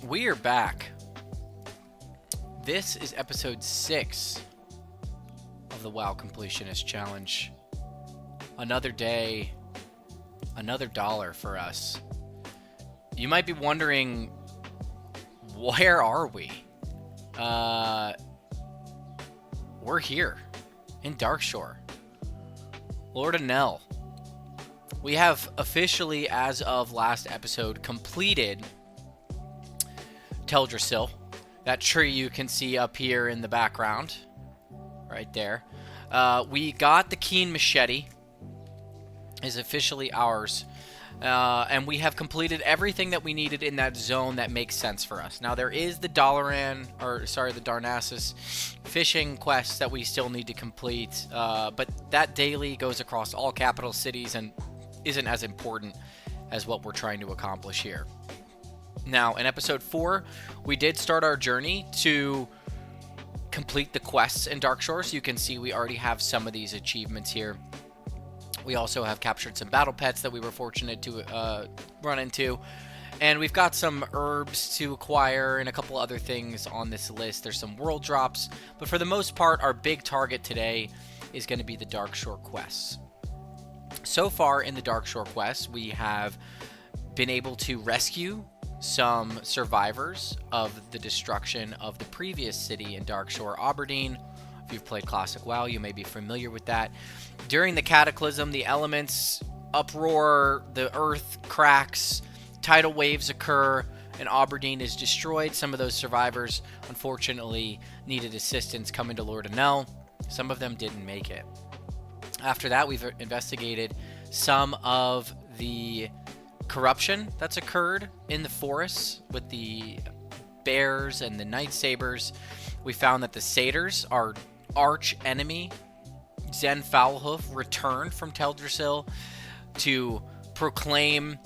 We are back. This is episode 6 of the WoW Completionist Challenge. Another day, another dollar for us. You might be wondering, where are we? We're here in Darkshore. Lord Nell. We have officially, as of last episode, completed Teldrassil. That tree you can see up here in the background. Right there. We got the Keen Machete. Is officially ours. And we have completed everything that we needed in that zone that makes sense for us. Now there is the the Darnassus fishing quest that we still need to complete. But that daily goes across all capital cities and isn't as important as what we're trying to accomplish here. Now, in episode 4, we did start our journey to complete the quests in Darkshore. So you can see we already have some of these achievements here. We also have captured some battle pets that we were fortunate to run into. And we've got some herbs to acquire and a couple other things on this list. There's some world drops. But for the most part, our big target today is going to be the Darkshore quests. So far in the Darkshore quests, we have been able to rescue some survivors of the destruction of the previous city in Darkshore, Aberdeen. If you've played Classic WoW, you may be familiar with that. During the Cataclysm, the elements uproar, the earth cracks, tidal waves occur, and Aberdeen is destroyed. Some of those survivors, unfortunately, needed assistance coming to Lord Nell. Some of them didn't make it. After that, we've investigated some of the corruption that's occurred in the forests with the bears and the night sabers. We found that the satyrs, our arch enemy, Zen Foulhoof, returned from Teldrassil to proclaim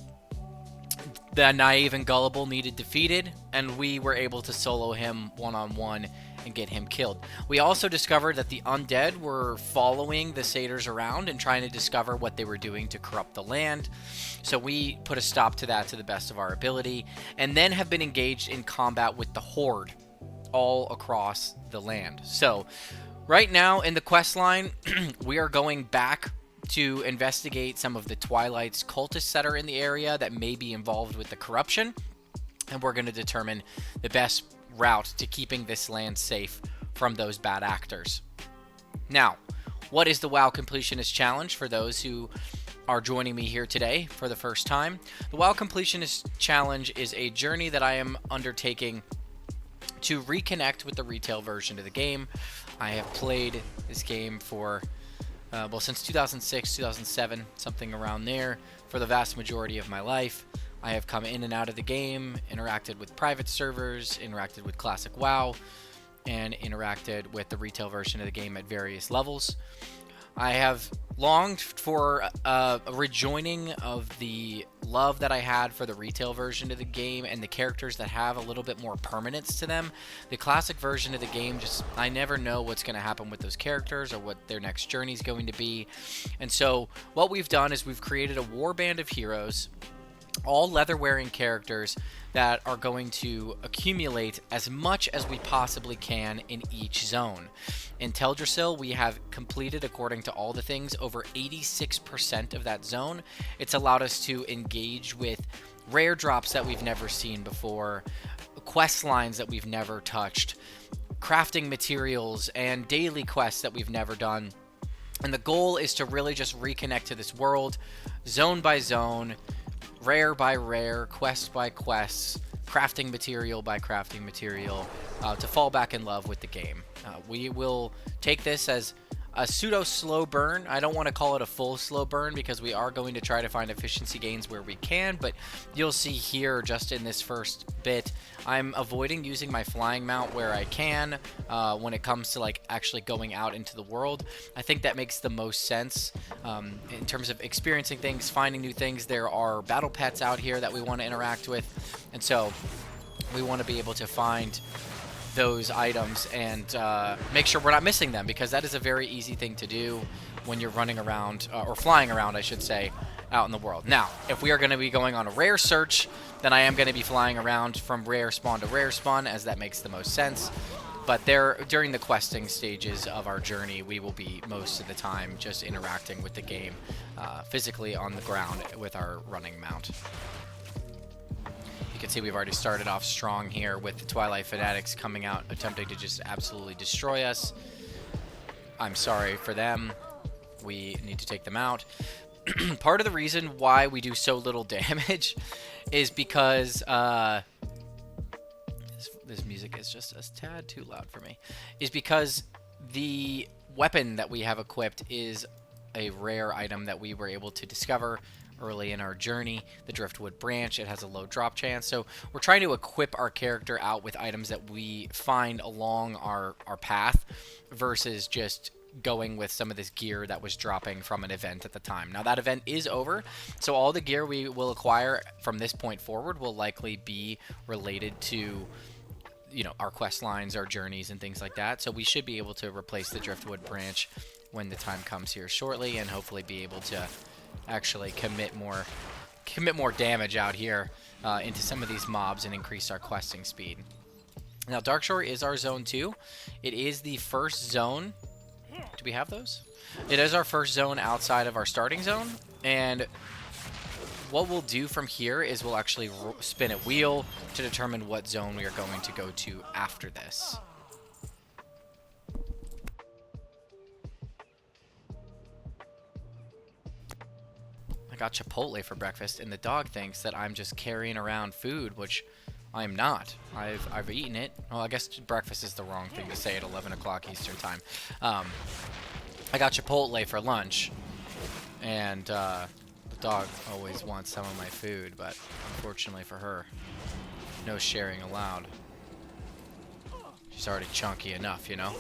the naive and gullible needed defeated, and we were able to solo him one-on-one and get him killed. We also discovered that the undead were following the satyrs around and trying to discover what they were doing to corrupt the land. So we put a stop to that to the best of our ability, and then have been engaged in combat with the Horde all across the land. So right now in the quest line, we are going back to investigate some of the Twilight's cultists that are in the area that may be involved with the corruption, and we're going to determine the best route to keeping this land safe from those bad actors. Now, what is the WoW Completionist Challenge for those who are joining me here today for the first time? The WoW Completionist Challenge is a journey that I am undertaking to reconnect with the retail version of the game. I have played this game for since 2006, 2007, something around there, for the vast majority of my life. I have come in and out of the game, interacted with private servers, interacted with Classic WoW, and interacted with the retail version of the game at various levels. I have longed for a rejoining of the love that I had for the retail version of the game and the characters that have a little bit more permanence to them. The classic version of the game, I never know what's going to happen with those characters or what their next journey is going to be. And so what we've done is we've created a warband of heroes, all leather-wearing characters that are going to accumulate as much as we possibly can in each zone. In Teldrassil, we have completed, according to all the things, over 86% of that zone. It's allowed us to engage with rare drops that we've never seen before, quest lines that we've never touched, crafting materials, and daily quests that we've never done. And the goal is to really just reconnect to this world, zone by zone, rare by rare, quest by quest, crafting material by crafting material, to fall back in love with the game. We will take this as a pseudo slow burn. I don't want to call it a full slow burn because we are going to try to find efficiency gains where we can, but you'll see here just in this first bit, I'm avoiding using my flying mount where I can when it comes to like actually going out into the world. I think that makes the most sense in terms of experiencing things, finding new things. There are battle pets out here that we want to interact with, and so we want to be able to find those items and make sure we're not missing them, because that is a very easy thing to do when you're running around, or flying around, I should say, out in the world. Now, if we are going to be going on a rare search, then I am going to be flying around from rare spawn to rare spawn, as that makes the most sense. But there, during the questing stages of our journey, we will be most of the time just interacting with the game physically on the ground with our running mount. You can see we've already started off strong here with the Twilight Fanatics coming out, attempting to just absolutely destroy us. I'm sorry for them. We need to take them out. Part of the reason why we do so little damage is because this music is just a tad too loud for me. Is because the weapon that we have equipped is a rare item that we were able to discover early in our journey, the Driftwood Branch. It has a low drop chance, so we're trying to equip our character out with items that we find along our path versus just going with some of this gear that was dropping from an event at the time. Now that event is over, so all the gear we will acquire from this point forward will likely be related to, you know, our quest lines, our journeys, and things like that. So we should be able to replace the Driftwood Branch when the time comes here shortly, and hopefully be able to actually commit more damage out here into some of these mobs and increase our questing speed. Now Darkshore is our zone 2. It is the first zone. Do we have those? It is our first zone outside of our starting zone, and what we'll do from here is we'll actually spin a wheel to determine what zone we are going to go to after this. I got Chipotle for breakfast, and the dog thinks that I'm just carrying around food, which I am not. I've eaten it. Well, I guess breakfast is the wrong thing to say at 11 o'clock Eastern time. I got Chipotle for lunch, and the dog always wants some of my food, but unfortunately for her, no sharing allowed. She's already chunky enough, you know?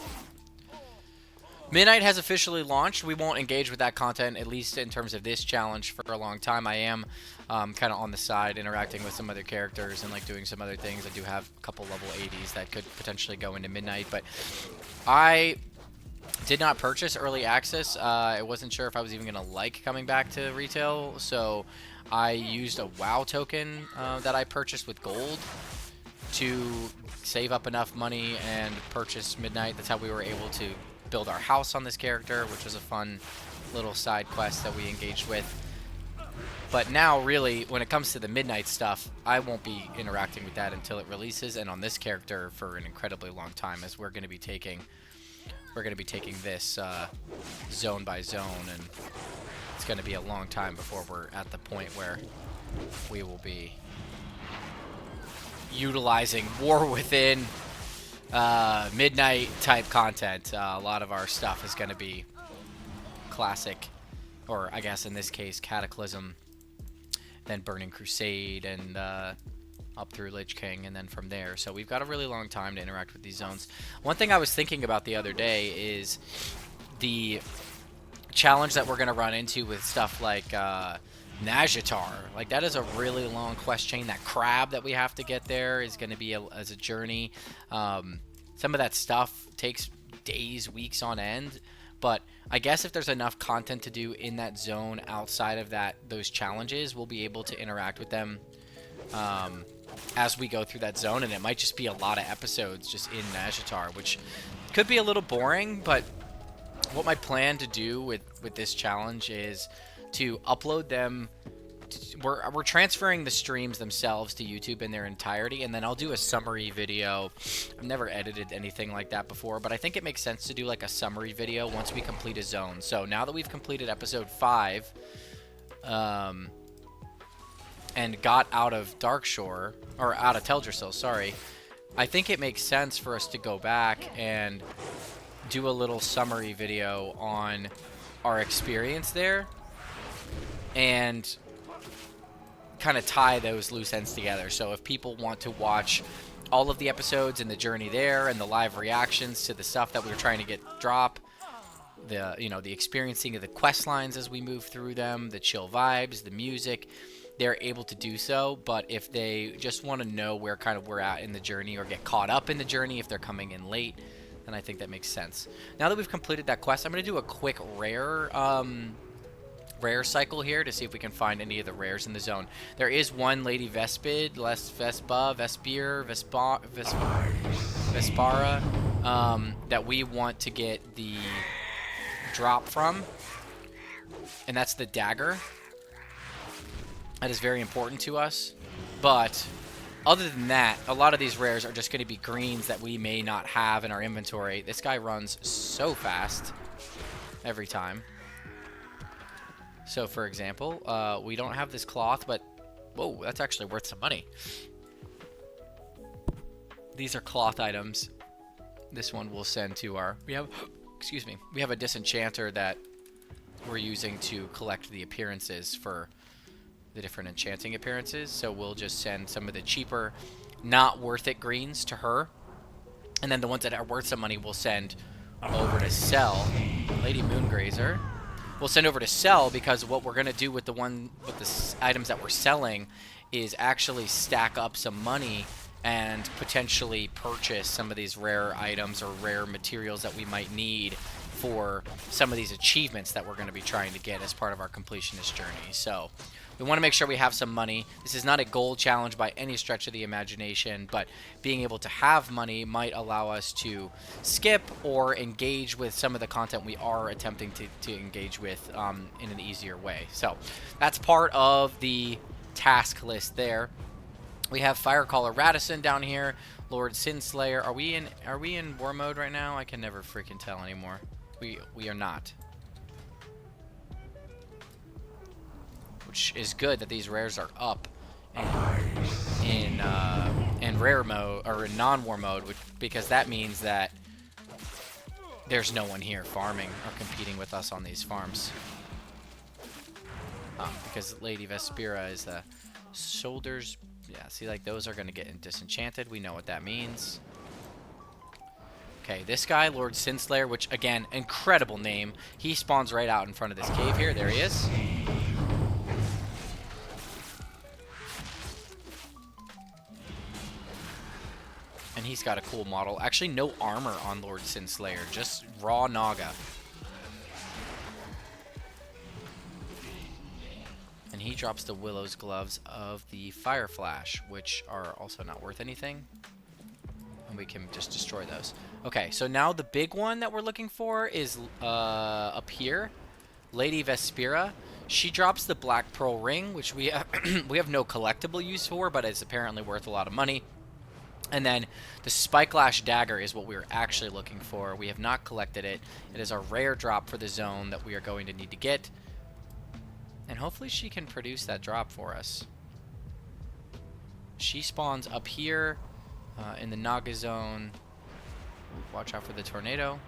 Midnight has officially launched. We won't engage with that content, at least in terms of this challenge, for a long time. I am kind of on the side interacting with some other characters and like doing some other things. I do have a couple level 80s that could potentially go into Midnight, but I did not purchase early access. I wasn't sure if I was even going to like coming back to retail, so I used a WoW token that I purchased with gold to save up enough money and purchase Midnight. That's how we were able to build our house on this character, which was a fun little side quest that we engaged with. But now, really, when it comes to the Midnight stuff, I won't be interacting with that until it releases, and on this character for an incredibly long time, as we're going to be taking this zone by zone, and it's going to be a long time before we're at the point where we will be utilizing War Within Midnight type content. A lot of our stuff is going to be classic, or I guess in this case Cataclysm, then Burning Crusade, and up through Lich King, and then from there. So we've got a really long time to interact with these zones. One thing I was thinking about the other day is the challenge that we're going to run into with stuff like Nazjatar. Like, that is a really long quest chain. That crab that we have to get there is going to be as a journey. Some of that stuff takes days, weeks on end, but I guess if there's enough content to do in that zone outside of those challenges, we'll be able to interact with them as we go through that zone, and it might just be a lot of episodes just in Nazjatar, which could be a little boring. But what my plan to do with this challenge is to upload them. We're transferring the streams themselves to YouTube in their entirety, and then I'll do a summary video. I've never edited anything like that before, but I think it makes sense to do like a summary video once we complete a zone. So now that we've completed episode 5 and got out of Darkshore, or out of Teldrassil, sorry, I think it makes sense for us to go back and do a little summary video on our experience there and kind of tie those loose ends together. So if people want to watch all of the episodes and the journey there and the live reactions to the stuff that we were trying to get drop, the experiencing of the quest lines as we move through them, the chill vibes, the music, they're able to do so. But if they just want to know where kind of we're at in the journey or get caught up in the journey if they're coming in late, then I think that makes sense. Now that we've completed that quest, I'm going to do a quick rare rare cycle here to see if we can find any of the rares in the zone. There is one Lady Vespid, Les Vespa, Vespir, Vespara, that we want to get the drop from, and that's the dagger. That is very important to us, but other than that, a lot of these rares are just going to be greens that we may not have in our inventory. This guy runs so fast every time. So, for example, we don't have this cloth, but whoa, that's actually worth some money. These are cloth items. This one we'll send to our... We have, excuse me, we have a disenchanter that we're using to collect the appearances for the different enchanting appearances. So we'll just send some of the cheaper, not worth it greens to her. And then the ones that are worth some money we'll send over to sell. Lady Moongrazer. We'll send over to sell because what we're going to do with the items that we're selling is actually stack up some money and potentially purchase some of these rare items or rare materials that we might need for some of these achievements that we're going to be trying to get as part of our completionist journey. So we want to make sure we have some money. This is not a goal challenge by any stretch of the imagination, but being able to have money might allow us to skip or engage with some of the content we are attempting to engage with in an easier way. So that's part of the task list there. We have Firecaller Radisson down here, Lord Sinslayer. Are we in war mode right now? I can never freaking tell anymore. We are not. Which is good that these rares are up in rare mode or in non-war mode, because that means that there's no one here farming or competing with us on these farms. Because Lady Vespira is the shoulders. Yeah, see, like those are going to get disenchanted. We know what that means. Okay, this guy, Lord Sinslayer, which again, incredible name. He spawns right out in front of this cave here. There he is. And he's got a cool model. Actually, no armor on Lord Sinslayer, just raw Naga. And he drops the Willow's Gloves of the Fire Flash, which are also not worth anything. And we can just destroy those. Okay, so now the big one that we're looking for is up here. Lady Vespira. She drops the Black Pearl Ring, which we have no collectible use for, but it's apparently worth a lot of money. And then the Spikelash Dagger is what we are actually looking for. We have not collected it. It is a rare drop for the zone that we are going to need to get. And hopefully she can produce that drop for us. She spawns up here in the Naga zone. Watch out for the tornado.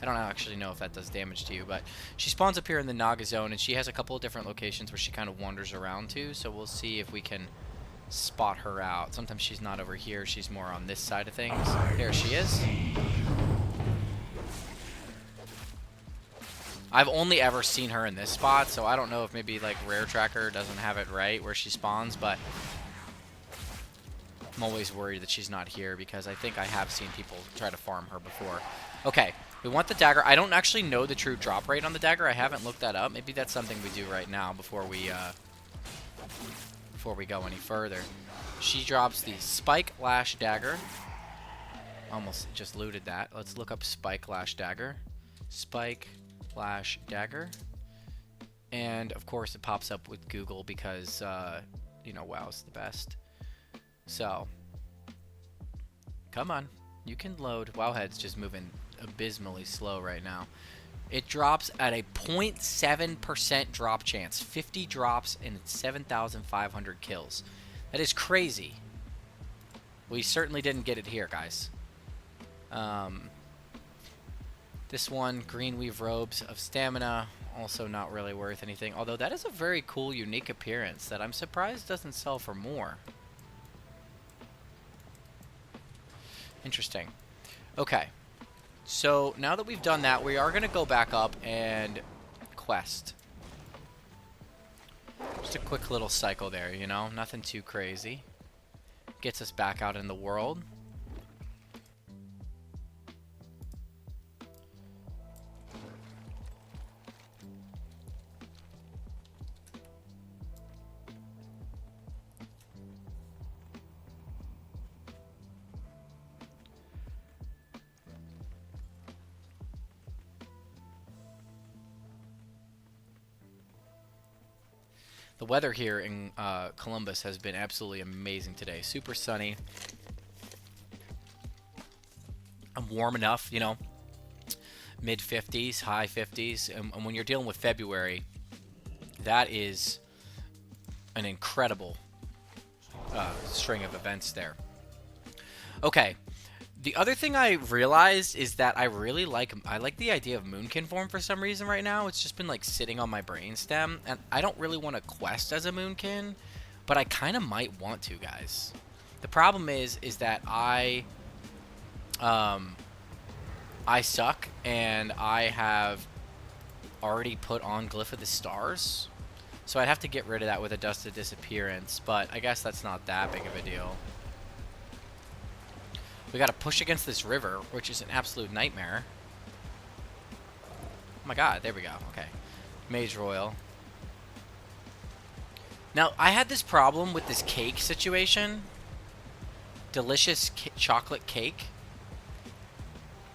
I don't actually know if that does damage to you, but she spawns up here in the Naga zone, and she has a couple of different locations where she kind of wanders around to. So we'll see if we can spot her out. Sometimes she's not over here. She's more on this side of things. There she is. I've only ever seen her in this spot, so I don't know if maybe like Rare Tracker doesn't have it right where she spawns, but I'm always worried that she's not here because I think I have seen people try to farm her before. Okay, we want the dagger. I don't actually know the true drop rate on the dagger. I haven't looked that up. Maybe that's something we do right now before we go any further. She drops the Spike Lash Dagger. Almost just looted that. Let's look up Spike Lash Dagger. Spike Lash Dagger. And of course it pops up with Google because you know, WoW's the best. So come on, you can load. Wowhead's just moving abysmally slow right now. It drops at a 0.7% drop chance. 50 drops and 7,500 kills. That is crazy. We certainly didn't get it here, guys. This one, Greenweave Robes of Stamina, also not really worth anything. Although that is a very cool, unique appearance that I'm surprised doesn't sell for more. Interesting. Okay. So now that we've done that, we are going to go back up and quest. Just a quick little cycle there, you know? Nothing too crazy. Gets us back out in the world. The weather here in Columbus has been absolutely amazing today. Super sunny. I'm warm enough, you know, mid 50s, high 50s. And when you're dealing with February, that is an incredible string of events there. Okay. The other thing I realized is that I like the idea of Moonkin form for some reason right now. It's just been like sitting on my brainstem, and I don't really want to quest as a Moonkin, but I kind of might want to, guys. The problem is that I suck, and I have already put on Glyph of the Stars, so I'd have to get rid of that with a Dust of Disappearance. But I guess that's not that big of a deal. We gotta push against this river, which is an absolute nightmare. Oh my god, there we go. Okay. Mage Royal. Now, I had this problem with this cake situation. Delicious chocolate cake.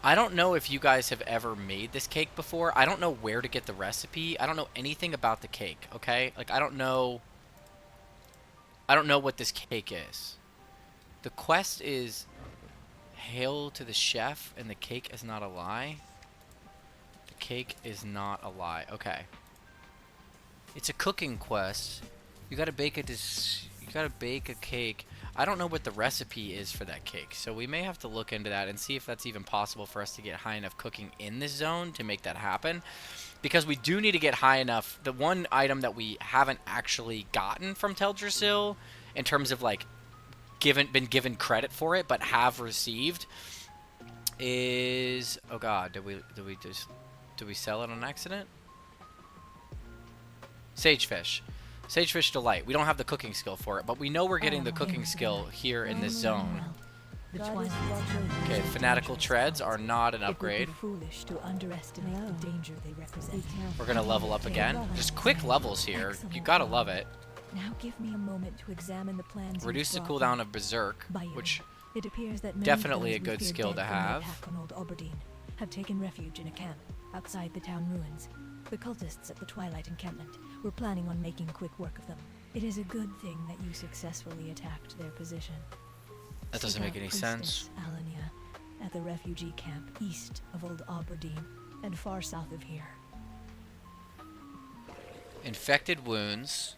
I don't know if you guys have ever made this cake before. I don't know where to get the recipe. I don't know anything about the cake, okay? Like, I don't know what this cake is. The quest is... Hail to the chef, and the cake is not a lie. The cake is not a lie. Okay. It's a cooking quest. You gotta bake a cake. I don't know what the recipe is for that cake, so we may have to look into that and see if that's even possible for us to get high enough cooking in this zone to make that happen. Because we do need to get high enough. The one item that we haven't actually gotten from Teldrassil, in terms of like been given credit for it, but have received, is, oh god, did we sell it on accident? Sagefish Delight. We don't have the cooking skill for it, but we know we're getting the cooking skill here in this zone. Okay, Fanatical Treads are not an upgrade. We're gonna level up again. Just quick levels here. You gotta love it. Now give me a moment to examine the plans. Reduce the cooldown of Berserk, which it appears that definitely a good skill to have. On Old Aberdeen have taken refuge in a camp outside the town ruins. The cultists at the Twilight encampment were planning on making quick work of them. It is a good thing that you successfully attacked their position. That doesn't make any sense. Alania, at the refugee camp east of Old Aberdeen and far south of here. Infected Wounds.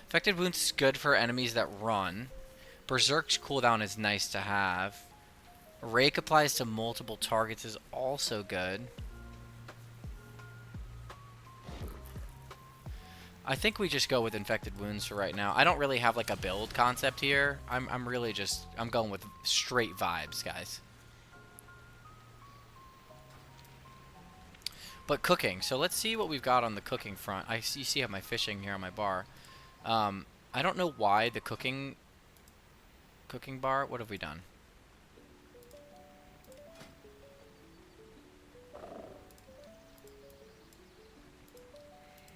Infected Wounds is good for enemies that run. Berserk's cooldown is nice to have. Rake applies to multiple targets is also good. I think we just go with Infected Wounds for right now. I don't really have like a build concept here. I'm really just, I'm going with straight vibes, guys. But cooking. So let's see what we've got on the cooking front. You see how my fishing here on my bar. I don't know why the cooking bar. What have we done?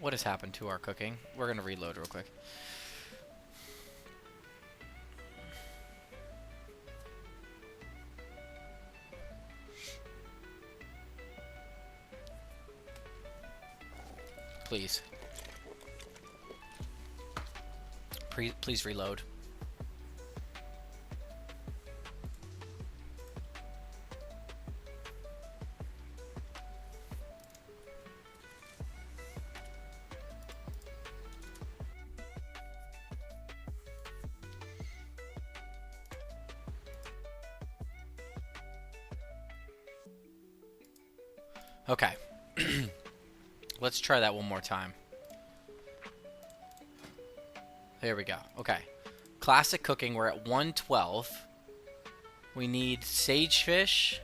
What has happened to our cooking? We're gonna reload real quick. Please. Please reload. Okay. Let's try that one more time. There we go. Okay. Classic cooking, we're at 112. We need sagefish,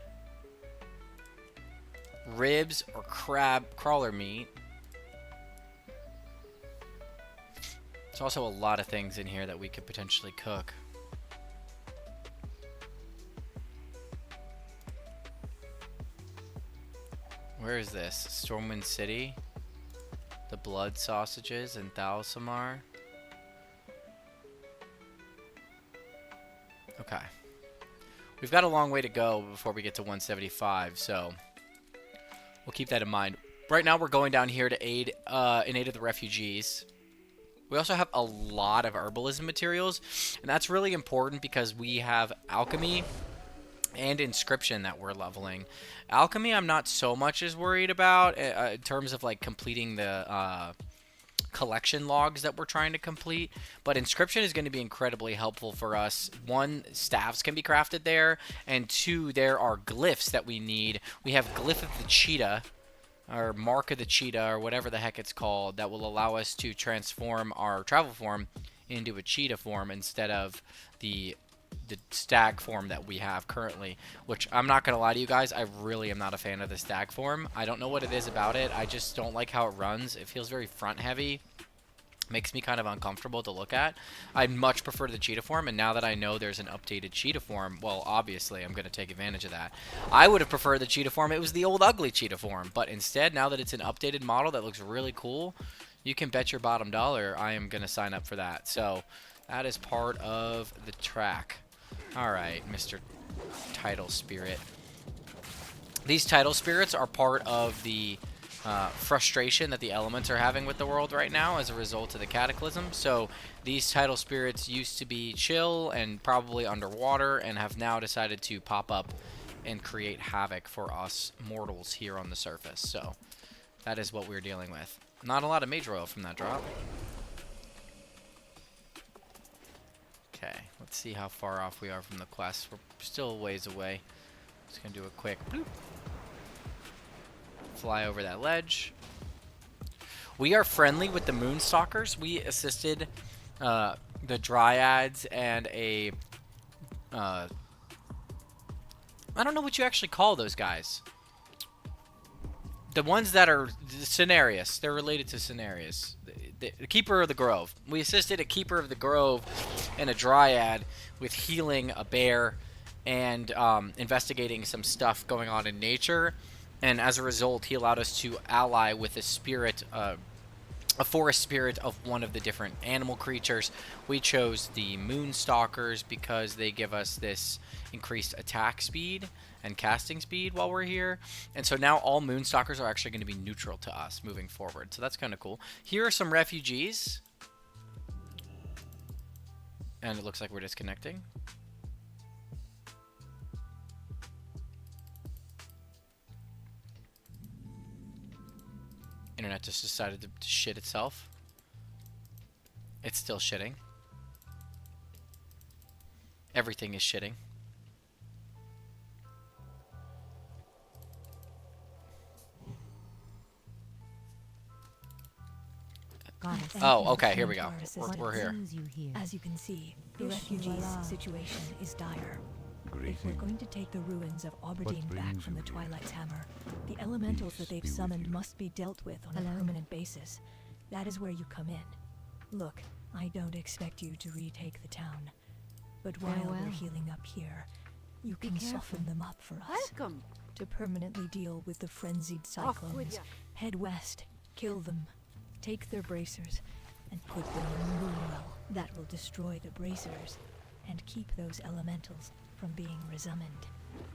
ribs, or crab crawler meat. There's also a lot of things in here that we could potentially cook. Where is this? Stormwind City? The blood sausages in Thalsamar? Okay. We've got a long way to go before we get to 175, so we'll keep that in mind. Right now we're going down here to aid in aid of the refugees. We also have a lot of herbalism materials, and that's really important because we have alchemy and inscription that we're leveling. Alchemy, I'm not so much as worried about in terms of like completing the collection logs that we're trying to complete, but inscription is going to be incredibly helpful for us. One, staffs can be crafted there, and two, there are glyphs that we need. We have glyph of the cheetah, or mark of the cheetah, or whatever the heck it's called, that will allow us to transform our travel form into a cheetah form instead of the stag form that we have currently, which I'm not gonna lie to you guys, I really am not a fan of the stag form. I don't know what it is about it. I just don't like how it runs. It feels very front heavy, makes me kind of uncomfortable to look at. I much prefer the cheetah form, and now that I know there's an updated cheetah form, well, obviously I'm going to take advantage of that. I would have preferred the cheetah form. It was the old ugly cheetah form, but instead, now that it's an updated model that looks really cool, you can bet your bottom dollar I am going to sign up for that. So that is part of the track. All right, Mr. Title Spirit. These title spirits are part of the frustration that the elements are having with the world right now as a result of the cataclysm. So these title spirits used to be chill and probably underwater, and have now decided to pop up and create havoc for us mortals here on the surface. So that is what we're dealing with. Not a lot of mage oil from that drop. Okay, let's see how far off we are from the quest. We're still a ways away. Just gonna do a quick bloop. Fly over that ledge. We are friendly with the Moonstalkers. We assisted the Dryads and a... I don't know what you actually call those guys. The ones that are Cenarius. They're related to Cenarius. The Keeper of the Grove. We assisted a Keeper of the Grove and a Dryad with healing a bear and investigating some stuff going on in nature. And as a result, he allowed us to ally with a spirit, a forest spirit of one of the different animal creatures. We chose the Moonstalkers because they give us this increased attack speed and casting speed while we're here. And so now all Moonstalkers are actually going to be neutral to us moving forward. So that's kind of cool. Here are some refugees. And it looks like we're disconnecting. Internet just decided to shit itself. It's still shitting. Everything is shitting. Oh, okay, here we go. We're here. As you can see, the refugees' situation is dire. If we're going to take the ruins of Aberdeen back from the Twilight's Hammer, the elementals that they've summoned must be dealt with on a permanent basis. That is where you come in. Look, I don't expect you to retake the town, but while we're healing up here, you can soften them up for us. Welcome. To permanently deal with the frenzied cyclones, head west, kill them, take their bracers, and put them in the Moonwell. That will destroy the bracers and keep those elementals from being resummoned.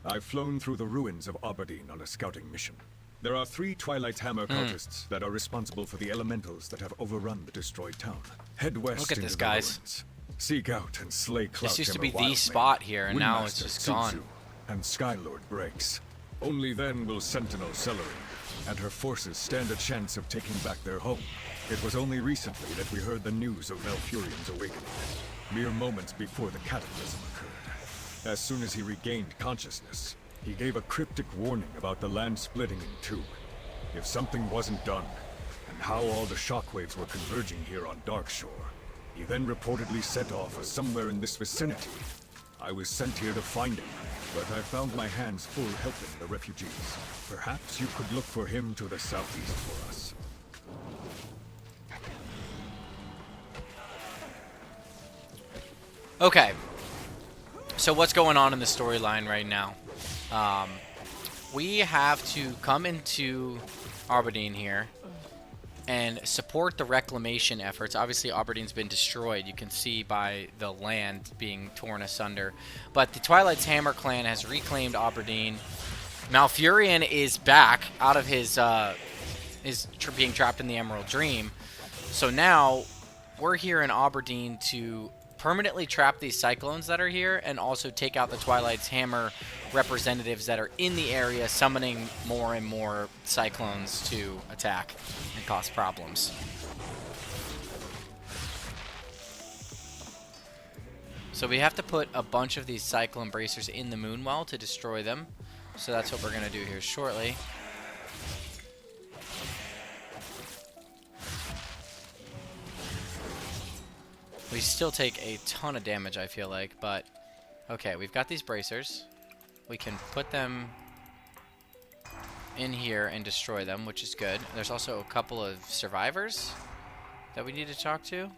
I've flown through the ruins of Aberdeen on a scouting mission. There are 3 Twilight's Hammer cultists that are responsible for the elementals that have overrun the destroyed town. Head west Look at into this, the guys. ruins. Seek out and slay Cloud This used to Timber be the Wildmane, spot here, and now it's Windmaster just gone. Tsuzu, and Skylord breaks. Only then will Sentinel Celery and her forces stand a chance of taking back their home. It was only recently that we heard the news of Malfurion's awakening, mere moments before the cataclysm occurred. As soon as he regained consciousness, he gave a cryptic warning about the land splitting in two. If something wasn't done, and how all the shockwaves were converging here on Darkshore, he then reportedly set off somewhere in this vicinity. I was sent here to find him, but I found my hands full helping the refugees. Perhaps you could look for him to the southeast for us. Okay. So what's going on in the storyline right now? We have to come into Aberdeen here and support the reclamation efforts. Obviously, Aberdeen's been destroyed. You can see by the land being torn asunder. But the Twilight's Hammer clan has reclaimed Aberdeen. Malfurion is back out of his being trapped in the Emerald Dream. So now we're here in Aberdeen to permanently trap these cyclones that are here and also take out the Twilight's Hammer representatives that are in the area, summoning more and more cyclones to attack and cause problems. So we have to put a bunch of these cyclone bracers in the Moonwell to destroy them. So that's what we're going to do here shortly. We still take a ton of damage, I feel like, but okay, we've got these bracers. We can put them in here and destroy them, which is good. There's also a couple of survivors that we need to talk to.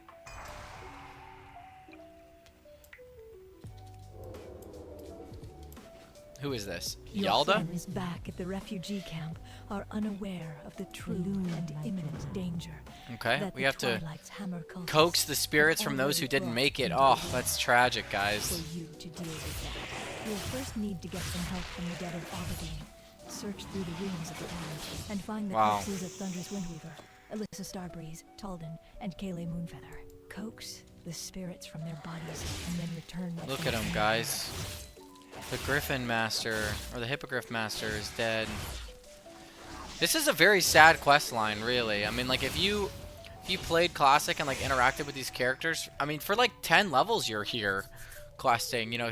Who is this? Your Yalda? friends back at the refugee camp are unaware of the true and imminent danger. Okay, that we the have to Twilight's Hammer cultists coax the spirits from those who didn't make it. Oh, that's tragic, guys. For you to deal with that, you'll first need to get some help from the dead of Aberdeen. Search through the ruins of the town and find the corpses of Thunder's Windweaver, Alyssa Starbreeze, Talden, and Kayle Moonfeather. Coax the spirits from their bodies and then return. Look at them, guys. The Griffin Master, or the Hippogriff Master, is dead. This is a very sad quest line, really. I mean, like, if you played Classic and, like, interacted with these characters, I mean, for, like, 10 levels you're here questing, you know,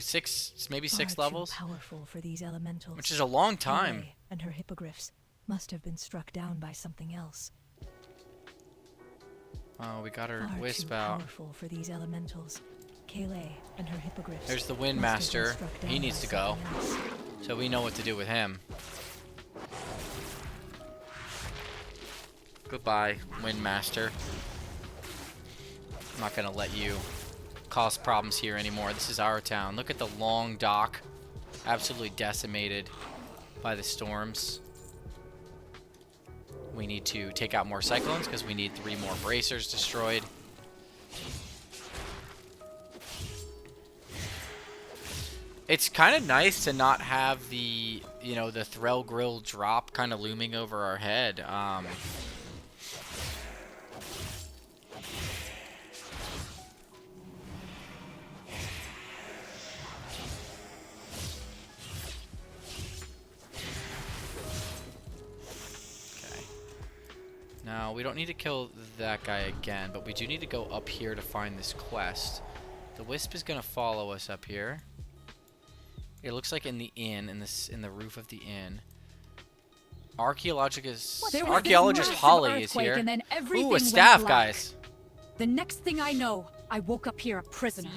maybe six levels. Powerful for these elementals. Which is a long time. Kayle and her hippogriffs must have been struck down by something else. Oh, we got her Far wisp too out. powerful for these elementals. Kayle and her hippogriffs. There's the Wind must have been Master. struck down He needs by to go. something else. So we know what to do with him. Goodbye, Wind Master. I'm not gonna let you cause problems here anymore. This is our town. Look at the long dock. Absolutely decimated by the storms. We need to take out more cyclones because we need 3 more bracers destroyed. It's kind of nice to not have the, you know, the Threll Grill drop kind of looming over our head. Now, we don't need to kill that guy again, but we do need to go up here to find this quest. The Wisp is going to follow us up here. It looks like in the inn, in the roof of the inn. Archaeologist Holly is here. Ooh, a staff, guys. The next thing I know, I woke up here a prisoner.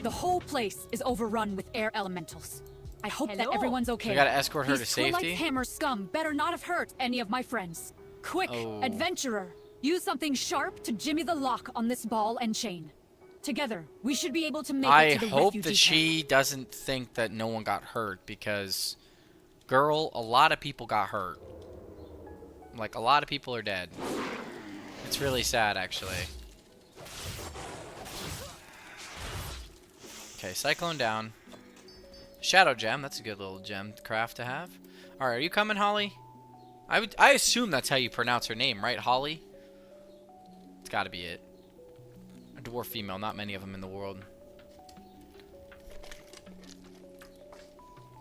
The whole place is overrun with air elementals. I hope that everyone's okay. We gotta escort her to These safety. Twilight's Hammer scum better not have hurt any of my friends. Quick, adventurer, use something sharp to jimmy the lock on this ball and chain. Together, we should be able to make it to the hope refugee that she camp. doesn't think that no one got hurt, because, girl, a lot of people got hurt. Like, a lot of people are dead. It's really sad, actually. Okay, Cyclone down. Shadow Gem, that's a good little gem craft to have. Alright, are you coming, Holly? I assume that's how you pronounce her name, right, Holly? It's gotta be it. A dwarf female, not many of them in the world.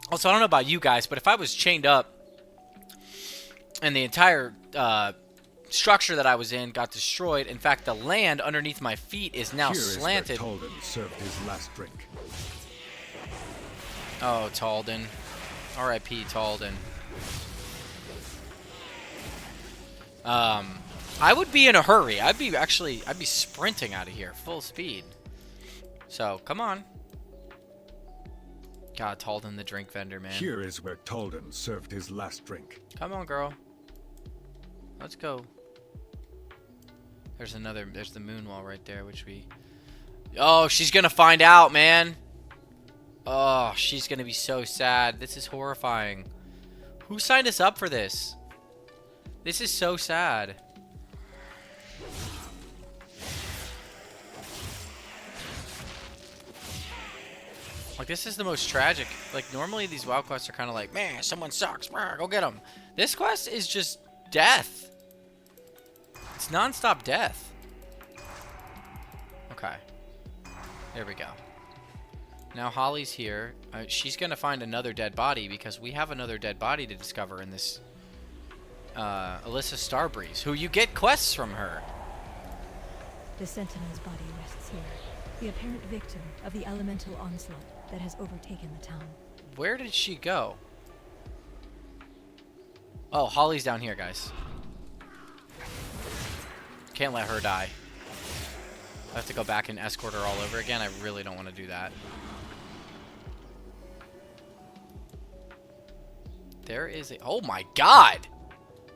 Also, I don't know about you guys, but if I was chained up and the entire structure that I was in got destroyed, in fact, the land underneath my feet is now slanted. Here is where Talden served his last drink. Oh, Talden. R.I.P. Talden. I would be in a hurry. I'd be sprinting out of here, full speed. So, come on. God, Talden the drink vendor, man. Here is where Talden served his last drink. Come on, girl. Let's go. There's the Moonwell right there, which we... Oh, she's gonna find out, man. Oh, she's gonna be so sad. This is horrifying. Who signed us up for this? This is so sad. Like, this is the most tragic. Like, normally these WoW quests are kind of like, man, someone sucks. Go get them. This quest is just death. It's non-stop death. There we go. Now Holly's here. She's going to find another dead body because we have another dead body to discover in this Alyssa Starbreeze, who you get quests from her. The Sentinel's body rests here, the apparent victim of the elemental onslaught that has overtaken the town. Where did she go? Oh, Holly's down here, guys. Can't let her die. I have to go back and escort her all over again. I really don't want to do that. There is a... Oh my god!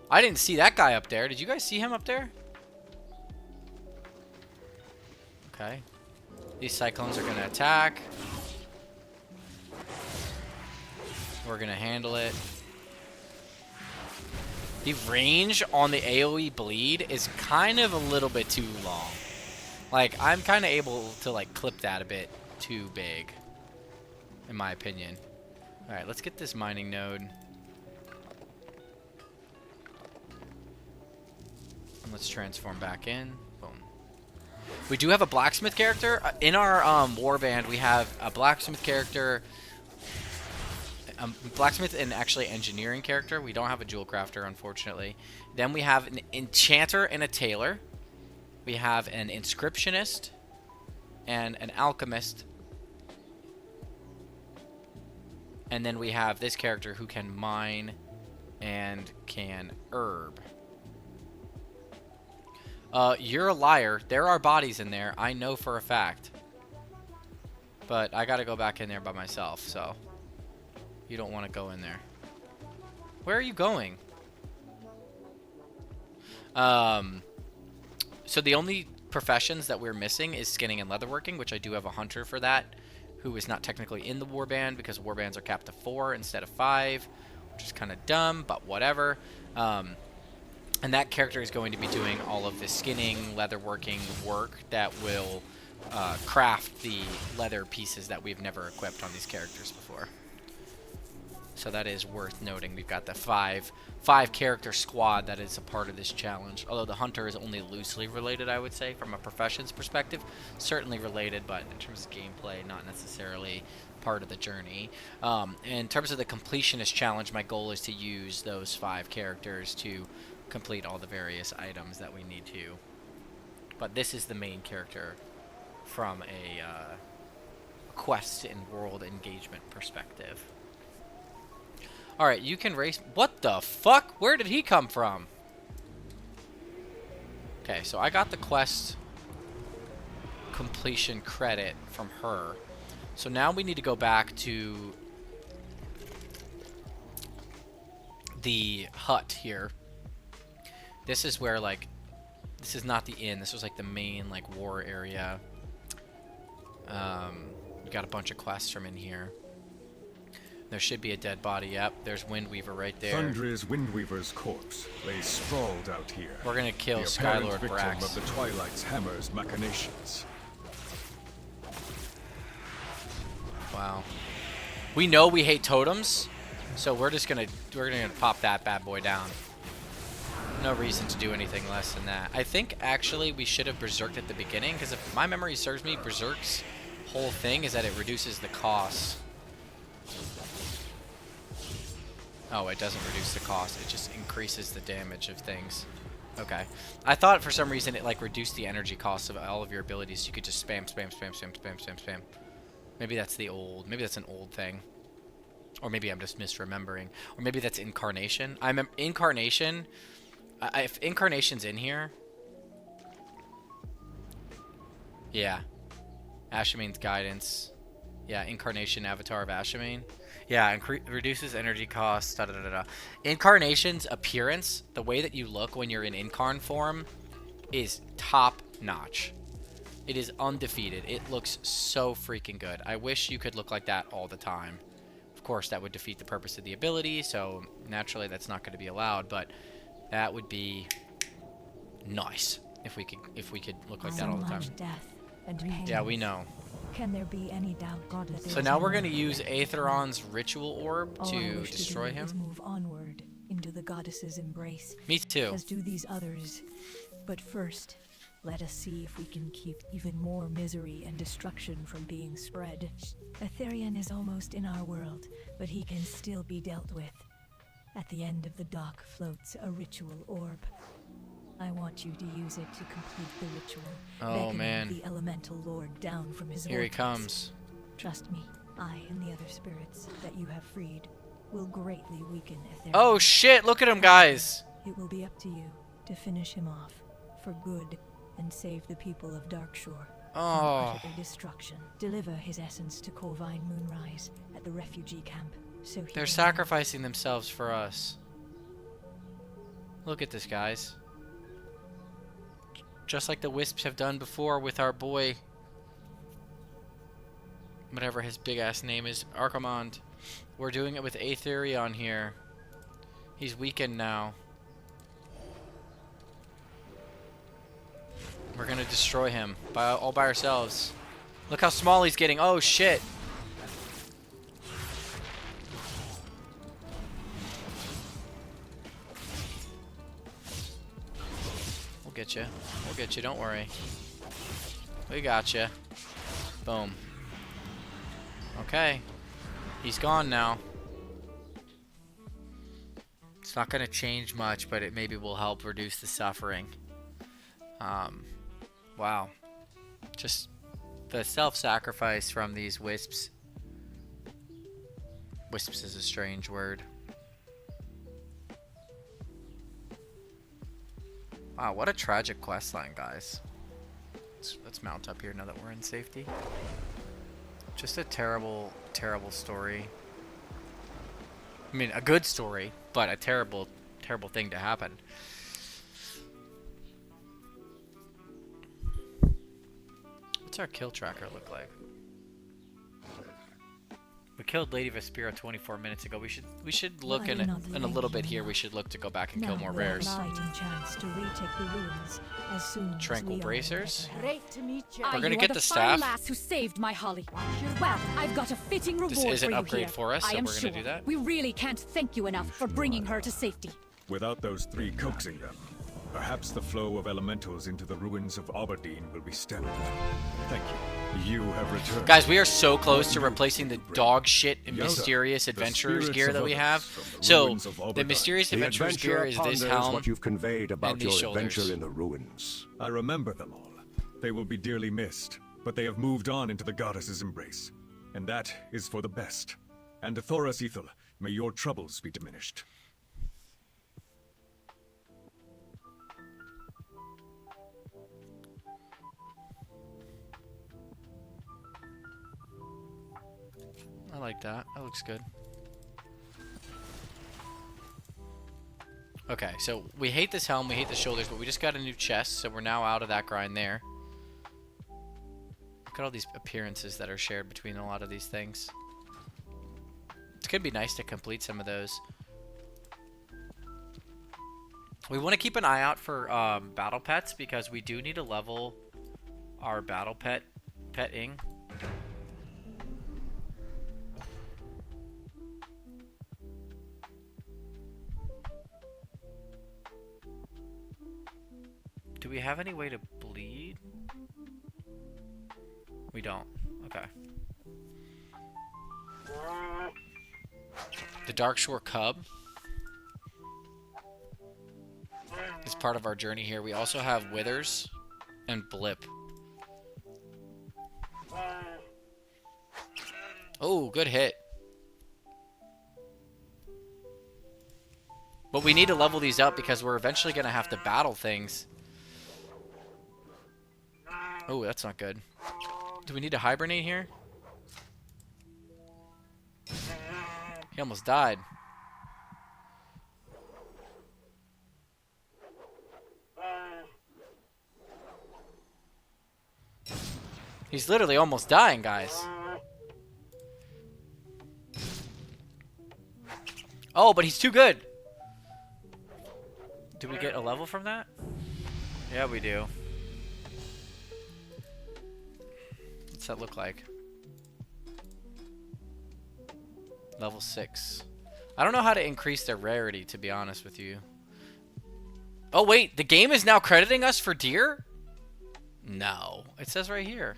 I didn't see that guy up there. Did you guys see him up there? Okay. These cyclones are going to attack. We're going to handle it. The range on the AoE bleed is kind of a little bit too long. Like, I'm kind of able to, like, clip that a bit too big, in my opinion. Alright, let's get this mining node. And let's transform back in. Boom. We do have a blacksmith character. In our warband, we have a blacksmith character, blacksmith and actually engineering character. We don't have a jewel crafter, unfortunately. Then we have an enchanter and a tailor. We have an inscriptionist and an alchemist. And then we have this character who can mine and can herb. You're a liar. There are bodies in there. I know for a fact. But I gotta go back in there by myself, so... You don't want to go in there. Where are you going? So the only professions that we're missing is skinning and leatherworking, which I do have a hunter for that, who is not technically in the warband because warbands are capped to 4 instead of 5, which is kind of dumb, but whatever. And that character is going to be doing all of the skinning, leatherworking work that will craft the leather pieces that we've never equipped on these characters before. So that is worth noting. We've got the five character squad that is a part of this challenge. Although the hunter is only loosely related, I would say, from a professions perspective. Certainly related, but in terms of gameplay, not necessarily part of the journey. In terms of the completionist challenge, my goal is to use those 5 characters to complete all the various items that we need to. But this is the main character from a quest and world engagement perspective. Alright, you can race... What the fuck? Where did he come from? Okay, so I got the quest completion credit from her. So now we need to go back to the hut here. This is where, like... This is not the inn. This was, like, the main, like, war area. You got a bunch of quests from in here. There should be a dead body. Yep, there's Windweaver right there. Thundry's Windweaver's corpse lay sprawled out here. We're gonna kill the Skylord victim Brax. of the Twilight's hammer's machinations. Wow. We know we hate totems, so we're gonna pop that bad boy down. No reason to do anything less than that. I think actually we should have berserked at the beginning, because if my memory serves me, berserk's whole thing is that it reduces the cost. Oh, it doesn't reduce the cost. It just increases the damage of things. Okay. I thought for some reason it like reduced the energy cost of all of your abilities. You could just spam. Maybe that's the old. Maybe that's an old thing. Or maybe I'm just misremembering. Or maybe that's Incarnation. I remember Incarnation. If Incarnation's in here. Yeah. Ashamine's Guidance. Yeah, Incarnation Avatar of Ashamine. Yeah, reduces energy costs, Incarnation's appearance, the way that you look when you're in Incarn form, is top notch. It is undefeated. It looks so freaking good. I wish you could look like that all the time. Of course, that would defeat the purpose of the ability, so naturally that's not going to be allowed, but that would be nice if we could look like that all the time. Death and pain. Yeah, we know. Can there be any doubt, God, that So now we're going to use Aetheron's ritual orb to destroy him. Move onward into the goddess's embrace. Me too. As do these others. But first, Let us see if we can keep even more misery and destruction from being spread. Aetherian is almost in our world, but he can still be dealt with. At the end of the dock floats a ritual orb. I want you to use it to complete the ritual, beckoning the elemental lord down from his Here he vortex. comes. Trust me, I and the other spirits that you have freed will greatly weaken Aetherian. Oh shit, look at him, guys. It will be up to you to finish him off for good and save the people of Darkshore from utter destruction. Deliver his essence to Corvine Moonrise at the refugee camp. So They're sacrificing themselves for us. Look at this, guys. Just like the Wisps have done before with our boy, whatever his big ass name is, Archimond. We're doing it with Aetherion here. He's weakened now. We're gonna destroy him all by ourselves. Look how small he's getting. Oh shit. We'll get you. We'll get you. Don't worry. We got you. Boom. Okay. He's gone now. It's not gonna change much, but it maybe will help reduce the suffering. Wow. Just the self-sacrifice from these wisps. Wisps is a strange word. Wow, what a tragic questline, guys. Let's mount up here now that we're in safety. Just a terrible, terrible story. I mean, a good story, but a terrible, terrible thing to happen. What's our kill tracker look like? We killed Lady Vespira 24 minutes ago. We should look in a little bit here. We should look to go back and kill more rares. Tranquil bracers. Great to meet you. We're gonna get the staff. Lass who saved my Holly. Well, I've got a fitting reward This is an for you upgrade here. for us, so I am we're gonna sure do that. We really can't thank you enough for bringing her to safety. Without those three coaxing them, perhaps the flow of elementals into the ruins of Aberdeen will be stemmed. Thank you. You have returned. Guys, we are so close to replacing the dog shit and mysterious adventurers gear that we have. So, the mysterious adventurers gear is this helm what you've conveyed about and these your adventure shoulders. in the ruins. I remember them all. They will be dearly missed, but they have moved on into the goddess's embrace. And that is for the best. And to Thoras Ethel, may your troubles be diminished. I like that. That looks good. Okay, so we hate this helm, we hate the shoulders, but we just got a new chest, so we're now out of that grind there. Look at all these appearances that are shared between a lot of these things. It's gonna be nice to complete some of those. We want to keep an eye out for battle pets, because we do need to level our battle petting. Do we have any way to bleed? We don't. Okay. The Darkshore Cub is part of our journey here. We also have Withers and Blip. Oh, good hit. But we need to level these up because we're eventually going to have to battle things. Oh, that's not good. Do we need to hibernate here? He almost died. He's literally almost dying, guys. Oh, but he's too good. Do we get a level from that? Yeah, we do. What's that look like? Level 6. I don't know how to increase their rarity, to be honest with you. Oh, wait. The game is now crediting us for deer? No. It says right here.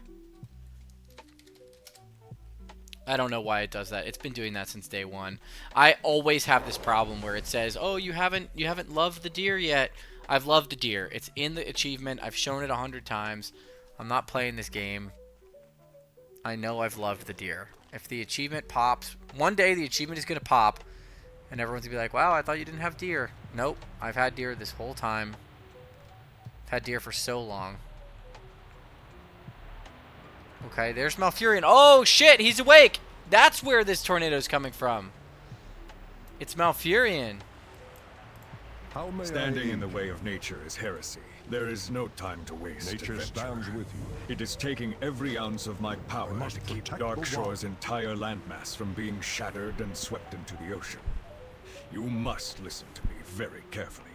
I don't know why it does that. It's been doing that since day one. I always have this problem where it says, "Oh, you haven't loved the deer yet." I've loved the deer. It's in the achievement. I've shown it 100 times. I'm not playing this game. I know I've loved the deer. If the achievement pops, one day the achievement is going to pop, and everyone's going to be like, "Wow, I thought you didn't have deer." Nope, I've had deer this whole time. I've had deer for so long. Okay, there's Malfurion. Oh, shit, he's awake. That's where this tornado's coming from. It's Malfurion. Standing in the way of nature is heresy. There is no time to waste. Nature stands with you. It is taking every ounce of my power to keep Darkshore's entire landmass from being shattered and swept into the ocean. You must listen to me very carefully.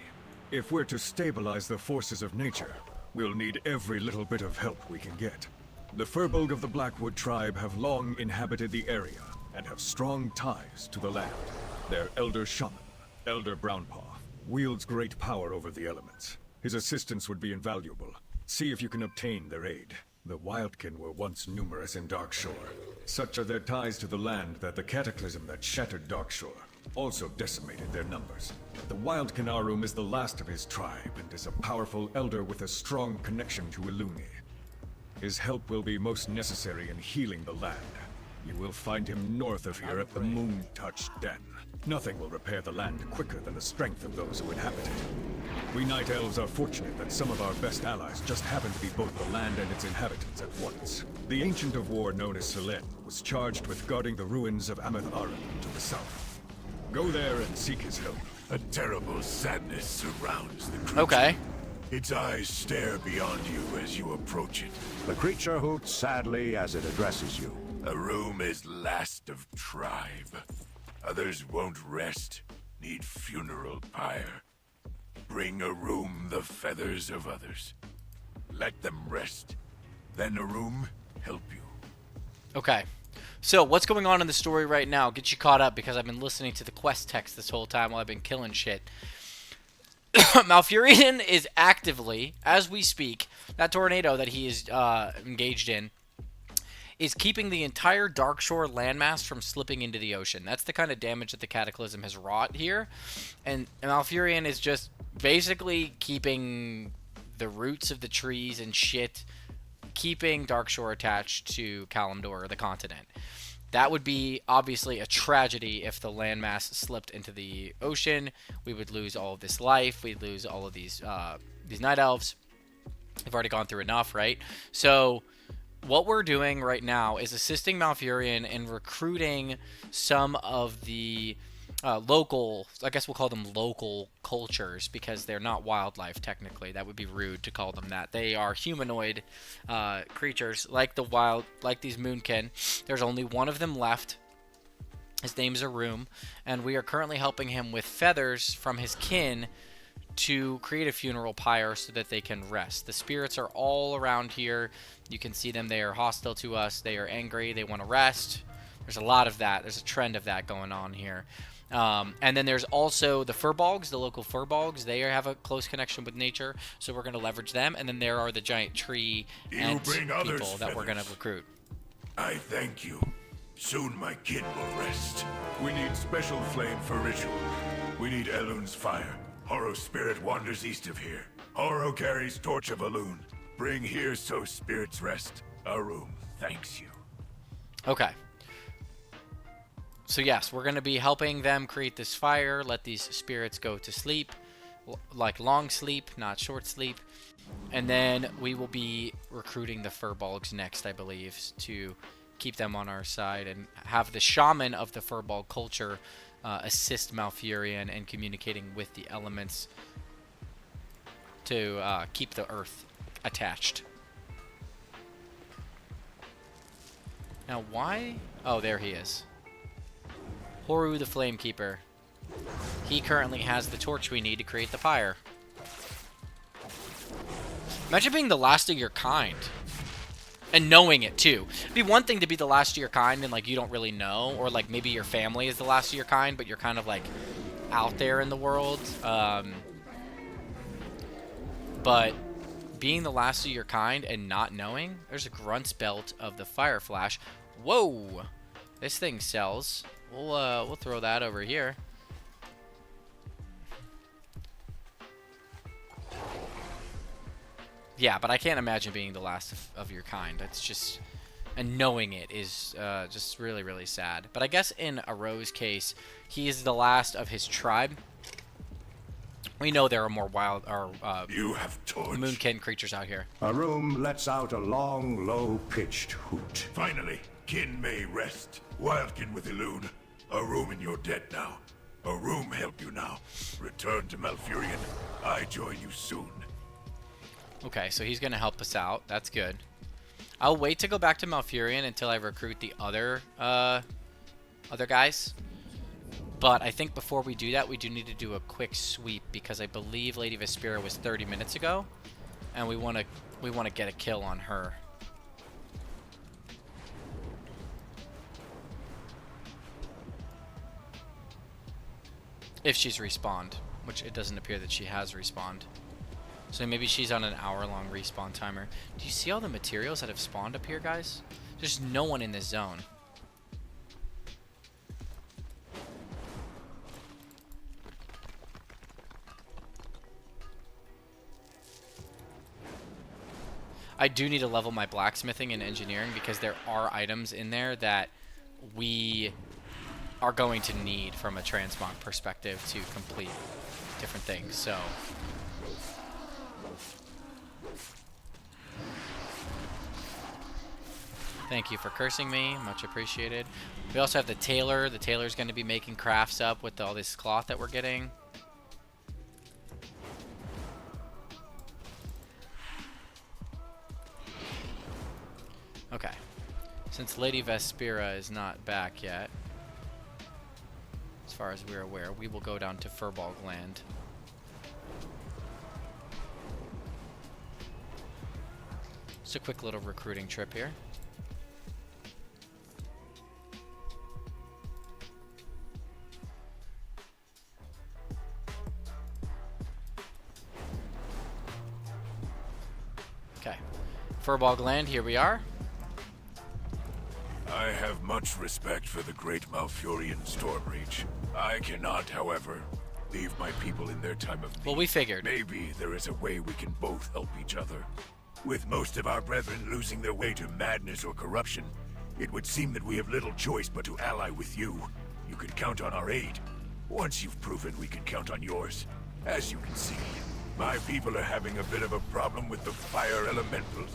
If we're to stabilize the forces of nature, we'll need every little bit of help we can get. The Firbolg of the Blackwood tribe have long inhabited the area and have strong ties to the land. Their elder shaman, Elder Brownpaw, wields great power over the elements. His assistance would be invaluable. See if you can obtain their aid. The Wildkin were once numerous in Darkshore. Such are their ties to the land that the cataclysm that shattered Darkshore also decimated their numbers. The Wildkin Arum is the last of his tribe and is a powerful elder with a strong connection to Illuminae. His help will be most necessary in healing the land. You will find him north of here at the Moon-Touched Den. Nothing will repair the land quicker than the strength of those who inhabit it. We Night Elves are fortunate that some of our best allies just happen to be both the land and its inhabitants at once. The Ancient of War known as Selene was charged with guarding the ruins of Ameth Aram to the south. Go there and seek his help. A terrible sadness surrounds the creature. Okay. Its eyes stare beyond you as you approach it. The creature hoots sadly as it addresses you. Arum is last of tribe. Others won't rest, need funeral pyre. Bring Arum the feathers of others. Let them rest. Then Arum help you. Okay. So, what's going on in the story right now? Get you caught up because I've been listening to the quest text this whole time while I've been killing shit. Malfurion is actively, as we speak, that tornado that he is engaged in, is keeping the entire Darkshore landmass from slipping into the ocean. That's the kind of damage that the Cataclysm has wrought here. And Malfurion is just basically keeping the roots of the trees and shit, keeping Darkshore attached to Kalimdor, the continent. That would be obviously a tragedy if the landmass slipped into the ocean. We would lose all of this life. We'd lose all of these night elves. We've already gone through enough, right? So what we're doing right now is assisting Malfurion in recruiting some of the local, I guess we'll call them local cultures because they're not wildlife technically. That would be rude to call them that. They are humanoid creatures like these Moonkin. There's only one of them left. His name's Arum, and we are currently helping him with feathers from his kin to create a funeral pyre so that they can rest. The spirits are all around here. You can see them. They are hostile to us. They are angry. They want to rest. There's a lot of that. There's a trend of that going on here. And then there's also the Firbolgs, the local Firbolgs. They have a close connection with nature, so we're going to leverage them. And then there are the giant tree and people that we're going to recruit. I thank you. Soon my kin will rest. We need special flame for ritual. We need Elun's fire. Horo spirit wanders east of here. Horo carries torch of Elun. Bring here so spirits rest. Arum thanks you. Okay. So yes, we're going to be helping them create this fire, let these spirits go to sleep, like long sleep, not short sleep. And then we will be recruiting the Firbolgs next, I believe, to keep them on our side and have the shaman of the Firbolg culture assist Malfurion in communicating with the elements to keep the earth attached. Now why? Oh, there he is. Horu the Flamekeeper. He currently has the torch we need to create the pyre. Imagine being the last of your kind. And knowing it, too. It'd be one thing to be the last of your kind and, like, you don't really know. Or, like, maybe your family is the last of your kind, but you're kind of, like, out there in the world. But being the last of your kind and not knowing. There's a Grunt's Belt of the Fire Flash. Whoa! This thing sells. We'll throw that over here. Yeah, but I can't imagine being the last of your kind. That's just... And knowing it is just really, really sad. But I guess in Aro's case, he is the last of his tribe. We know there are more wild or you have torch. Moonkin creatures out here. A room lets out a long, low-pitched hoot. Finally, kin may rest. Wildkin with Elune. A room in your debt now. A room help you now. Return to Malfurion. I join you soon. Okay, so he's going to help us out. That's good. I'll wait to go back to Malfurion until I recruit the other guys. But I think before we do that, we do need to do a quick sweep because I believe Lady Vespera was 30 minutes ago, and we want to get a kill on her. If she's respawned, which it doesn't appear that she has respawned. So maybe she's on an hour-long respawn timer. Do you see all the materials that have spawned up here, guys? There's no one in this zone. I do need to level my blacksmithing and engineering because there are items in there that we are going to need from a transmog perspective to complete different things. So thank you for cursing me. Much appreciated. We also have the tailor. The tailor's going to be making crafts up with all this cloth that we're getting. Okay. Since Lady Vespera is not back yet, as far as we're aware, we will go down to Furball Land. Just a quick little recruiting trip here. Okay. Furball Land, here we are. I have much respect for the great Malfurion Stormreach. I cannot, however, leave my people in their time of need. Well, we figured. Maybe there is a way we can both help each other. With most of our brethren losing their way to madness or corruption, it would seem that we have little choice but to ally with you. You can count on our aid. Once you've proven we can count on yours. As you can see, my people are having a bit of a problem with the fire elementals.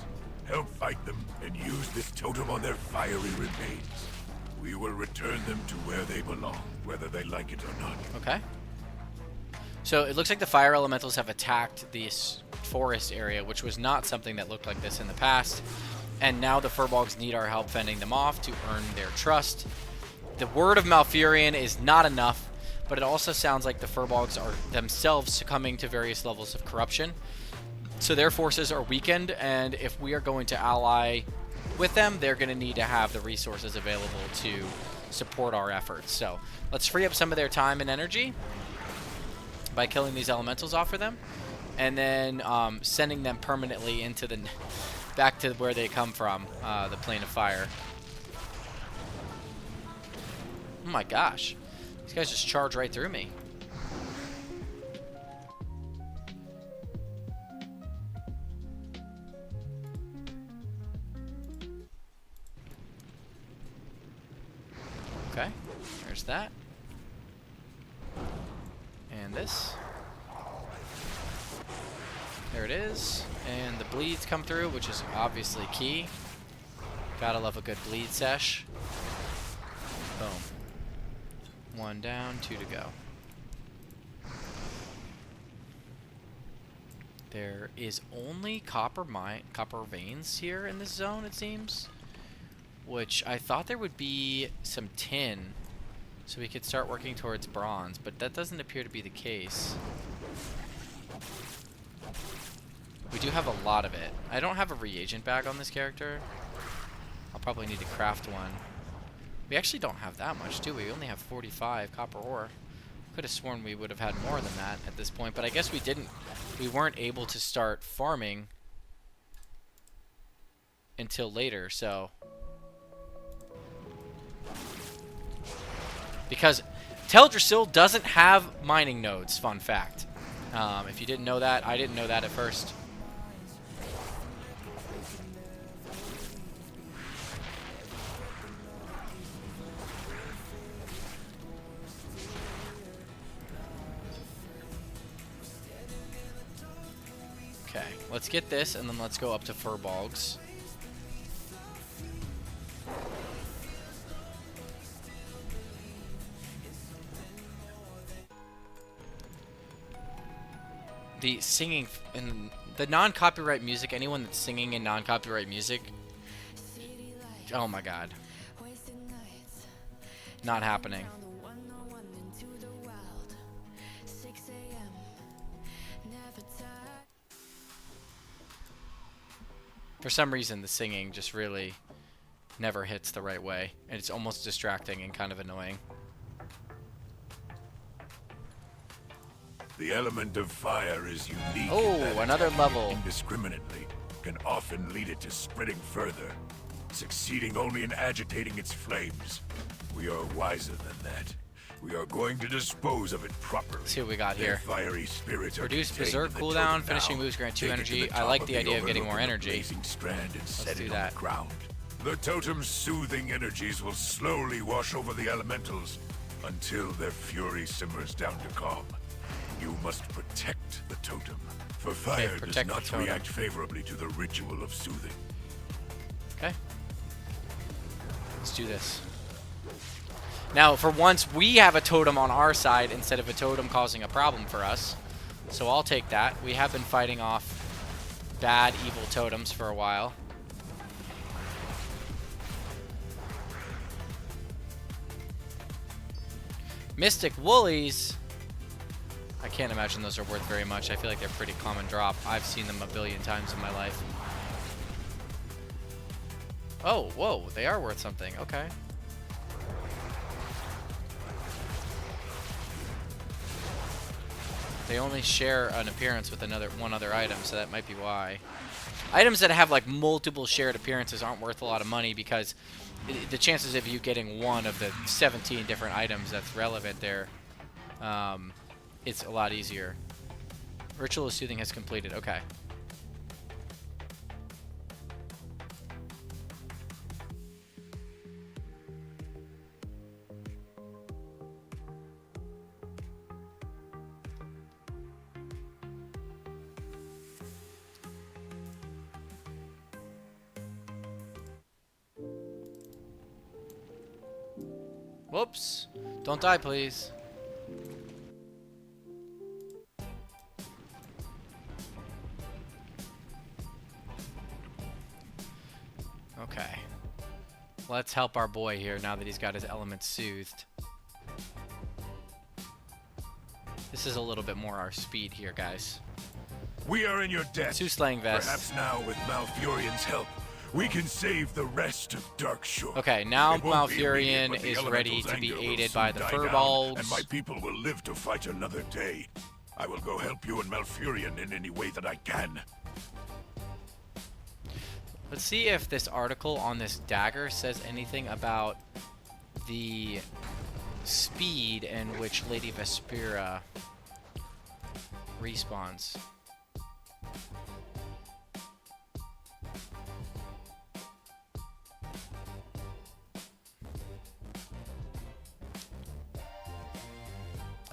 Help fight them, and use this totem on their fiery remains. We will return them to where they belong, whether they like it or not. Okay. So it looks like the fire elementals have attacked this forest area, which was not something that looked like this in the past. And now the Furbolgs need our help fending them off to earn their trust. The word of Malfurion is not enough, but it also sounds like the Furbolgs are themselves succumbing to various levels of corruption. So their forces are weakened, and if we are going to ally with them, they're going to need to have the resources available to support our efforts. So let's free up some of their time and energy by killing these elementals off for them, and then sending them permanently into the back to where they come from, the plane of fire. Oh my gosh, these guys just charge right through me. Okay, there's that. And this. There it is. And the bleeds come through, which is obviously key. Gotta love a good bleed sesh. Boom. One down, two to go. There is only copper veins here in this zone, it seems. Which I thought there would be some tin, so we could start working towards bronze, but that doesn't appear to be the case. We do have a lot of it. I don't have a reagent bag on this character. I'll probably need to craft one. We actually don't have that much, do we? We only have 45 copper ore. Could have sworn we would have had more than that at this point, but I guess we didn't. We weren't able to start farming until later, so... Because Teldrassil doesn't have mining nodes, fun fact. If you didn't know that, I didn't know that at first. Okay, let's get this, and then let's go up to Furbolgs. The singing in the non-copyright music, anyone that's singing in non-copyright music, oh my god, not happening. For some reason, the singing just really never hits the right way, and it's almost distracting and kind of annoying. The element of fire is unique. Oh, another level. Indiscriminately can often lead it to spreading further, succeeding only in agitating its flames. We are wiser than that. We are going to dispose of it properly. Let's see what we got Their here. fiery spirits Reduce are Berserk cooldown. Finishing moves grant 2 energy. I like the idea of getting more energy. Let's do that. Ground. The totem's soothing energies will slowly wash over the elementals until their fury simmers down to calm. You must protect the totem, for fire does not react favorably to the ritual of soothing. Okay. Let's do this. Now, for once, we have a totem on our side instead of a totem causing a problem for us. So I'll take that. We have been fighting off bad, evil totems for a while. Mystic Woolies. I can't imagine those are worth very much. I feel like they're pretty common drop. I've seen them a billion times in my life. Oh, whoa, they are worth something. Okay. They only share an appearance with one other item, so that might be why. Items that have like multiple shared appearances aren't worth a lot of money because the chances of you getting one of the 17 different items that's relevant there, it's a lot easier. Ritual of Soothing has completed. Okay. Whoops. Don't die, please. Okay. Let's help our boy here now that he's got his elements soothed. This is a little bit more our speed here, guys. We are in your debt. Soothsaying Vest. Perhaps now, with Malfurion's help, we can save the rest of Darkshore. Okay, now Malfurion is ready to be aided by the Furbolgs. And my people will live to fight another day. I will go help you and Malfurion in any way that I can. Let's see if this article on this dagger says anything about the speed in which Lady Vespera respawns.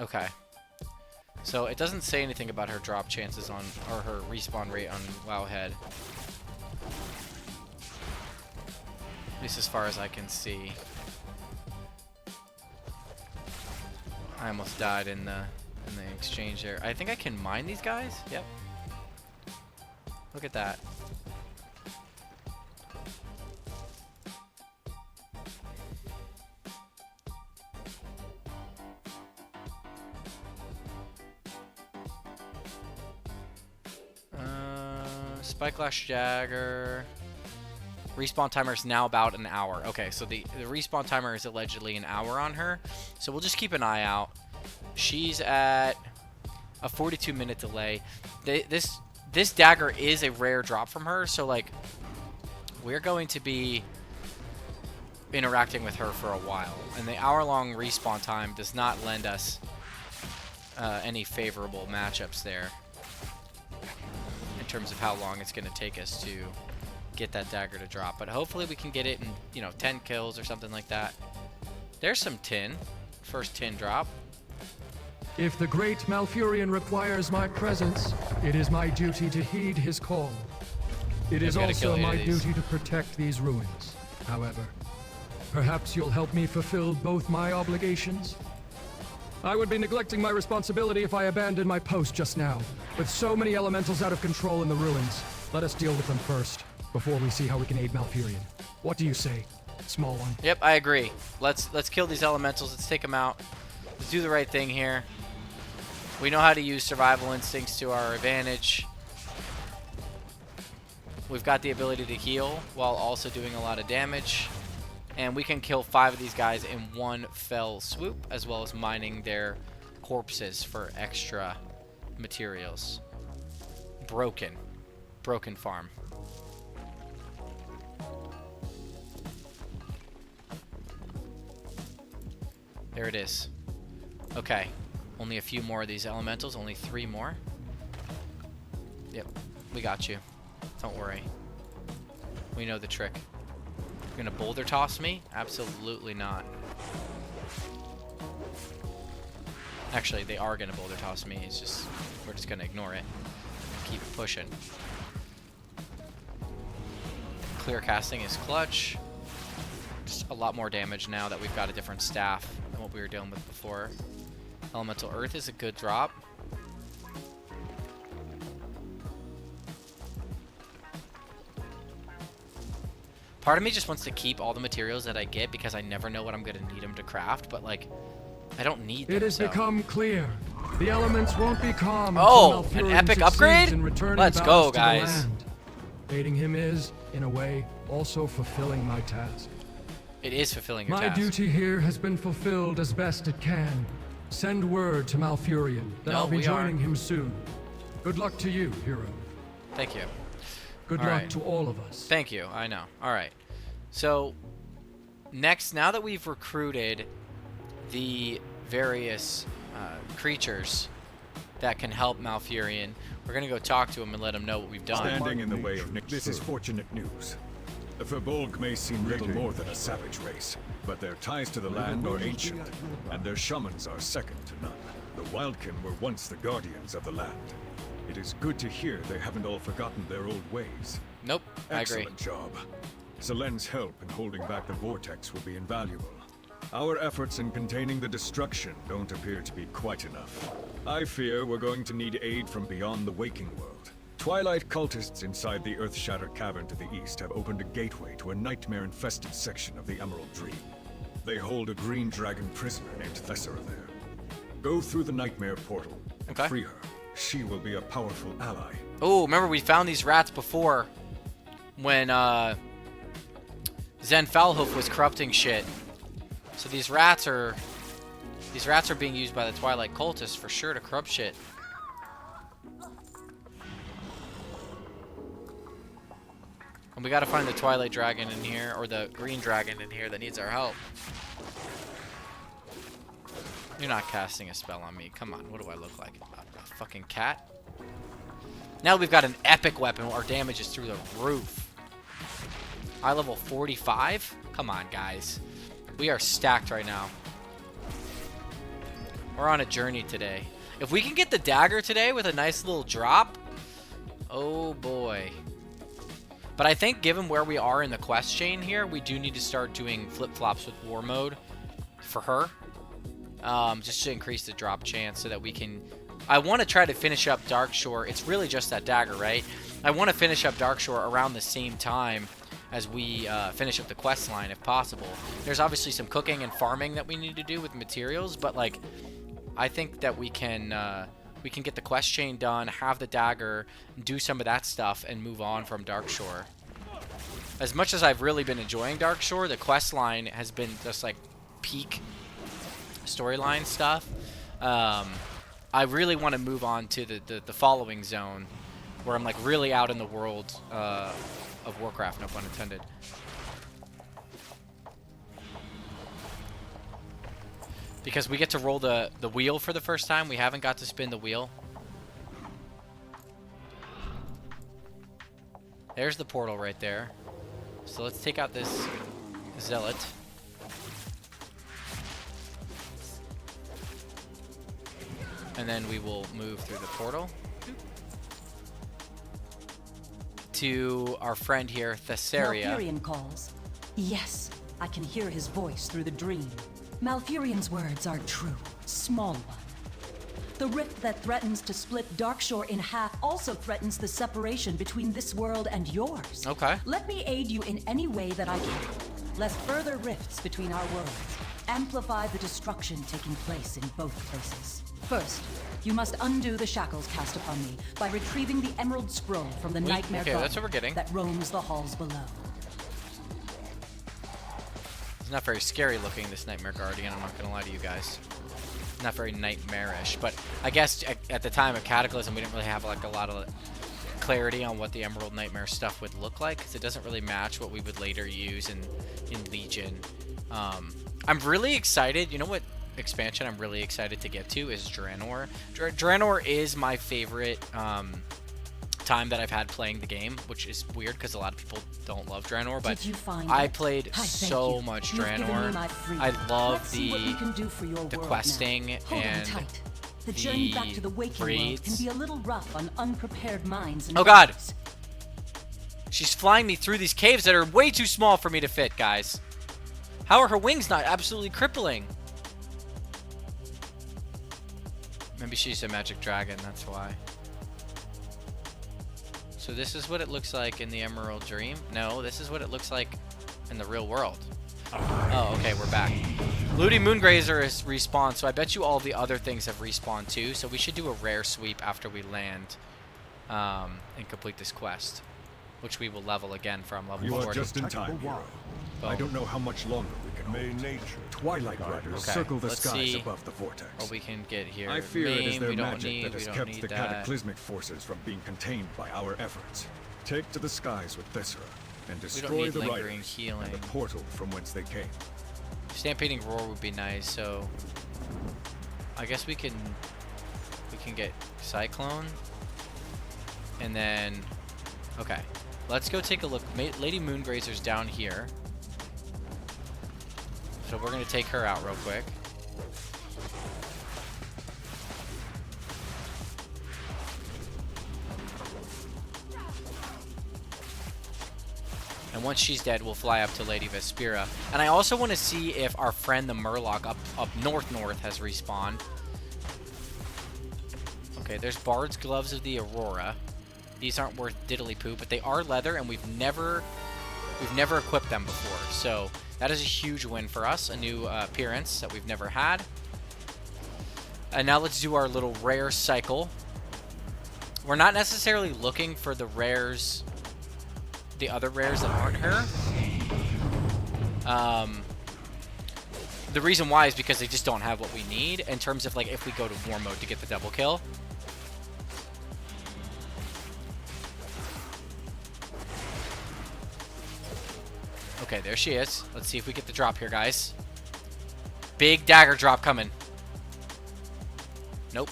Okay. So it doesn't say anything about her drop chances on, or her respawn rate on Wowhead. At least as far as I can see. I almost died in the exchange there. I think I can mine these guys? Yep. Look at that. Spyglass Dagger. Respawn timer is now about an hour. Okay, so the respawn timer is allegedly an hour on her. So we'll just keep an eye out. She's at a 42-minute delay. This dagger is a rare drop from her, so like we're going to be interacting with her for a while, and the hour-long respawn time does not lend us any favorable matchups there in terms of how long it's going to take us to get that dagger to drop. But hopefully we can get it in, you know, 10 kills or something like that. There's some tin. First tin drop. If the great Malfurion requires my presence, it is my duty to heed his call. It is also my duty to protect these ruins. However, perhaps you'll help me fulfill both my obligations? I would be neglecting my responsibility if I abandoned my post just now. With so many elementals out of control in the ruins, let us deal with them first, before we see how we can aid Malfurion. What do you say, small one? Yep, I agree. Let's kill these elementals. Let's take them out. Let's do the right thing here. We know how to use survival instincts to our advantage. We've got the ability to heal while also doing a lot of damage. And we can kill 5 of these guys in one fell swoop, as well as mining their corpses for extra materials. Broken farm. There it is. Okay. Only a few more of these elementals. Only 3 more. Yep. We got you. Don't worry. We know the trick. You're gonna boulder toss me? Absolutely not. Actually, they are gonna boulder toss me. It's just, we're just gonna ignore it. Keep pushing. Clear casting is clutch. Just a lot more damage now that we've got a different staff than what we were dealing with before. Elemental Earth is a good drop. Part of me just wants to keep all the materials that I get because I never know what I'm going to need them to craft, but like, I don't need them. It has become clear. The elements won't be calm. Oh, an epic upgrade? Let's go, guys. Aiding him is, in a way, also fulfilling my task. It is fulfilling your task. task. My duty here has been fulfilled as best it can. Send word to Malfurion that I'll be joining him soon. Good luck to you, hero. Thank you. Good luck to all of us. Thank you. I know. All right. So, next, now that we've recruited the various creatures that can help Malfurion, we're going to go talk to him and let him know what we've done. Standing in the way of Nick, this is fortunate news. The Firbolg may seem little more than a savage race, but their ties to the land are ancient, and their shamans are second to none. The Wildkin were once the guardians of the land. It is good to hear they haven't all forgotten their old ways. Nope, I agree. Excellent job. Selen's help in holding back the vortex will be invaluable. Our efforts in containing the destruction don't appear to be quite enough. I fear we're going to need aid from beyond the waking world. Twilight cultists inside the Earthshatter Cavern to the east have opened a gateway to a nightmare-infested section of the Emerald Dream. They hold a green dragon prisoner named Thessera there. Go through the nightmare portal and free her. She will be a powerful ally. Oh, remember we found these rats before when Zen Foulhoof was corrupting shit. So these rats are being used by the Twilight cultists for sure to corrupt shit. And we gotta find the Twilight Dragon in here, or the Green Dragon in here that needs our help. You're not casting a spell on me. Come on, what do I look like? A fucking cat? Now we've got an epic weapon. Our damage is through the roof. High level 45? Come on, guys. We are stacked right now. We're on a journey today. If we can get the dagger today with a nice little drop, oh boy. But I think given where we are in the quest chain here, we do need to start doing flip-flops with war mode for her. Just to increase the drop chance so that we can... I want to try to finish up Darkshore. It's really just that dagger, right? I want to finish up Darkshore around the same time as we finish up the quest line if possible. There's obviously some cooking and farming that we need to do with materials, but like I think that we can get the quest chain done, have the dagger, do some of that stuff, and move on from Darkshore. As much as I've really been enjoying Darkshore, the quest line has been just like peak storyline stuff. I really want to move on to the following zone, where I'm like really out in the world, of Warcraft, no pun intended. Because we get to roll the wheel for the first time. We haven't got to spin the wheel. There's the portal right there. So let's take out this zealot. And then we will move through the portal to our friend here, Thessaria. Malfurion calls. Yes, I can hear his voice through the dream. Malfurion's words are true. Small one. The rift that threatens to split Darkshore in half also threatens the separation between this world and yours. Okay. Let me aid you in any way that I can, lest further rifts between our worlds amplify the destruction taking place in both places. First, you must undo the shackles cast upon me by retrieving the Emerald Scroll from the Nightmare okay, that's what we're getting. that roams the halls below. It's not very scary looking, this Nightmare Guardian, I'm not going to lie to you guys. Not very nightmarish, but I guess at the time of Cataclysm, we didn't really have like a lot of clarity on what the Emerald Nightmare stuff would look like, because it doesn't really match what we would later use in Legion. I'm really excited. You know what expansion I'm really excited to get to is Draenor. Draenor is my favorite time that I've had playing the game, which is weird because a lot of people don't love Draenor, but I played so much Draenor. I love the questing and the journey back to the waking world can be a little rough on unprepared minds. Oh god! She's flying me through these caves that are way too small for me to fit, guys. How are her wings not absolutely crippling? Maybe she's a magic dragon, that's why. So this is what it looks like in the Emerald Dream. No, this is what it looks like in the real world. Oh, okay, we're back. Looty Moongrazer is respawned, so I bet you all the other things have respawned too. So we should do a rare sweep after we land and complete this quest, which we will level again from level 40. You are just in time, hero. I don't know how much longer we can hold. Nature. Twilight Riders circle the skies above the vortex. What we can get here. I fear it is their magic that has kept the cataclysmic forces from being contained by our efforts. Take to the skies with Thessera and destroy the Riders and the portal from whence they came. Stampeding Roar would be nice, so I guess we can get Cyclone, and then okay, let's go take a look. Lady Moongrazer's down here. So we're going to take her out real quick. And once she's dead, we'll fly up to Lady Vespera. And I also want to see if our friend the Murloc up north has respawned. Okay, there's Bard's Gloves of the Aurora. These aren't worth diddly poo, but they are leather, and we've never equipped them before. So that is a huge win for us, a new appearance that we've never had. And now let's do our little rare cycle. We're not necessarily looking for the rares, the other rares that aren't her. The reason why is because they just don't have what we need in terms of like if we go to war mode to get the double kill. Okay, there she is. Let's see if we get the drop here, guys. Big dagger drop coming. Nope.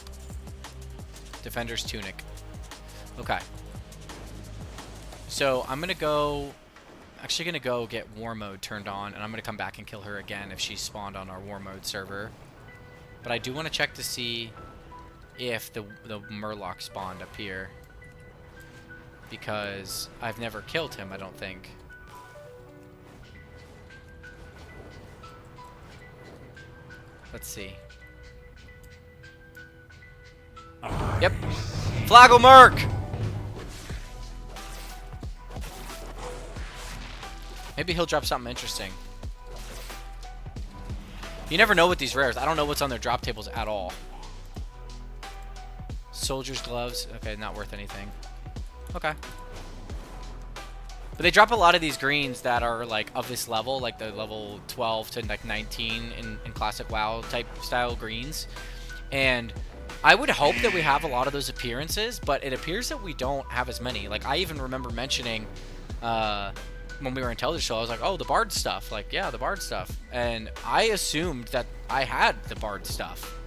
Defender's Tunic. Okay. So I'm gonna go... Actually gonna go get War Mode turned on, and I'm gonna come back and kill her again if she's spawned on our War Mode server. But I do want to check to see if the Murloc spawned up here. Because I've never killed him, I don't think. Let's see. Yep. Flagelmerk! Maybe he'll drop something interesting. You never know with these rares. I don't know what's on their drop tables at all. Soldier's Gloves. Okay, not worth anything. Okay. But they drop a lot of these greens that are like of this level, like the level 12 to like 19 in classic WoW type style greens. And I would hope that we have a lot of those appearances, but it appears that we don't have as many. Like I even remember mentioning when we were in Teldershow, I was like, oh, the Bard stuff. Like, yeah, the Bard stuff. And I assumed that I had the Bard stuff.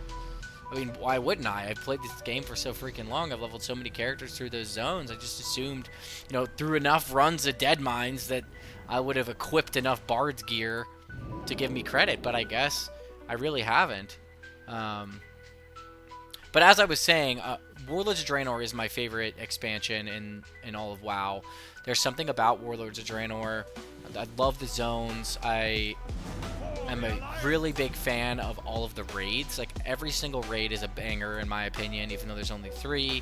I mean, why wouldn't I? I've played this game for so freaking long. I've leveled so many characters through those zones. I just assumed, you know, through enough runs of Dead Mines that I would have equipped enough Bard's gear to give me credit. But I guess I really haven't. But as I was saying, Warlords of Draenor is my favorite expansion in all of WoW. There's something about Warlords of Draenor. I love the zones. I am a really big fan of all of the raids. Like, every single raid is a banger, in my opinion, even though there's only 3.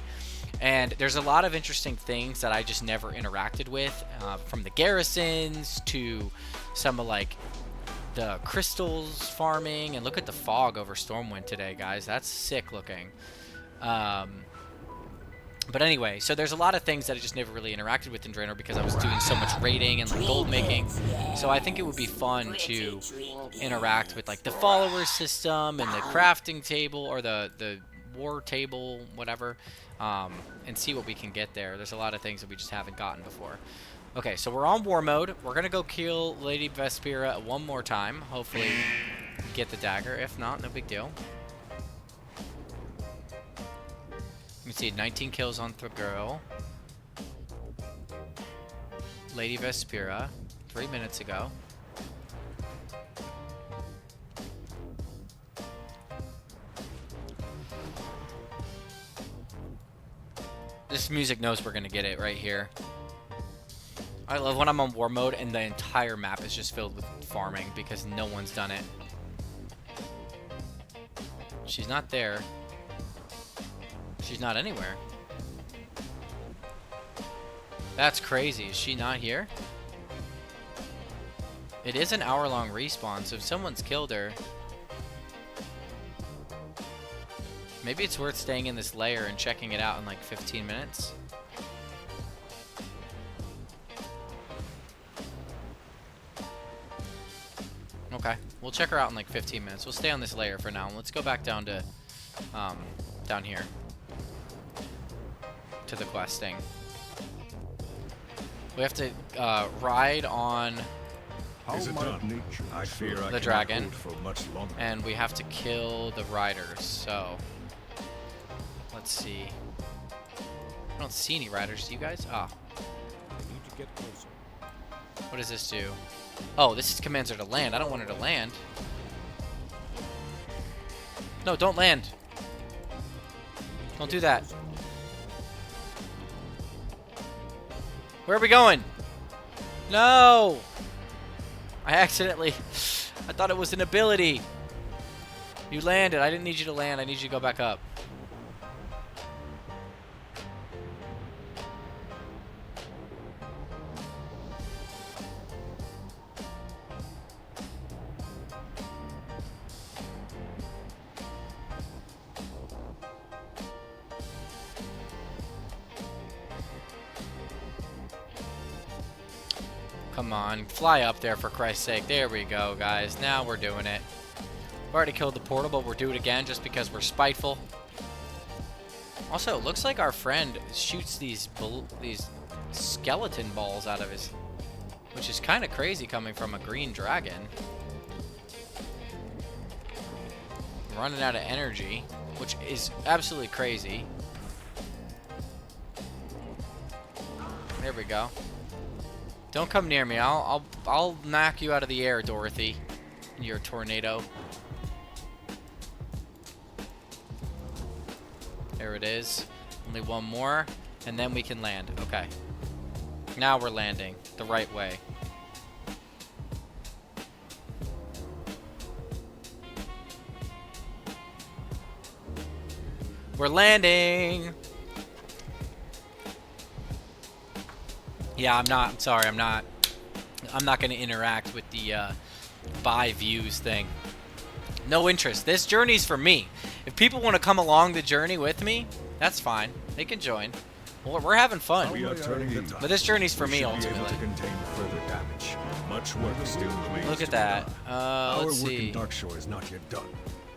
And there's a lot of interesting things that I just never interacted with, from the garrisons to some of, like, the crystals farming. And look at the fog over Stormwind today, guys. That's sick looking. But anyway, so there's a lot of things that I just never really interacted with in Draenor because I was doing so much raiding and like gold making. So I think it would be fun to interact with like the follower system and the crafting table or the war table, whatever, and see what we can get there. There's a lot of things that we just haven't gotten before. Okay, so we're on war mode. We're going to go kill Lady Vespera one more time. Hopefully get the dagger. If not, no big deal. You can see 19 kills on the girl. Lady Vespera, 3 minutes ago. This music knows we're gonna get it right here. I love when I'm on war mode and the entire map is just filled with farming because no one's done it. She's not there. She's not anywhere. That's crazy. Is she not here? It is an hour-long respawn, so if someone's killed her... Maybe it's worth staying in this lair and checking it out in like 15 minutes. Okay, we'll check her out in like 15 minutes. We'll stay on this layer for now. Let's go back down to, down here. To the questing. We have to ride on the dragon, and we have to kill the riders. So let's see. I don't see any riders. Do you guys? Ah. Need to get closer. What does this do? Oh, this commands her to land. I don't want her to land. No, don't land. Don't do that. Where are we going? No! I accidentally... I thought it was an ability. You landed. I didn't need you to land. I need you to go back up. Come on, fly up there for Christ's sake. There we go, guys. Now we're doing it. We already killed the portal, but we'll do it again just because we're spiteful. Also, it looks like our friend shoots these skeleton balls out of his... Which is kind of crazy coming from a green dragon. Running out of energy, which is absolutely crazy. There we go. Don't come near me. I'll knock you out of the air, Dorothy. You're a tornado. There it is. Only one more, and then we can land. Okay. Now we're landing the right way. We're landing! Yeah, I'm sorry, I'm not going to interact with the buy views thing. No interest. This journey's for me. If people want to come along the journey with me, that's fine. They can join. Well, we're having fun. But this journey's for me, ultimately. Much work still remains. Look at that. Let's see. Darkshore is not yet done.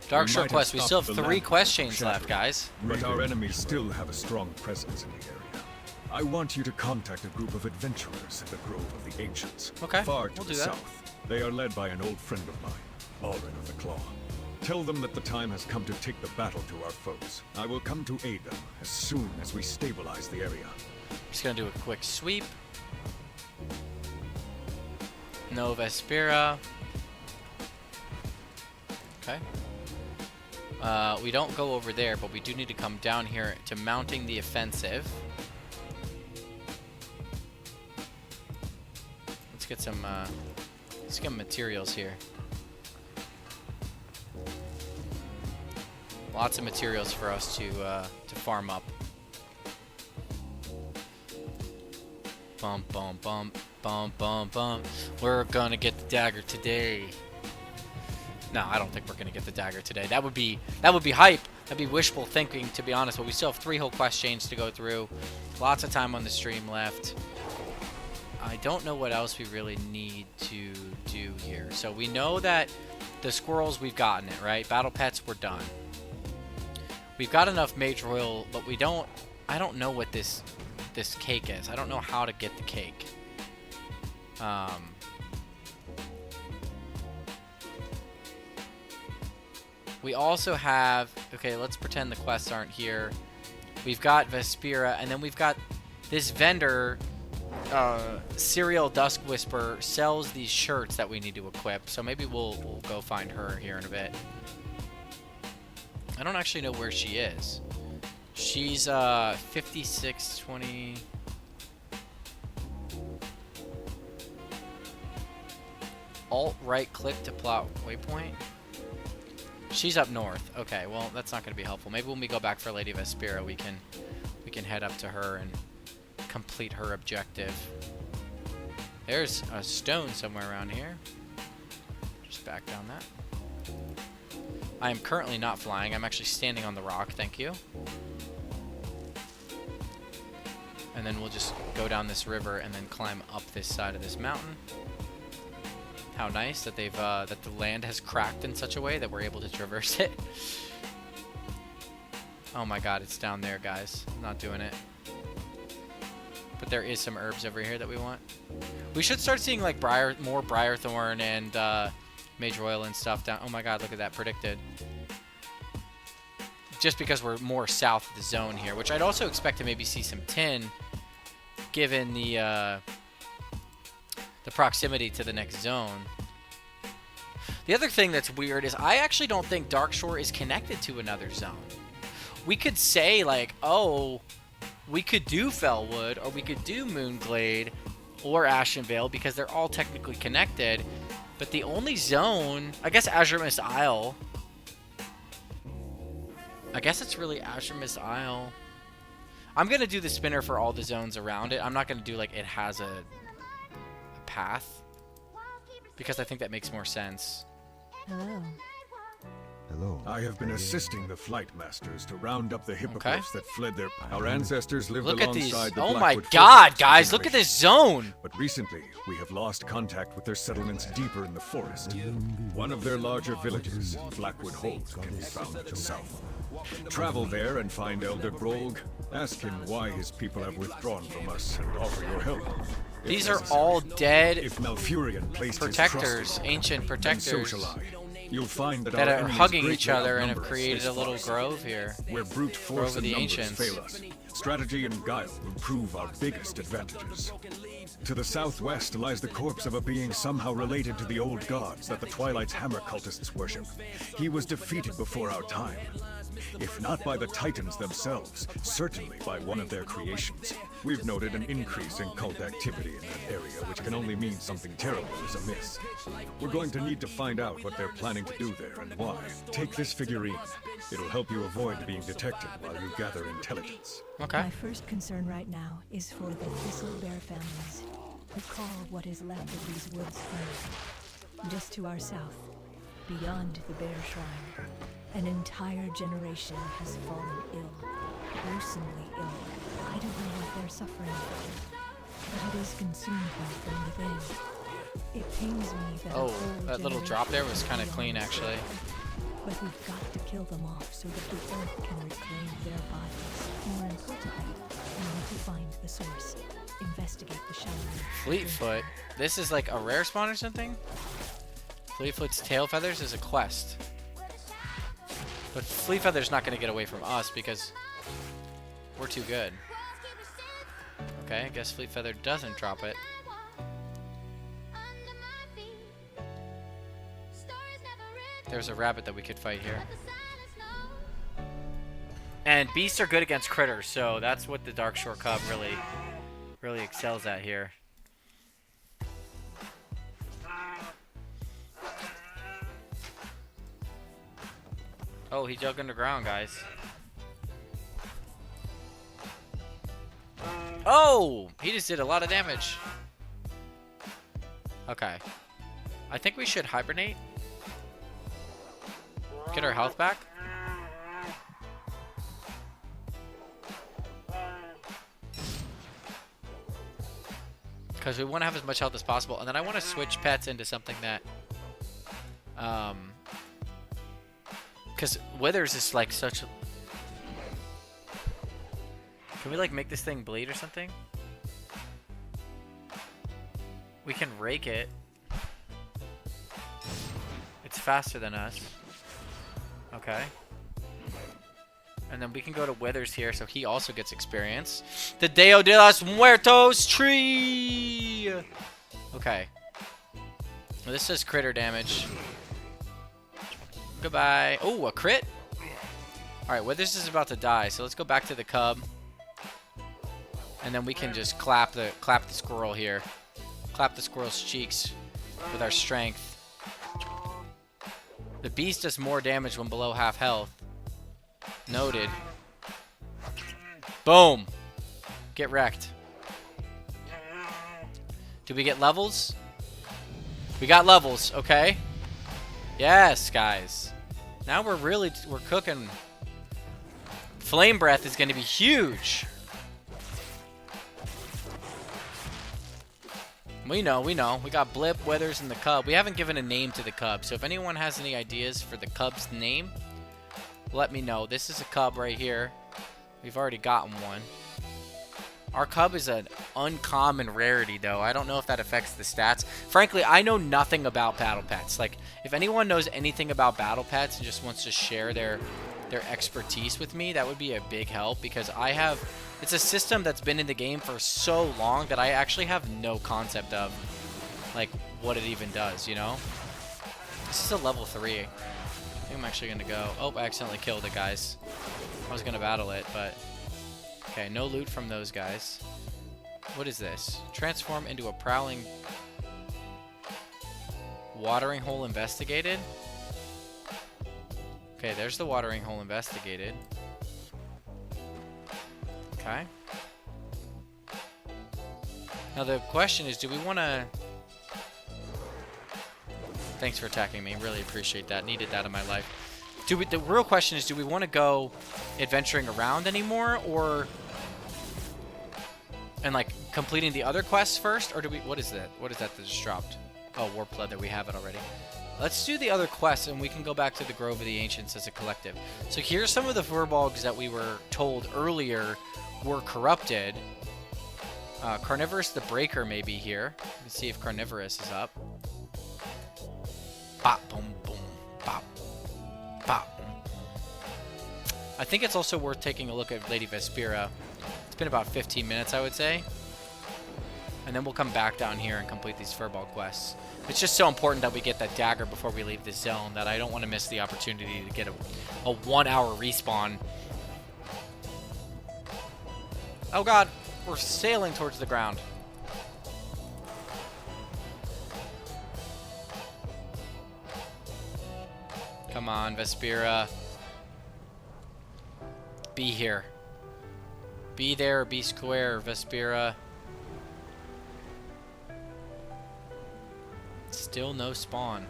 Darkshore quest. We still have 3 quest chains left, guys. But our enemies still have a strong presence in the area. I want you to contact a group of adventurers in the Grove of the Ancients. Okay, Far to we'll the do that. south. They are led by an old friend of mine, Alred of the Claw. Tell them that the time has come to take the battle to our foes. I will come to aid them as soon as we stabilize the area. Just gonna do a quick sweep. No Vespera. Okay. We don't go over there, but we do need to come down here to mounting the offensive. Let's get some materials here. Lots of materials for us to farm up. Bump, bump, bump, bump, bump, bump. We're gonna get the dagger today. No, I don't think we're gonna get the dagger today. That would be hype. That'd be wishful thinking, to be honest. But we still have 3 whole quest chains to go through. Lots of time on the stream left. I don't know what else we really need to do here. So we know that the squirrels, we've gotten it, right? Battle pets, we're done. We've got enough Mage Royal, but we don't... I don't know what this cake is. I don't know how to get the cake. We also have... Okay, let's pretend the quests aren't here. We've got Vespera, and then we've got this vendor... Serial Dusk Whisper sells these shirts that we need to equip, so maybe we'll go find her here in a bit. I don't actually know where she is. She's 5620. Alt right click to plot waypoint. She's up north. Okay, well that's not going to be helpful. Maybe when we go back for Lady Vespera, we can head up to her and complete her objective. There's a stone somewhere around here. Just back down that. I am currently not flying. I'm actually standing on the rock. Thank you. And then we'll just go down this river and then climb up this side of this mountain. How nice that they've that the land has cracked in such a way that we're able to traverse it. Oh my god, it's down there, guys. I'm not doing it. But there is some herbs over here that we want. We should start seeing like more Briarthorn and Mage Royal and stuff down. Oh my god, look at that, predicted. Just because we're more south of the zone here, which I'd also expect to maybe see some tin, given the proximity to the next zone. The other thing that's weird is I actually don't think Darkshore is connected to another zone. We could say like, oh, we could do Fellwood, or we could do Moonglade, or Ashenvale, because they're all technically connected. But the only zone, I guess Azure Mist Isle. I guess it's really Azure Mist Isle. I'm going to do the spinner for all the zones around it. I'm not going to do like it has a path, because I think that makes more sense. Hello. Hello. I have been assisting the Flight Masters to round up the hippogriffs that fled their... Our ancestors lived look at alongside these. the Oh Blackwood my god, forest guys, for look at this zone. But recently, we have lost contact with their settlements deeper in the forest. One of their larger villages, Blackwood Hold, can be found to the south. Travel there and find Elder Grolg. Ask him why his people have withdrawn from us and offer your help. These are all dead if Malfurion placed protectors, ancient protectors. You'll find that are our hugging each greatly other and have outnumber us created this a little far. grove here. Where brute force Grove of and the numbers Ancients. fail us, strategy and guile will prove our biggest advantages. To the southwest lies the corpse of a being somehow related to the old gods that the Twilight's hammer cultists worship. He was defeated before our time. If not by the Titans themselves, certainly by one of their creations. We've noted an increase in cult activity in that area, which can only mean something terrible is amiss. We're going to need to find out what they're planning to do there and why. Take this figurine. It'll help you avoid being detected while you gather intelligence. Okay. My first concern right now is for the Thistlebear families who call what is left of these woods home. Just to our south, beyond the Bear Shrine, an entire generation has fallen ill, gruesomely ill. I don't know what they're suffering from, but it is consumed them from within. It pains me that Oh, that little drop there was kind of clean, actually. But we've got to kill them off so that the Earth can reclaim their bodies. More importantly, we need to find the source. Investigate the shallow. Fleetfoot. This is like a rare spawn or something? Fleetfoot's tail feathers is a quest. But Fleetfeather's not going to get away from us because we're too good. Okay, I guess Fleetfeather doesn't drop it. There's a rabbit that we could fight here. And beasts are good against critters, so that's what the Darkshore Cub really excels at here. Oh, he dug underground, guys. Oh! He just did a lot of damage. Okay. I think we should hibernate. Get our health back. Because we want to have as much health as possible. And then I want to switch pets into something that... Because Withers is like such a... Can we like make this thing bleed or something? We can rake it. It's faster than us. Okay. And then we can go to Withers here, so he also gets experience. The Deo de los Muertos tree! Okay. Well, this says critter damage. Goodbye. Oh, a crit? Alright, Withers is about to die, so let's go back to the cub. And then we can just clap the squirrel here. Clap the squirrel's cheeks with our strength. The beast does more damage when below half health. Noted. Boom. Get wrecked. Do we get levels? We got levels, okay. Yes, guys. Now we're cooking. Flame breath is going to be huge. We know. We got Blip, Withers, and the cub. We haven't given a name to the cub, so if anyone has any ideas for the cub's name, let me know. This is a cub right here. We've already gotten one. Our cub is an uncommon rarity, though. I don't know if that affects the stats. Frankly, I know nothing about battle pets. Like, if anyone knows anything about battle pets and just wants to share their expertise with me, that would be a big help, because it's a system that's been in the game for so long that I actually have no concept of, like, what it even does, you know? This is a level 3. I think I'm actually going to go... Oh, I accidentally killed it, guys. I was going to battle it, but... Okay, no loot from those guys. What is this? Transform into a prowling... Watering hole investigated? Okay, there's the watering hole investigated. Okay. Now the question is, do we want to... Thanks for attacking me. Really appreciate that. Needed that in my life. The real question is, do we want to go adventuring around anymore, or... And, like, completing the other quests first? Or do we... What is that? What is that just dropped? Oh, Warp Blood, that we have it already. Let's do the other quests, and we can go back to the Grove of the Ancients as a collective. So here's some of the Furbolgs that we were told earlier were corrupted. Carnivorous the Breaker may be here. Let's see if Carnivorous is up. Bop, boom, boom, bop, bop. I think it's also worth taking a look at Lady Vespira. It's been about 15 minutes, I would say. And then we'll come back down here and complete these Furball quests. It's just so important that we get that dagger before we leave this zone that I don't want to miss the opportunity to get a 1 hour respawn. Oh god, we're sailing towards the ground. Come on, Vespira. Be here. Be there or be square, Vespira. Still no spawn.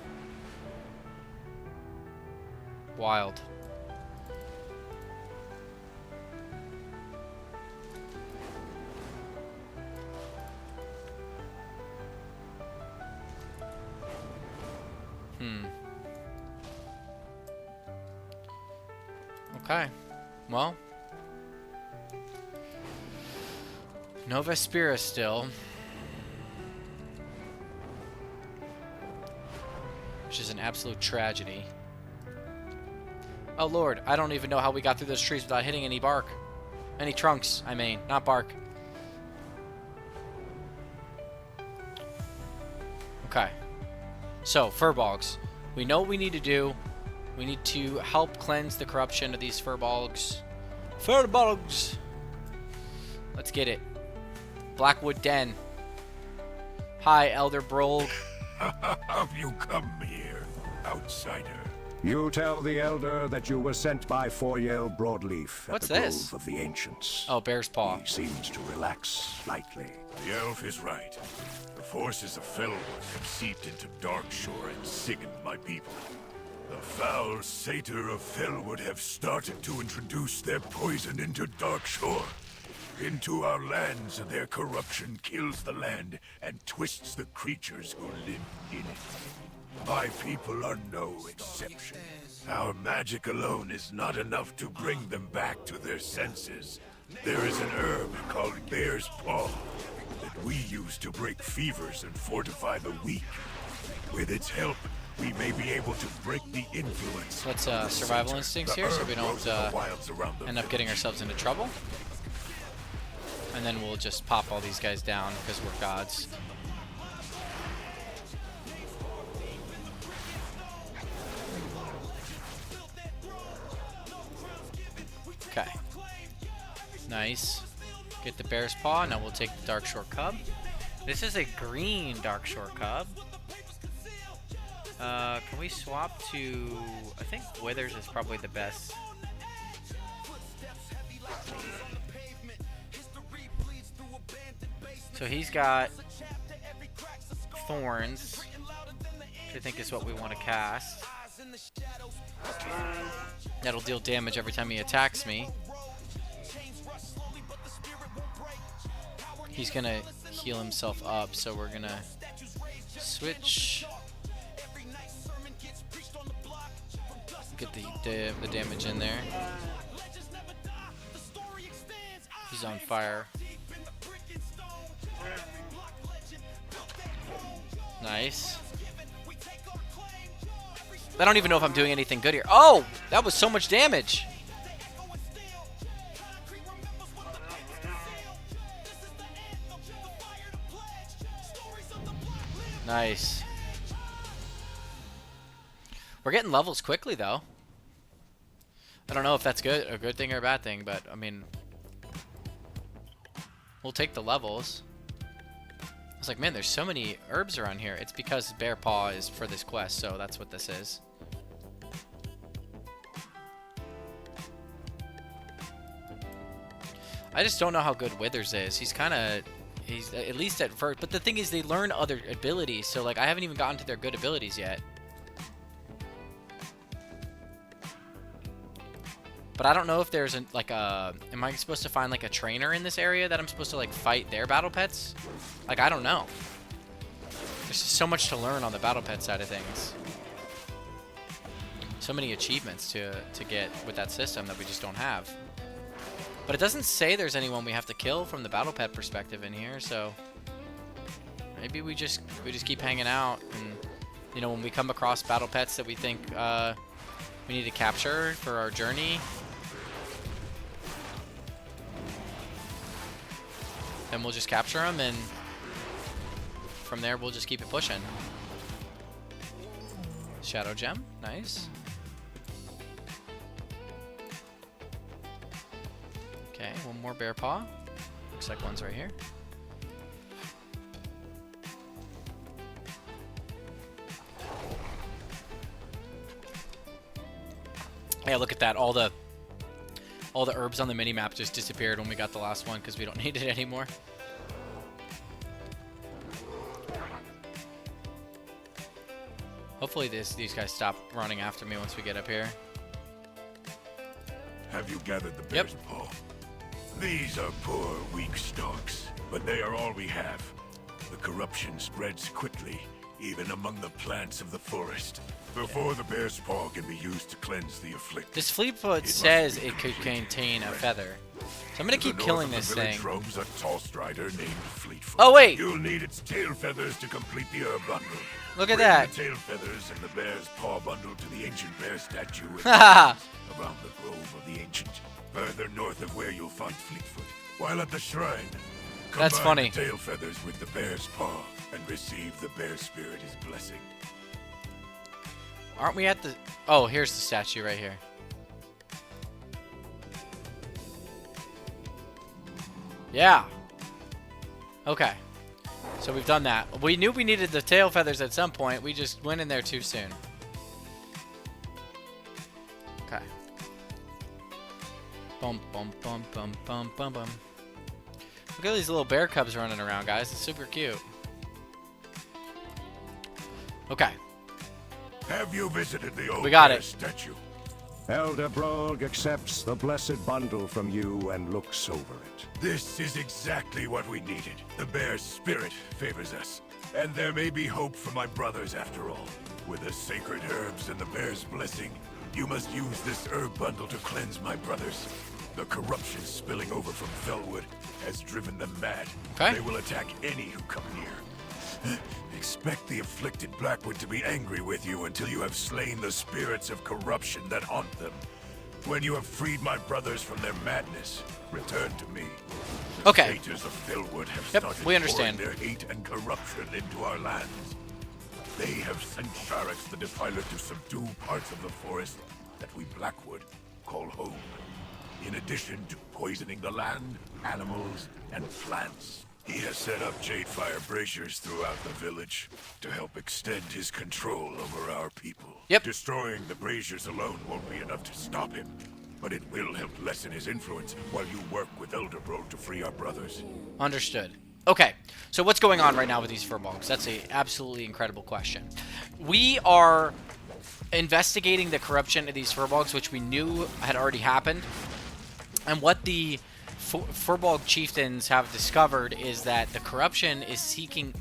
Wild. Okay. Well. No Vespira still. Which is an absolute tragedy. Oh lord, I don't even know how we got through those trees without hitting any bark. Any trunks, I mean, not bark. Okay. So, furbolgs. We know what we need to do. We need to help cleanse the corruption of these furbolgs. Furbolgs! Let's get it. Blackwood Den. Hi, Elder Brolg. Have you come here, outsider? You tell the Elder that you were sent by Foryel Broadleaf at What's the this? Grove of the Ancients. Oh, Bear's Paw. He seems to relax slightly. The elf is right. The forces of Felwood have seeped into Darkshore and sickened my people. The foul satyr of Felwood have started to introduce their poison into Darkshore. Into our lands, their corruption kills the land and twists the creatures who live in it. My people are no exception. Our magic alone is not enough to bring them back to their senses. There is an herb called Bear's Paw that we use to break fevers and fortify the weak. With its help, we may be able to break the influence. Let's survival instincts here so we don't end up getting ourselves into trouble. And then we'll just pop all these guys down because we're gods. Okay. Nice. Get the Bear's Paw. Now we'll take the Darkshore Cub. This is a green Darkshore Cub. Can we swap to... I think Withers is probably the best. So he's got Thorns, which I think is what we want to cast. That'll deal damage every time he attacks me. He's gonna heal himself up, so we're gonna switch. Get the damage in there. He's on fire. Nice. I don't even know if I'm doing anything good here. Oh! That was so much damage! Nice. We're getting levels quickly, though. I don't know if that's a good thing or a bad thing, but, I mean... We'll take the levels. I was like, man, there's so many herbs around here. It's because Bear Paw is for this quest, so that's what this is. I just don't know how good Withers is. He's at least at first. But the thing is, they learn other abilities, so like I haven't even gotten to their good abilities yet. But I don't know if there's am I supposed to find like a trainer in this area that I'm supposed to like fight their battle pets? Like, I don't know. There's just so much to learn on the battle pet side of things. So many achievements to get with that system that we just don't have. But it doesn't say there's anyone we have to kill from the battle pet perspective in here, so maybe we just keep hanging out, and you know, when we come across battle pets that we think we need to capture for our journey, then we'll just capture them, and from there we'll just keep it pushing. Shadow Gem, nice. Okay, one more Bear Paw. Looks like one's right here. Yeah, look at that. All the herbs on the mini-map just disappeared when we got the last one because we don't need it anymore. Hopefully these guys stop running after me once we get up here. Have you gathered the Bear's Paw? These are poor, weak stalks, but they are all we have. The corruption spreads quickly, even among the plants of the forest. Before the bear's paw can be used to cleanse the afflicted. This Fleetfoot says it could contain a feather. So I'm gonna keep killing this thing. Roams a tall strider named Fleetfoot. Oh wait! You'll need its tail feathers to complete the herb bundle. Look at Bring that. the tail feathers and the bear's paw bundle to the ancient bear statue in Haha. around the grove of the ancient, further north of where you'll find Fleetfoot. While at the shrine, That's combine funny. the tail feathers with the bear's paw and receive the bear spirit's blessing. Aren't we at the... Oh, here's the statue right here. Yeah. Okay. So we've done that. We knew we needed the tail feathers at some point. We just went in there too soon. Okay. Bum, bum, bum, bum, bum, bum, bum. Look at these little bear cubs running around, guys. It's super cute. Okay. Have you visited the old We got bear it. statue? Elder Brog accepts the blessed bundle from you and looks over it. This is exactly what we needed. The bear's spirit favors us. And there may be hope for my brothers after all. With the sacred herbs and the bear's blessing, you must use this herb bundle to cleanse my brothers. The corruption spilling over from Felwood has driven them mad. Okay. They will attack any who come near. Expect the afflicted Blackwood to be angry with you until you have slain the spirits of corruption that haunt them. When you have freed my brothers from their madness, return to me. The Okay. traitors of Felwood have Yep, started we understand. pouring their hate and corruption into our lands. They have sent Sharax the Defiler to subdue parts of the forest that we Blackwood call home. In addition to poisoning the land, animals, and plants. He has set up Jadefire braziers throughout the village to help extend his control over our people. Yep. Destroying the braziers alone won't be enough to stop him, but it will help lessen his influence while you work with Elderbro to free our brothers. Understood. Okay, so what's going on right now with these furbolgs? That's a absolutely incredible question. We are investigating the corruption of these furbolgs, which we knew had already happened. And what the Furbolg chieftains have discovered is that the corruption is seeping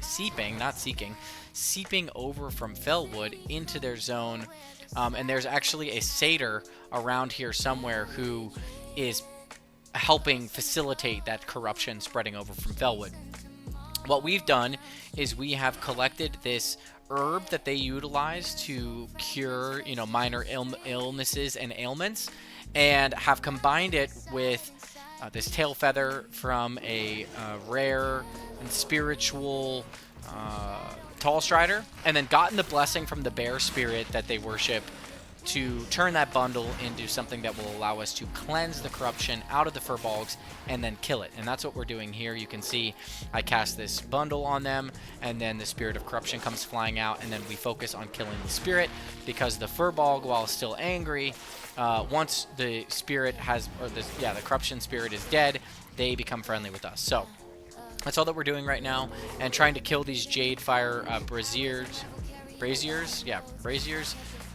over from Felwood into their zone. And there's actually a satyr around here somewhere who is helping facilitate that corruption spreading over from Felwood. What we've done is we have collected this herb that they utilize to cure, minor illnesses and ailments, and have combined it with this tail feather from a rare and spiritual tall strider, and then gotten the blessing from the bear spirit that they worship to turn that bundle into something that will allow us to cleanse the corruption out of the furbolgs and then kill it. And that's what we're doing here. You can see I cast this bundle on them, and then the spirit of corruption comes flying out, and then we focus on killing the spirit, because the furbolg, while still angry, once the spirit the corruption spirit is dead, they become friendly with us. So that's all that we're doing right now, and trying to kill these Jadefire braziers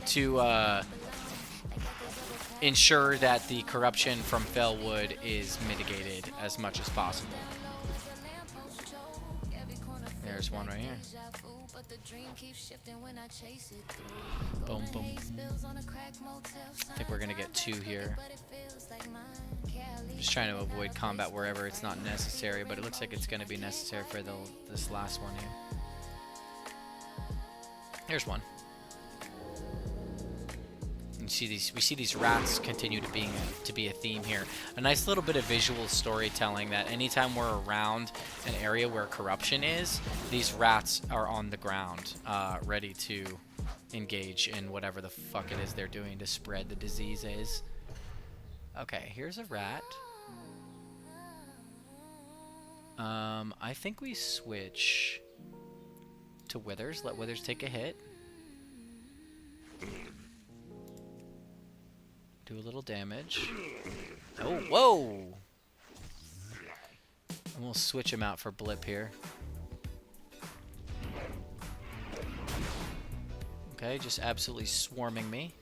to ensure that the corruption from Felwood is mitigated as much as possible. There's one right here. Boom, boom. I think we're gonna get two here. Just trying to avoid combat wherever it's not necessary, but it looks like it's gonna be necessary for this last one here. Here's one. We see these rats continue to be a theme here. A nice little bit of visual storytelling that anytime we're around an area where corruption is, these rats are on the ground, ready to engage in whatever the fuck it is they're doing to spread the diseases. Okay, here's a rat. I think we switch to Withers. Let Withers take a hit. Do a little damage. Oh, whoa! And we'll switch him out for Blip here. Okay, just absolutely swarming me.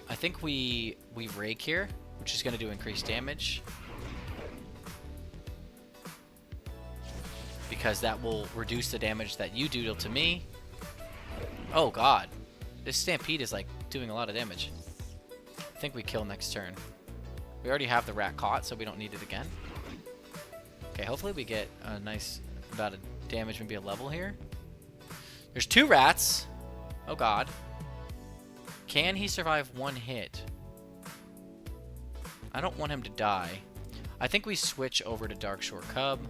I think we Rake here, which is going to do increased damage. Because that will reduce the damage that you do to me. Oh god. This stampede is like doing a lot of damage. I think we kill next turn. We already have the rat caught, so we don't need it again. Okay, hopefully we get a nice amount of damage, maybe a level here. There's 2 rats. Oh god. Can he survive 1 hit? I don't want him to die. I think we switch over to Darkshore Cub.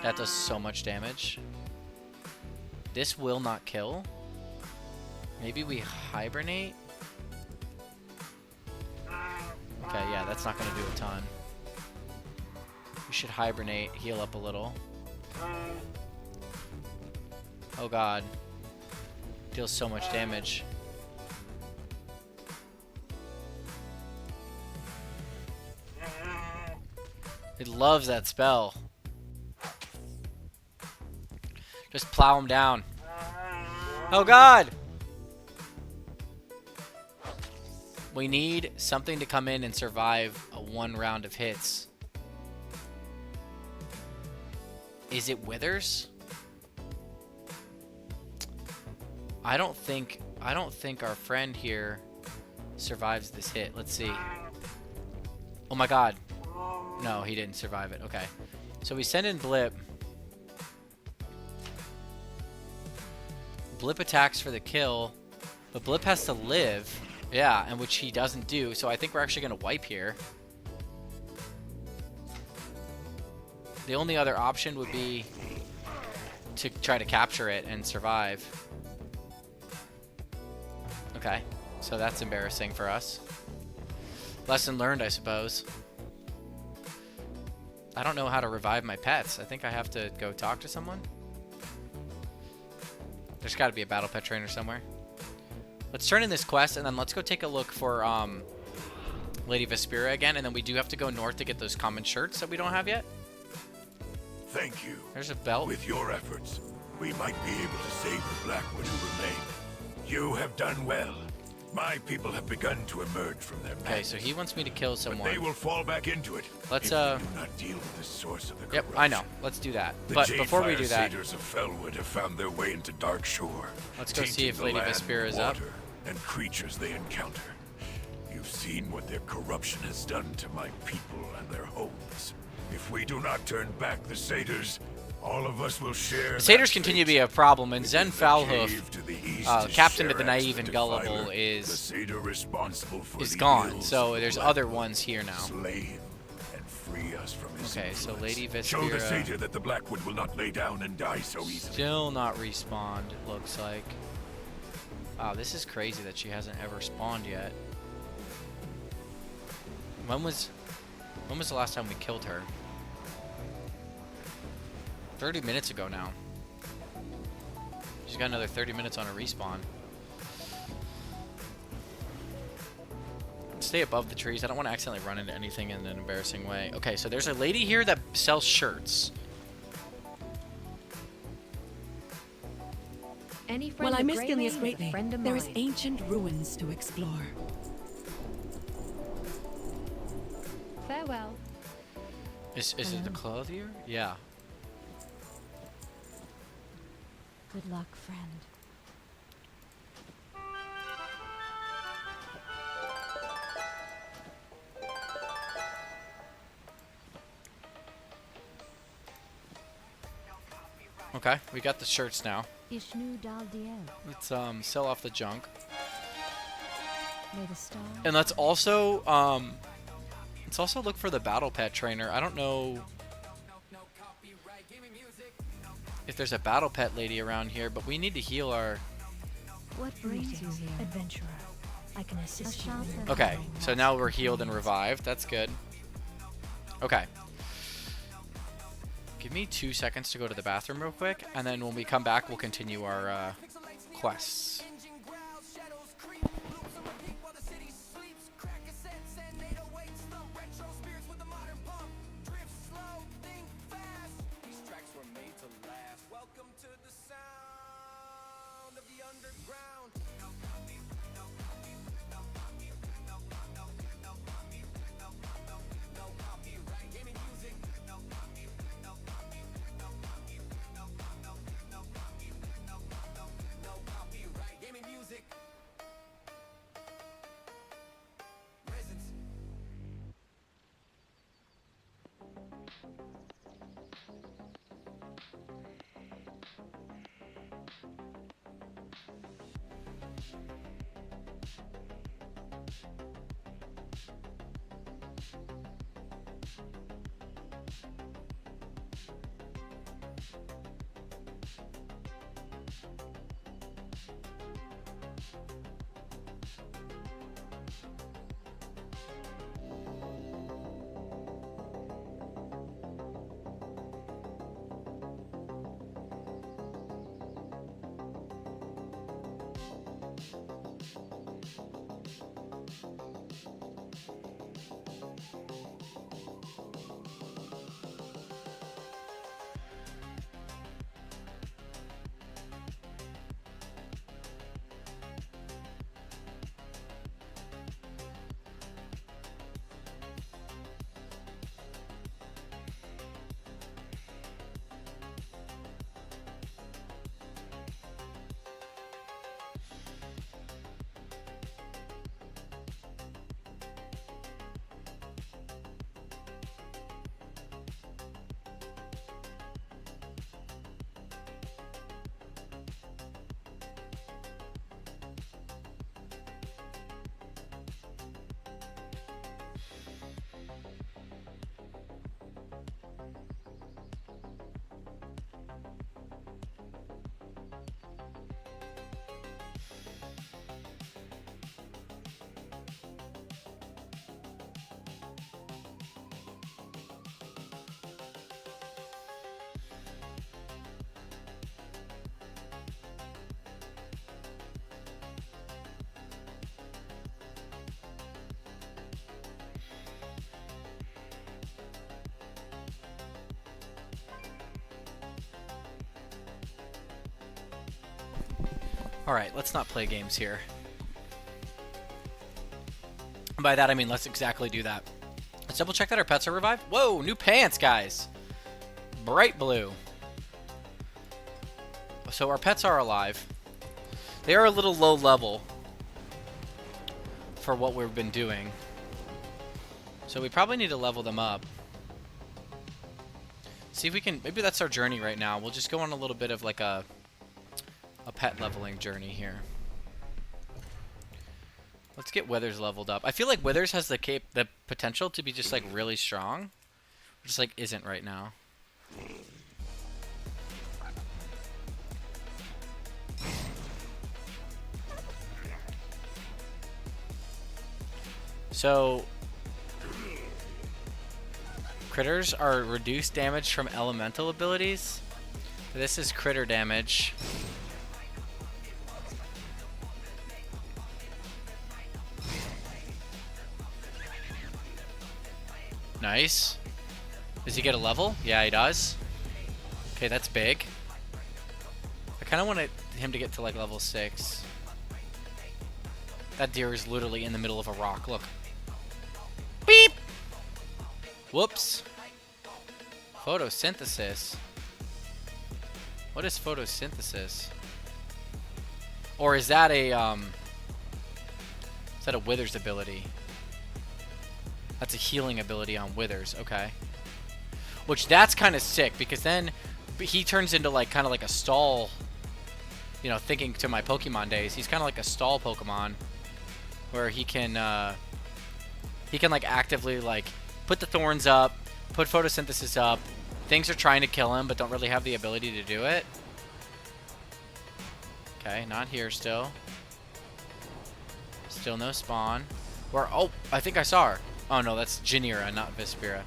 That does so much damage. This will not kill. Maybe we hibernate? Okay, yeah, that's not going to do a ton. We should hibernate, heal up a little. Oh god. Deals so much damage. It loves that spell. Just plow him down. Oh god! We need something to come in and survive a 1 round of hits. Is it Withers? I don't think our friend here survives this hit. Let's see. Oh my god. No, he didn't survive it. Okay. So we send in Blip. Blip attacks for the kill, but Blip has to live. Yeah, and which he doesn't do, so I think we're actually going to wipe here. The only other option would be to try to capture it and survive. Okay, so that's embarrassing for us. Lesson learned, I suppose. I don't know how to revive my pets. I think I have to go talk to someone. There's got to be a battle pet trainer somewhere. Let's turn in this quest, and then let's go take a look for Lady Vespera again, and then we do have to go north to get those common shirts that we don't have yet. Thank you. There's a belt. With your efforts, we might be able to save the Blackwood who remain. You have done well. My people have begun to emerge from their madness. Okay, so he wants me to kill someone. But they will fall back into it. Let's if we do not deal with the source of the Yep, corruption. I know. Let's do that. The But before we do that, Satyrs of Felwood have found their way into Darkshore. Let's go see if Lady Vespera is up. And creatures they encounter. You've seen what their corruption has done to my people and their homes. If we do not turn back the satyrs, all of us will share. The satyrs continue to be a problem, and Zen Foulhoof, Captain of the Naive and Gullible, is gone. So there's other ones here now. Okay, so Lady Vespera. Show the satyr that the Blackwood will not lay down and die so easily. Still not respawned, it looks like. Wow, this is crazy that she hasn't ever spawned yet. When was the last time we killed her? 30 minutes ago now. She's got another 30 minutes on her respawn. Stay above the trees. I don't want to accidentally run into anything in an embarrassing way. Okay, so there's a lady here that sells shirts. Well, I missed Gilius greatly. There is ancient ruins to explore. Farewell. Is it the clothier? Yeah. Good luck, friend. Okay, we got the shirts now. Ishnu Daldiel. Let's sell off the junk. May the star. And let's also look for the battle pet trainer. I don't know if there's a battle pet lady around here, but we need to heal our. What brings you here, adventurer? I can assist you. Okay, so now we're healed and revived. That's good. Okay. Give me 2 seconds to go to the bathroom real quick, and then when we come back, we'll continue our quests. Alright, let's not play games here. By that I mean let's exactly do that. Let's double check that our pets are revived. Whoa, new pants, guys. Bright blue. So our pets are alive. They are a little low level for what we've been doing. So we probably need to level them up. See if we can, maybe that's our journey right now. We'll just go on a little bit of like a pet leveling journey here. Let's get Withers leveled up. I feel like Withers has the potential to be just like really strong. Just like isn't right now. So critters are reduced damage from elemental abilities. This is critter damage. Nice. Does he get a level? Yeah, he does. Okay, that's big. I kind of wanted him to get to like level 6. That deer is literally in the middle of a rock. Look. Beep! Whoops. Photosynthesis. What is photosynthesis? Or is that a Withers ability? That's a healing ability on Withers, okay. Which that's kind of sick because then he turns into like kind of like a stall. You know, thinking to my Pokemon days, he's kind of like a stall Pokemon, where he can like actively like put the thorns up, put photosynthesis up. Things are trying to kill him, but don't really have the ability to do it. Okay, not here still. Still no spawn. Oh, I think I saw her. Oh no, that's Janira, not Vespera.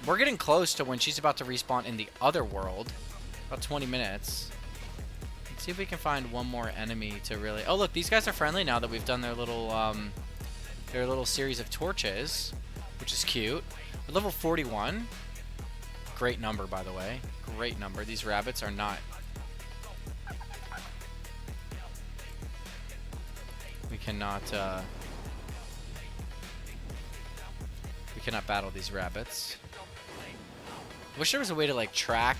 We're getting close to when she's about to respawn in the other world. About 20 minutes. Let's see if we can find one more enemy to really... Oh look, these guys are friendly now that we've done their little series of torches, which is cute. We're level 41. Great number, by the way. Great number. These rabbits are not... We cannot battle these rabbits. Wish there was a way to like track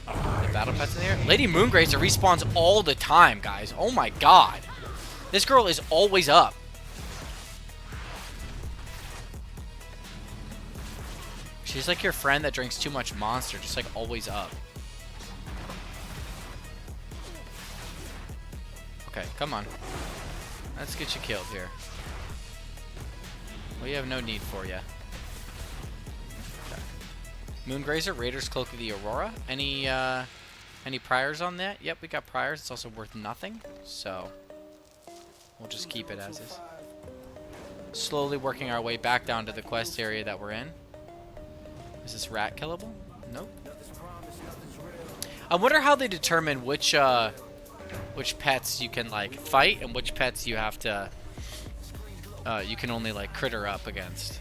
the battle pets in here. Lady Moongrazer respawns all the time, guys. Oh my god. This girl is always up. She's like your friend that drinks too much Monster, just like always up. Okay, come on. Let's get you killed here. We have no need for you. Okay. Moongrazer, Raider's Cloak of the Aurora. Any priors on that? Yep, we got priors. It's also worth nothing, so we'll just keep it as is. Slowly working our way back down to the quest area that we're in. Is this rat killable? Nope. I wonder how they determine which pets you can like fight and which pets you have to you can only like critter up against.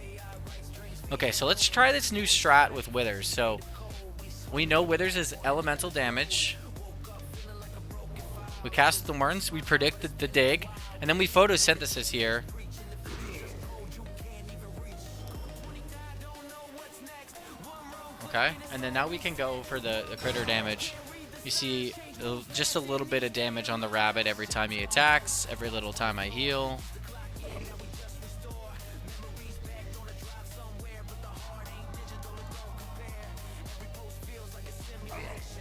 Okay, so let's try this new strat with Withers. So we know Withers is elemental damage. We cast Thorns, we predict the dig, and then we photosynthesis here. Okay, and then now we can go for the critter damage. You see just a little bit of damage on the rabbit every time he attacks, every little time I heal.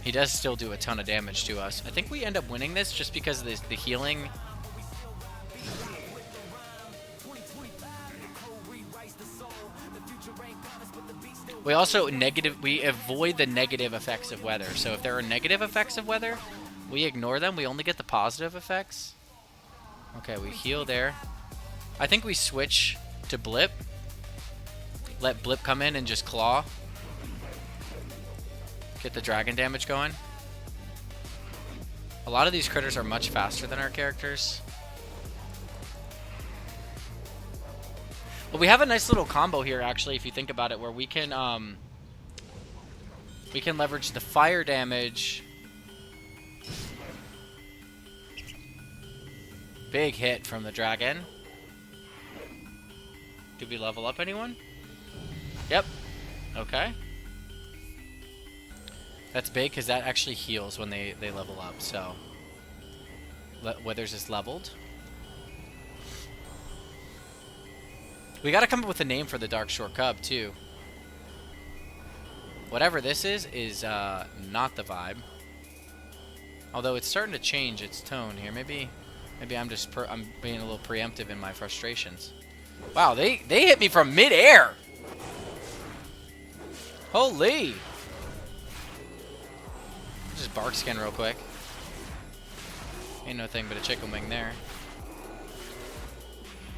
He does still do a ton of damage to us. I think we end up winning this just because of the healing. We also we avoid the negative effects of weather. So if there are negative effects of weather, we ignore them. We only get the positive effects. Okay, we heal there. I think we switch to Blip. Let Blip come in and just claw. Get the dragon damage going. A lot of these critters are much faster than our characters. But we have a nice little combo here, actually, if you think about it, where we can leverage the fire damage. Big hit from the dragon. Did we level up anyone? Yep. Okay. That's big because that actually heals when they level up. So Withers is leveled. We got to come up with a name for the Darkshore Cub too. Whatever this is not the vibe. Although it's starting to change its tone here. Maybe I'm just I'm being a little preemptive in my frustrations. Wow, they hit me from mid-air. Holy. Just bark skin real quick. Ain't no thing but a chicken wing there.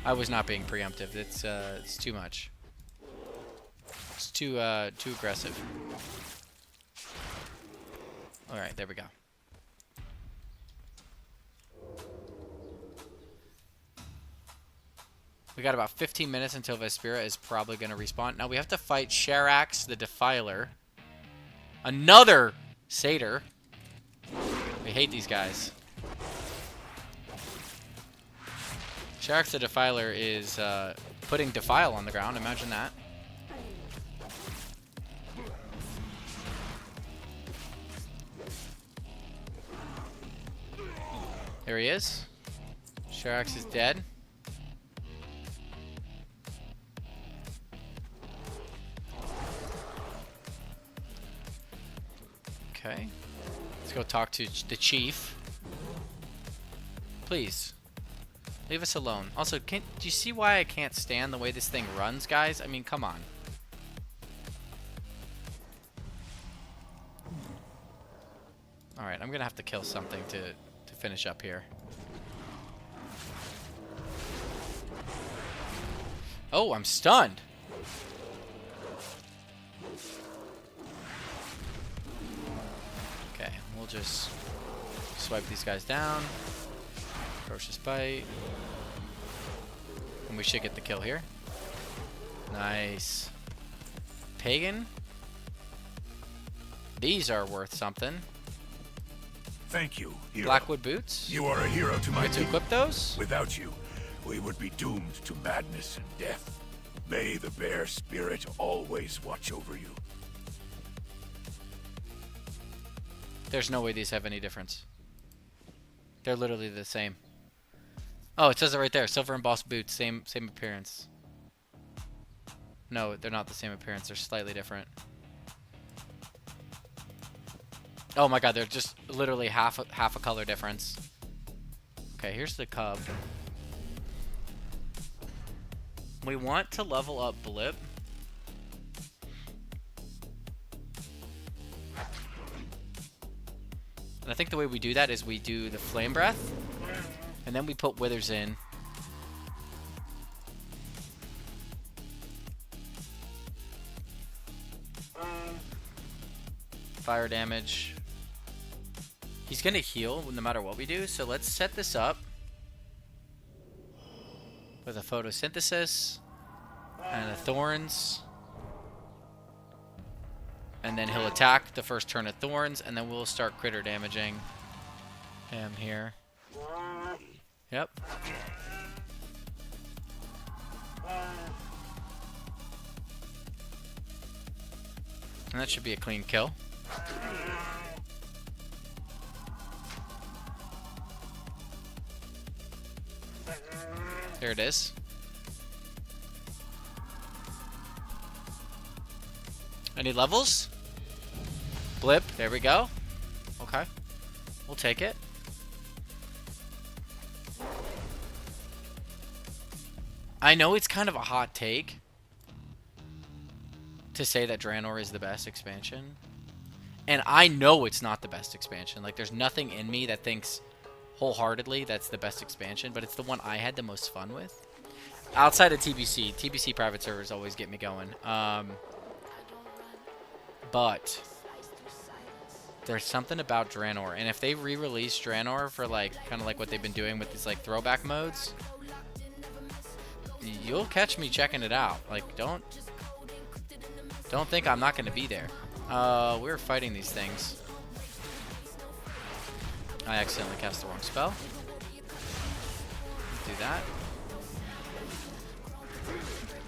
I was not being preemptive. It's too much. It's too aggressive. All right, there we go. We got about 15 minutes until Vespera is probably going to respawn. Now we have to fight Sharax the Defiler. Another Satyr. We hate these guys. Sharax the Defiler is putting Defile on the ground. Imagine that. There he is. Sharax is dead. Okay. Let's go talk to the chief. Please. Leave us alone. Also, do you see why I can't stand the way this thing runs, guys? I mean, come on. Alright, I'm going to have to kill something to finish up here. Oh, I'm stunned. Okay, we'll just swipe these guys down. Ferocious Bite. And we should get the kill here. Nice. Pagan. These are worth something. Thank you, hero. Blackwood Boots. You are a hero to my Get to equip those. Without you, we would be doomed to madness and death. May the bear spirit always watch over you. There's no way these have any difference. They're literally the same. Oh, it says it right there. Silver embossed boots, same appearance. No, they're not the same appearance. They're slightly different. Oh my god, they're just literally half a color difference. Okay, here's the cub. We want to level up Blip. And I think the way we do that is we do the Flame Breath, and then we put Withers in. Fire damage. He's gonna heal no matter what we do, so let's set this up with a photosynthesis and a thorns. And then he'll attack the first turn of thorns, and then we'll start critter damaging him here. Yep. And that should be a clean kill. There it is. Any levels? Blip. There we go. Okay. We'll take it. I know it's kind of a hot take to say that Draenor is the best expansion. And I know it's not the best expansion. Like, there's nothing in me that thinks wholeheartedly that's the best expansion, but it's the one I had the most fun with. Outside of TBC. TBC private servers always get me going. But there's something about Draenor, and if they re-release Draenor for like kind of like what they've been doing with these like throwback modes, you'll catch me checking it out. Like, don't think I'm not going to be there. We're fighting these things. I accidentally cast the wrong spell. Do that.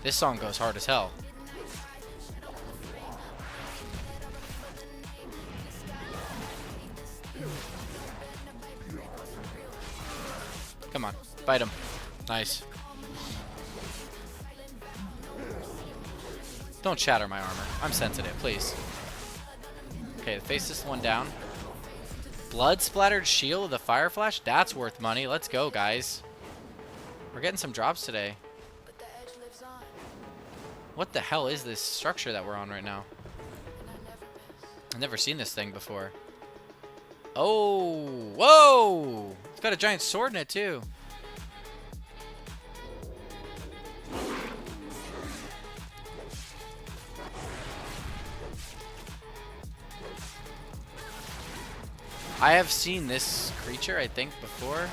This song goes hard as hell. Come on, bite him. Nice. Don't shatter my armor. I'm sensitive, please. Okay, face this one down. Blood splattered shield of the fire flash? That's worth money. Let's go, guys. We're getting some drops today. What the hell is this structure that we're on right now? I've never seen this thing before. Oh, whoa! It's got a giant sword in it, too. I have seen this creature, I think, before.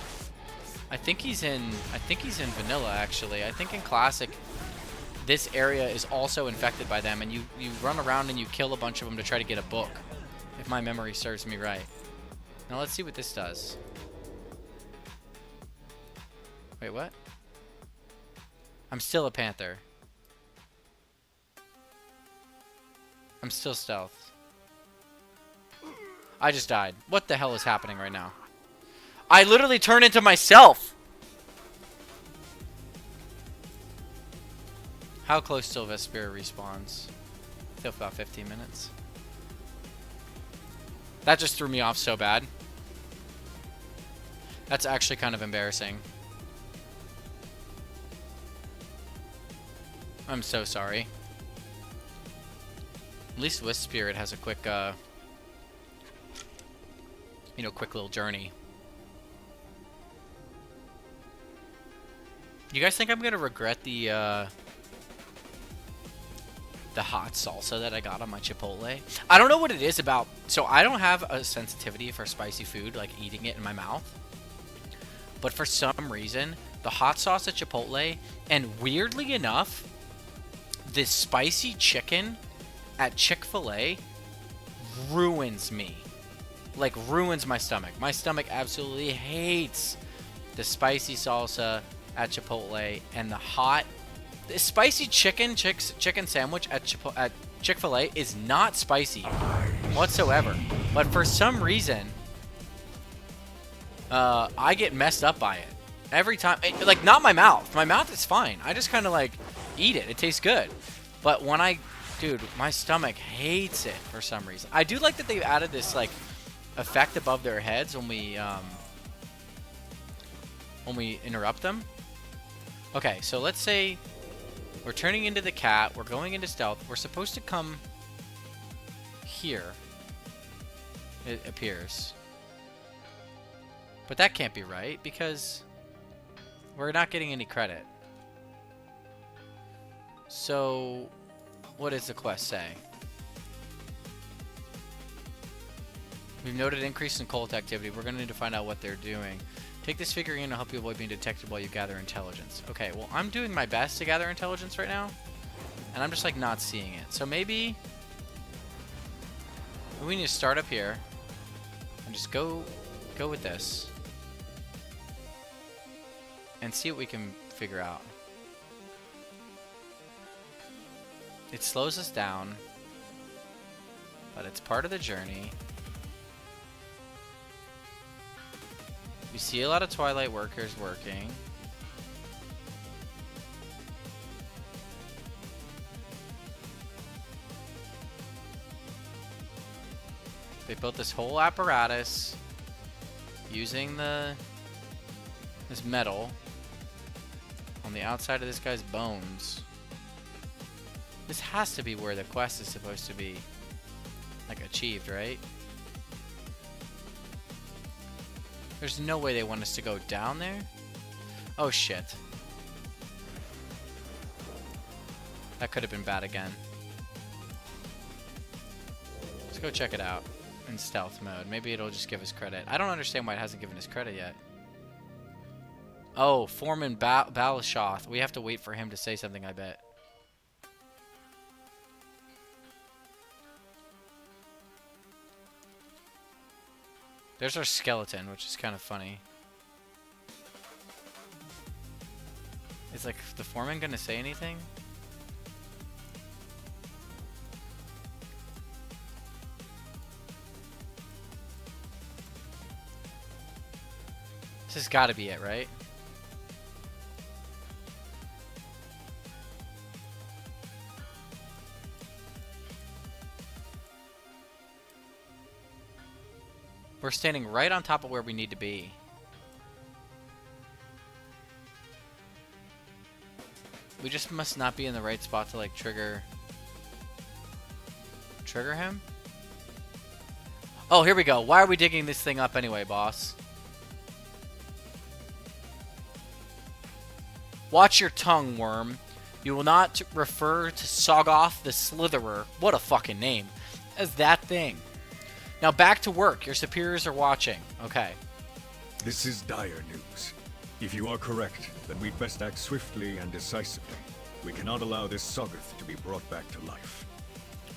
I think he's in vanilla, actually. I think in classic, this area is also infected by them, and you run around and you kill a bunch of them to try to get a book, if my memory serves me right. Now let's see what this does. Wait, what? I'm still a panther. I'm still stealth. I just died. What the hell is happening right now? I literally turned into myself! How close till Vesperia respawns? I feel about 15 minutes. That just threw me off so bad. That's actually kind of embarrassing. I'm so sorry. At least Wisp Spirit has a quick, quick little journey. You guys think I'm gonna regret the hot salsa that I got on my Chipotle? I don't know what it is about. So I don't have a sensitivity for spicy food, like eating it in my mouth. But for some reason, the hot sauce at Chipotle, and weirdly enough, this spicy chicken at Chick-fil-A ruins me. Like, ruins my stomach. My stomach absolutely hates the spicy salsa at Chipotle, and the spicy chicken sandwich at Chick-fil-A is not spicy whatsoever. But for some reason, I get messed up by it every time. Like, not my mouth. My mouth is fine. I just kind of like eat it. It tastes good. But when dude, my stomach hates it for some reason. I do like that they added this like effect above their heads when we interrupt them. Okay, so let's say we're turning into the cat. We're going into stealth. We're supposed to come here. It appears. But that can't be right because we're not getting any credit. So, what does the quest say? We've noted increase in cult activity. We're going to need to find out what they're doing. Take this figurine to help you avoid being detected while you gather intelligence. Okay, well, I'm doing my best to gather intelligence right now. And I'm just, like, not seeing it. So maybe we need to start up here and just go with this. And see what we can figure out. It slows us down. But it's part of the journey. We see a lot of Twilight workers working. They built this whole apparatus using this metal on the outside of this guy's bones. This has to be where the quest is supposed to be, like, achieved, right? There's no way they want us to go down there. Oh, shit. That could have been bad again. Let's go check it out in stealth mode. Maybe it'll just give us credit. I don't understand why it hasn't given us credit yet. Oh, Foreman Balashoth. We have to wait for him to say something, I bet. There's our skeleton, which is kind of funny. Is, like, the foreman gonna say anything? This has got to be it, right? We're standing right on top of where we need to be. We just must not be in the right spot to, like, trigger him. Oh, here we go. Why are we digging this thing up anyway, boss? Watch your tongue, worm. You will not refer to Soggoth the Slitherer, what a fucking name, as that thing. Now back to work. Your superiors are watching. Okay. This is dire news. If you are correct, then we'd best act swiftly and decisively. We cannot allow this Soggoth to be brought back to life.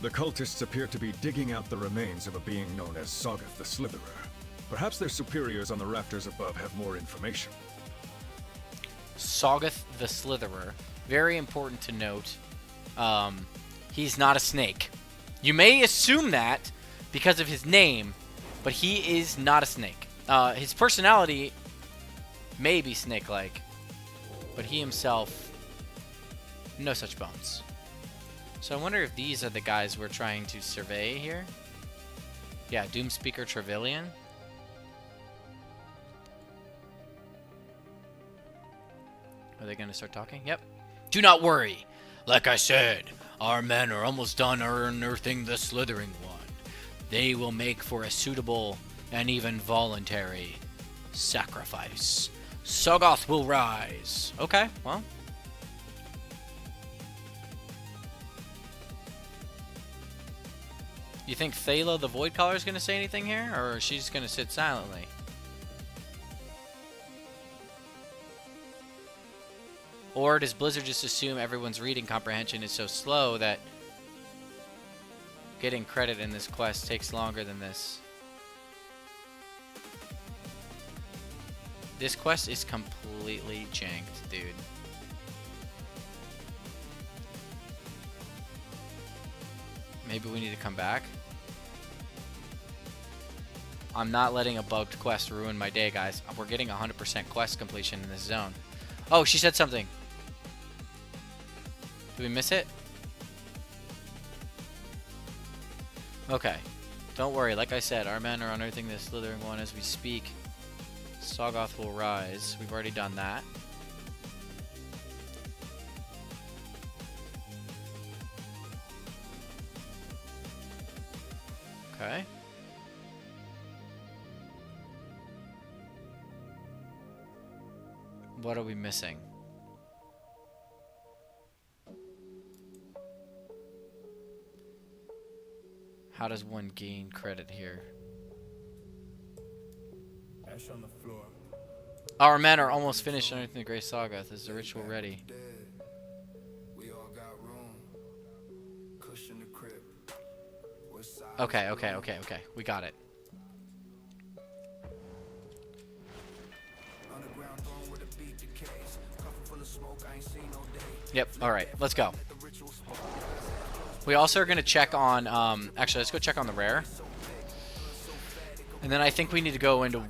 The cultists appear to be digging out the remains of a being known as Soggoth the Slitherer. Perhaps their superiors on the rafters above have more information. Soggoth the Slitherer. Very important to note. He's not a snake. You may assume that because of his name, but he is not a snake. His personality may be snake-like, but he himself, no such bones. So I wonder if these are the guys we're trying to survey here. Yeah, Doomspeaker Trevelyan. Are they going to start talking? Yep. Do not worry. Like I said, our men are almost done unearthing the slithering one. They will make for a suitable and even voluntary sacrifice. Soggoth will rise. Okay, well. You think Thala the Voidcaller is going to say anything here? Or is she just going to sit silently? Or does Blizzard just assume everyone's reading comprehension is so slow that getting credit in this quest takes longer than this? This quest is completely janked, dude. Maybe we need to come back. I'm not letting a bugged quest ruin my day, guys. We're getting 100% quest completion in this zone. Oh, she said something. Did we miss it? Okay. Don't worry. Like I said, our men are unearthing the slithering one as we speak. Soggoth will rise. We've already done that. Okay. What are we missing? How does one gain credit here? Ash on the floor. Our men are almost finished underneath the Great Saga. Is the ritual ready? Okay. We got it. Yep. All right. Let's go. We also are going to check on... actually, let's go check on the rare. And then I think we need to go into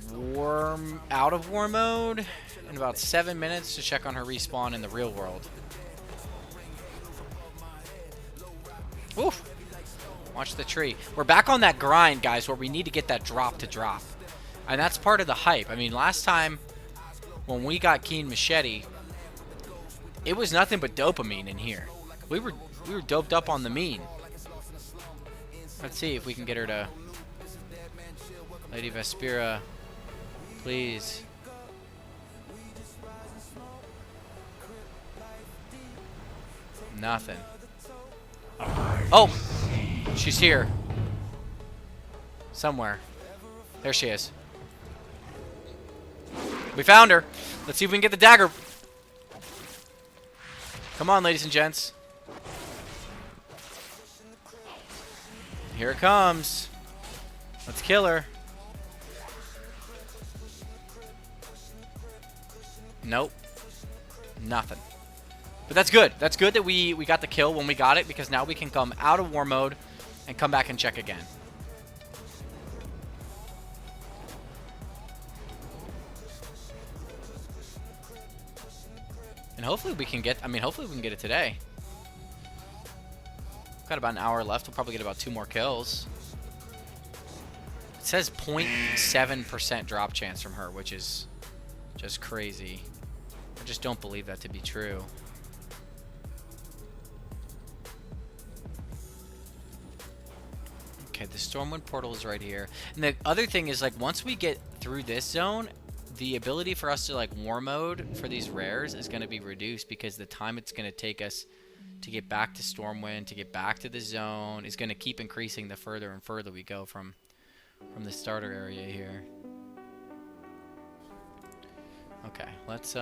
out of war mode in about 7 minutes to check on her respawn in the real world. Oof. Watch the tree. We're back on that grind, guys, where we need to get that drop to drop. And that's part of the hype. I mean, last time when we got Keen Machete, it was nothing but dopamine in here. We were doped up on the mean. Let's see if we can get her to... Lady Vespera, please. Nothing. Oh! She's here. Somewhere. There she is. We found her. Let's see if we can get the dagger. Come on, ladies and gents. Here it comes. Let's kill her. Nope. Nothing. But that's good. That's good that we got the kill when we got it, because now we can come out of war mode and come back and check again. And hopefully we can get, hopefully we can get it today. Got about an hour left. We'll probably get about 2 more kills. It says 0.7% drop chance from her, which is just crazy. I just don't believe that to be true. Okay, the Stormwind portal is right here. And the other thing is, like, once we get through this zone, the ability for us to, like, war mode for these rares is going to be reduced, because the time it's going to take us to get back to Stormwind, to get back to the zone, is going to keep increasing the further and further we go from the starter area here. Okay, let's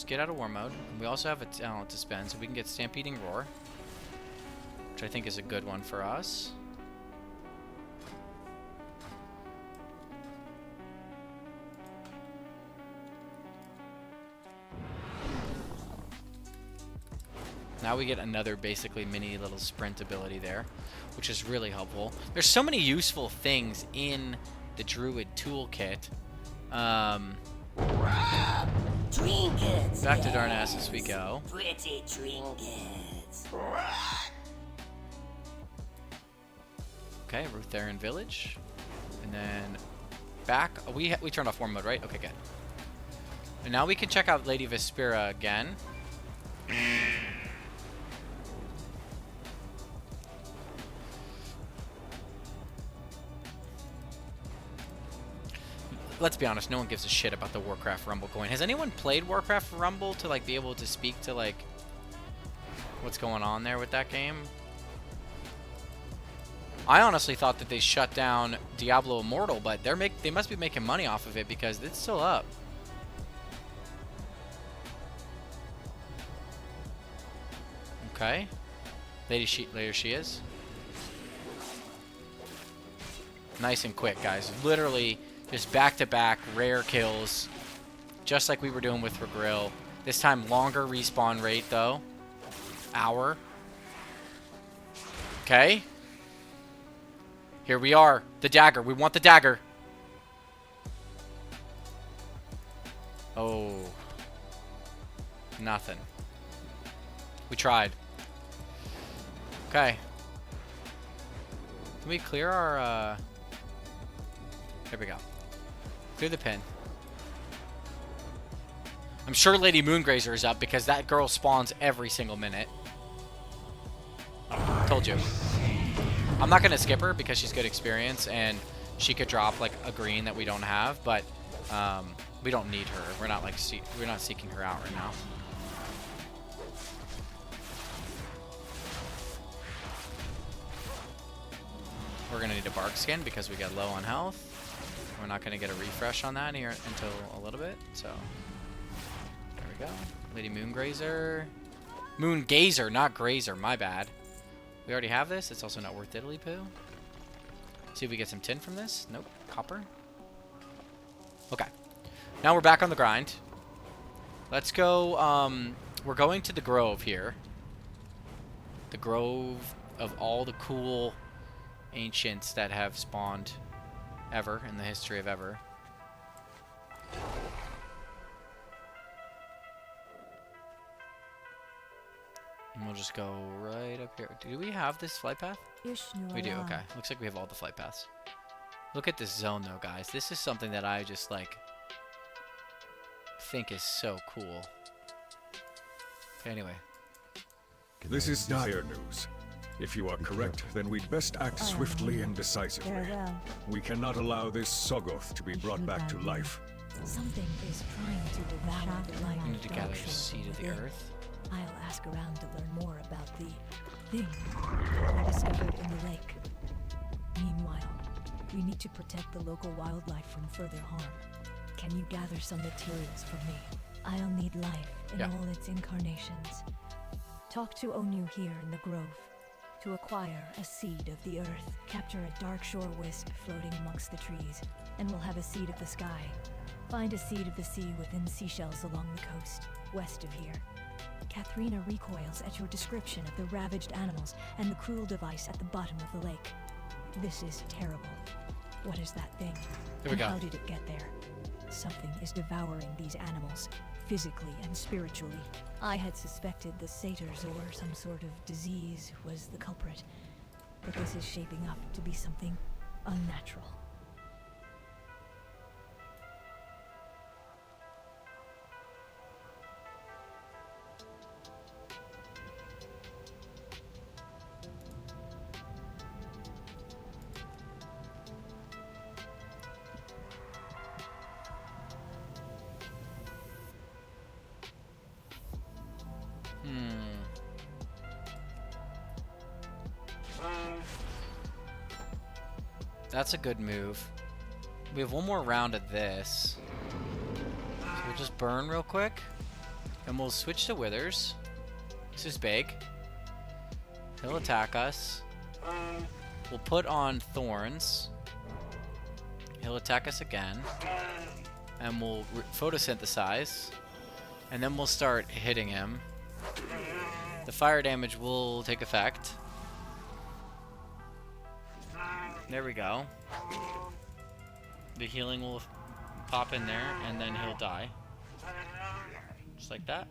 get out of war mode. We also have a talent to spend, so we can get Stampeding Roar, which I think is a good one for us. Now we get another basically mini little sprint ability there, which is really helpful. There's so many useful things in the Druid toolkit. Trinkets. Back to Darnassus as we go. Pretty trinkets. Okay, Rutharian Village. And then back. Oh, we turned off war mode, right? Okay, good. And now we can check out Lady Vespera again. Let's be honest, no one gives a shit about the Warcraft Rumble coin. Has anyone played Warcraft Rumble to, like, be able to speak to, like, what's going on there with that game? I honestly thought that they shut down Diablo Immortal, but they must be making money off of it, because it's still up. Okay. Later she is. Nice and quick, guys. Literally just back-to-back rare kills, just like we were doing with Regril. This time longer respawn rate, though. Hour. Okay. Here we are. The dagger. We want the dagger. Oh. Nothing. We tried. Okay. Can we clear our, Here we go. Clear the pin. I'm sure Lady Moongrazer is up, because that girl spawns every single minute. Told you. I'm not going to skip her because she's good experience and she could drop like a green that we don't have, but We don't need her. We're not like we're not seeking her out right now. We're gonna need a bark skin because we get low on health. We're not gonna get a refresh on that here until a little bit. So there we go. Lady Moongrazer. Moongazer, not Grazer. My bad. We already have this. It's also not worth diddly poo. See if we get some tin from this. Nope. Copper. Okay. Now we're back on the grind. Let's go. We're going to the Grove here. The Grove of all the cool ancients that have spawned ever in the history of ever. And we'll just go right up here. Do we have this flight path? We do, okay. Looks like we have all the flight paths. Look at this zone though, guys. This is something that I just like think is so cool. Okay, anyway. This is dire news. If you are correct, then we'd best act swiftly and decisively. We cannot allow this Soggoth to be brought back to life. Something is trying to devour the light. We need to gather the seed of the earth. I'll ask around to learn more about the thing I discovered in the lake. Meanwhile, we need to protect the local wildlife from further harm. Can you gather some materials for me? I'll need life in all its incarnations. Talk to Onu here in the Grove. To acquire a seed of the earth, capture a dark shore wisp floating amongst the trees, and we'll have a seed of the sky. Find a seed of the sea within seashells along the coast, west of here. Katharina recoils at your description of the ravaged animals and the cruel device at the bottom of the lake. This is terrible. What is that thing? Here we go. How did it get there? Something is devouring these animals, physically and spiritually. I had suspected the satyrs or some sort of disease was the culprit, but this is shaping up to be something unnatural. That's a good move. We have one more round of this. So we'll just burn real quick. And we'll switch to Withers. This is big. He'll attack us. We'll put on Thorns. He'll attack us again. And we'll photosynthesize. And then we'll start hitting him. The fire damage will take effect. There we go. The healing will pop in there, and then he'll die. Just like that.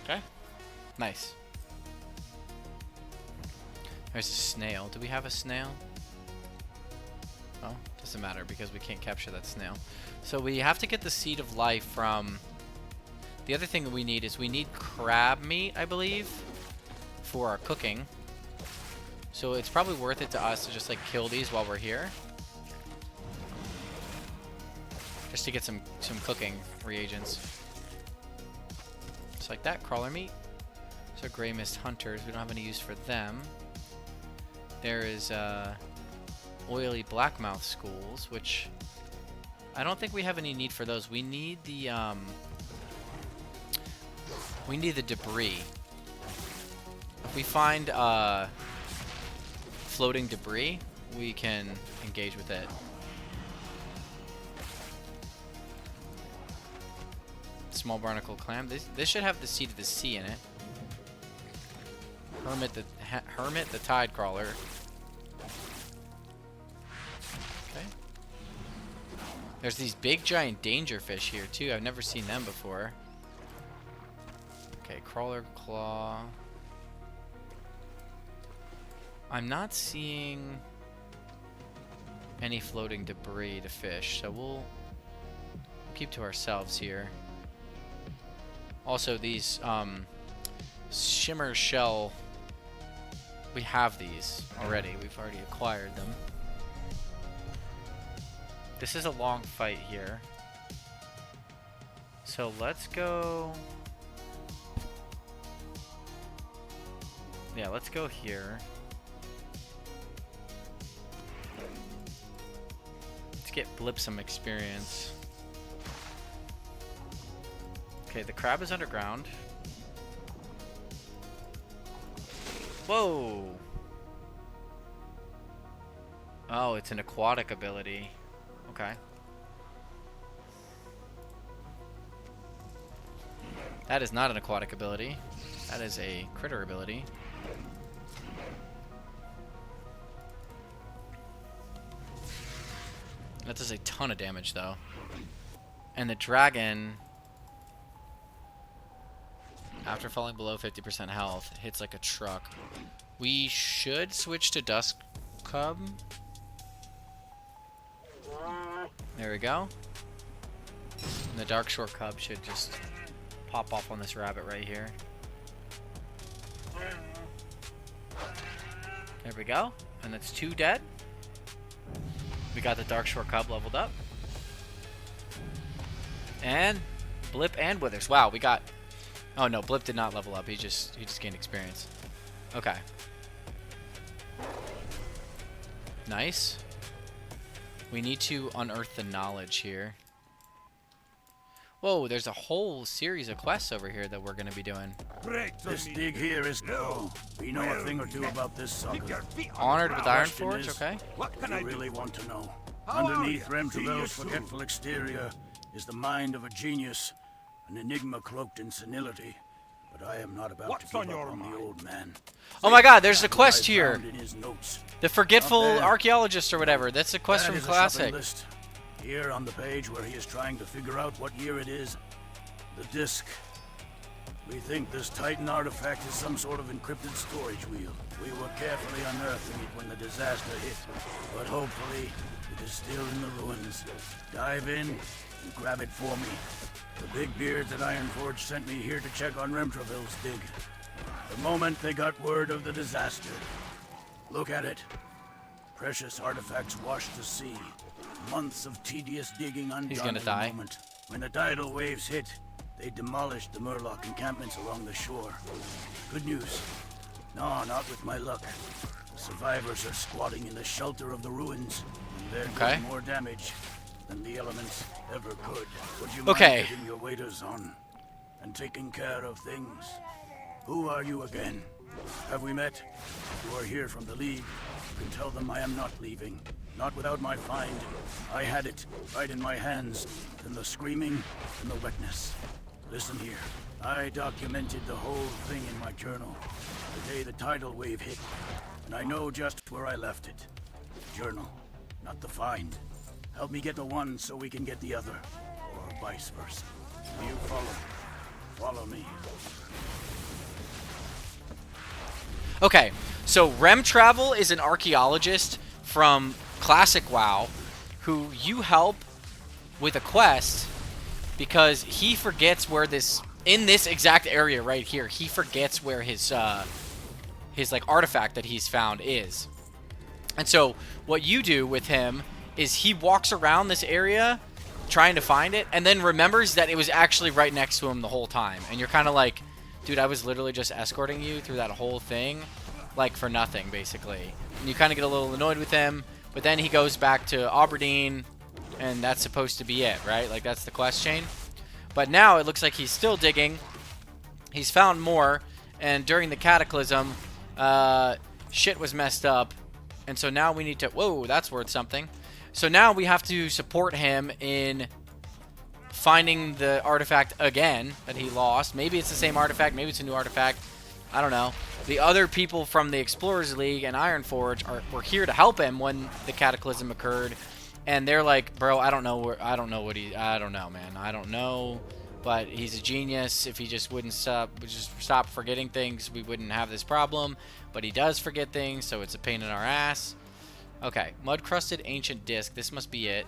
Okay. Nice. There's a snail. Do we have a snail? Oh, doesn't matter because we can't capture that snail. So we have to get the seed of life from... The other thing that we need is we need crab meat, I believe, for our cooking. So it's probably worth it to us to just like kill these while we're here. Just to get some cooking reagents. Just like that, crawler meat. So Grey Mist Hunters, we don't have any use for them. There is oily blackmouth schools, which I don't think we have any need for those. We need the debris. If we find floating debris, we can engage with it. Small barnacle clam. This should have the seed of the sea in it. Hermit the tide crawler. Okay. There's these big giant danger fish here too. I've never seen them before. Okay, crawler claw. I'm not seeing any floating debris to fish, so we'll keep to ourselves here. Also, these shimmer shell we have these already. We've already acquired them. This is a long fight here. So let's go... Yeah, let's go here. Let's get Blip some experience. Okay, the crab is underground. Whoa! Oh, it's an aquatic ability. Okay. That is not an aquatic ability. That is a critter ability. That does a ton of damage, though. And the dragon, after falling below 50% health, hits like a truck. We should switch to Dusk Cub. There we go. And the Darkshore Cub should just pop off on this rabbit right here. There we go. And that's 2 dead. We got the Darkshore Cub leveled up. And Blip and Withers. Wow, we got... Oh no, Blip did not level up. He just gained experience. Okay. Nice. We need to unearth the knowledge here. Whoa, there's a whole series of quests over here that we're going to be doing. This dig here is no. We know a thing or two about this saga. Honored with Ironforge, okay. What can I really want to know? Underneath Remtravel's forgetful exterior is the mind of a genius, an enigma cloaked in senility. But I am not about to give up on the old man. Oh my god, there's a quest here. The forgetful archaeologist or whatever. That's a quest from Classic. Here on the page where he is trying to figure out what year it is, the disc. We think this Titan artifact is some sort of encrypted storage wheel. We were carefully unearthing it when the disaster hit, but hopefully it is still in the ruins. Dive in and grab it for me. The big beards at Ironforge sent me here to check on Remtravel's dig. The moment they got word of the disaster. Look at it. Precious artifacts washed to sea. Months of tedious digging undone. He's gonna die. Moment. When the tidal waves hit, they demolished the Murloc encampments along the shore. Good news. No, not with my luck. The survivors are squatting in the shelter of the ruins, and they're doing more damage than the elements ever could. Would you mind getting your waders on and taking care of things? Who are you again? Have we met? You are here from the League. You can tell them I am not leaving. Not without my find. I had it right in my hands. And the screaming and the wetness. Listen here. I documented the whole thing in my journal. The day the tidal wave hit. And I know just where I left it. The journal, not the find. Help me get the one so we can get the other. Or vice versa. You follow me. Okay, so Remtravel is an archaeologist from Classic WoW who you help with a quest because he forgets where in this exact area right here, he forgets where his like artifact that he's found is. And so what you do with him is he walks around this area trying to find it and then remembers that it was actually right next to him the whole time. And you're kind of like, dude, I was literally just escorting you through that whole thing, like for nothing, basically. And you kind of get a little annoyed with him, but then he goes back to Aberdeen, and that's supposed to be it, right? Like, that's the quest chain. But now it looks like he's still digging. He's found more, and during the Cataclysm, shit was messed up. And so now we need to... Whoa, that's worth something. So now we have to support him in finding the artifact again that he lost. Maybe it's the same artifact. Maybe it's a new artifact. I don't know. The other people from the Explorers League and Ironforge were here to help him when the Cataclysm occurred. And they're like, bro, I don't know, man. I don't know. But he's a genius. If he just wouldn't stop forgetting things, we wouldn't have this problem. But he does forget things, so it's a pain in our ass. Okay, mud-crusted ancient disc. This must be it.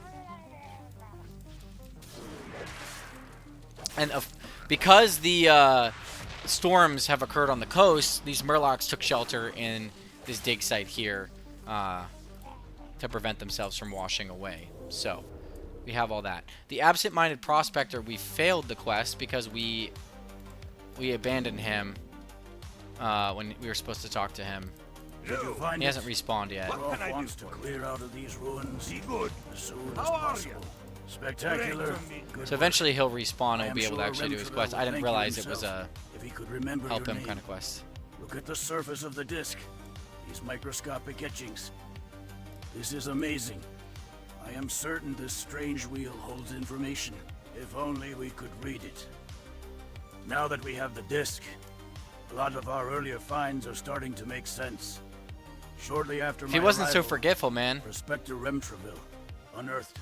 And because the storms have occurred on the coast, these Murlocs took shelter in this dig site here to prevent themselves from washing away. So we have all that. The absent-minded prospector, we failed the quest because we abandoned him when we were supposed to talk to him. He hasn't respawned yet. Rolf wants to clear out of these ruins as soon as possible. Spectacular. So eventually he'll respawn and we'll be able to actually do his quest. I didn't realize it was a if he could remember help your him name. kind of quest. Look at the surface of the disc. These microscopic etchings. This is amazing. I am certain this strange wheel holds information. If only we could read it. Now that we have the disc, a lot of our earlier finds are starting to make sense. Shortly after If my he wasn't so arrival, forgetful, man. Prospector Remtreville unearthed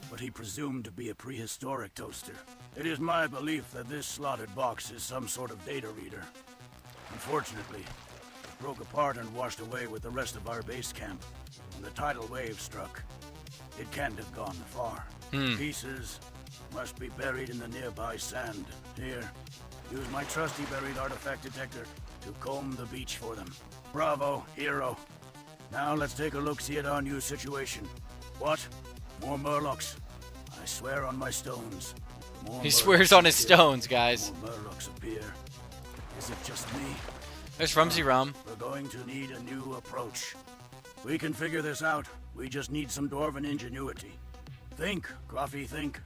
what he presumed to be a prehistoric toaster. It is my belief that this slotted box is some sort of data reader. Unfortunately, it broke apart and washed away with the rest of our base camp when the tidal wave struck. It can't have gone far. Pieces must be buried in the nearby sand. Here, use my trusty buried artifact detector to comb the beach for them. Bravo, hero. Now let's take a look-see at our new situation. What? More Murlocs. I swear on my stones. More He Murlocs swears on his appear. stones, guys. More Murlocs appear. Is it just me? There's Rumsy Rum. We're going to need a new approach. We can figure this out. We just need some dwarven ingenuity. Think, Coffee, think.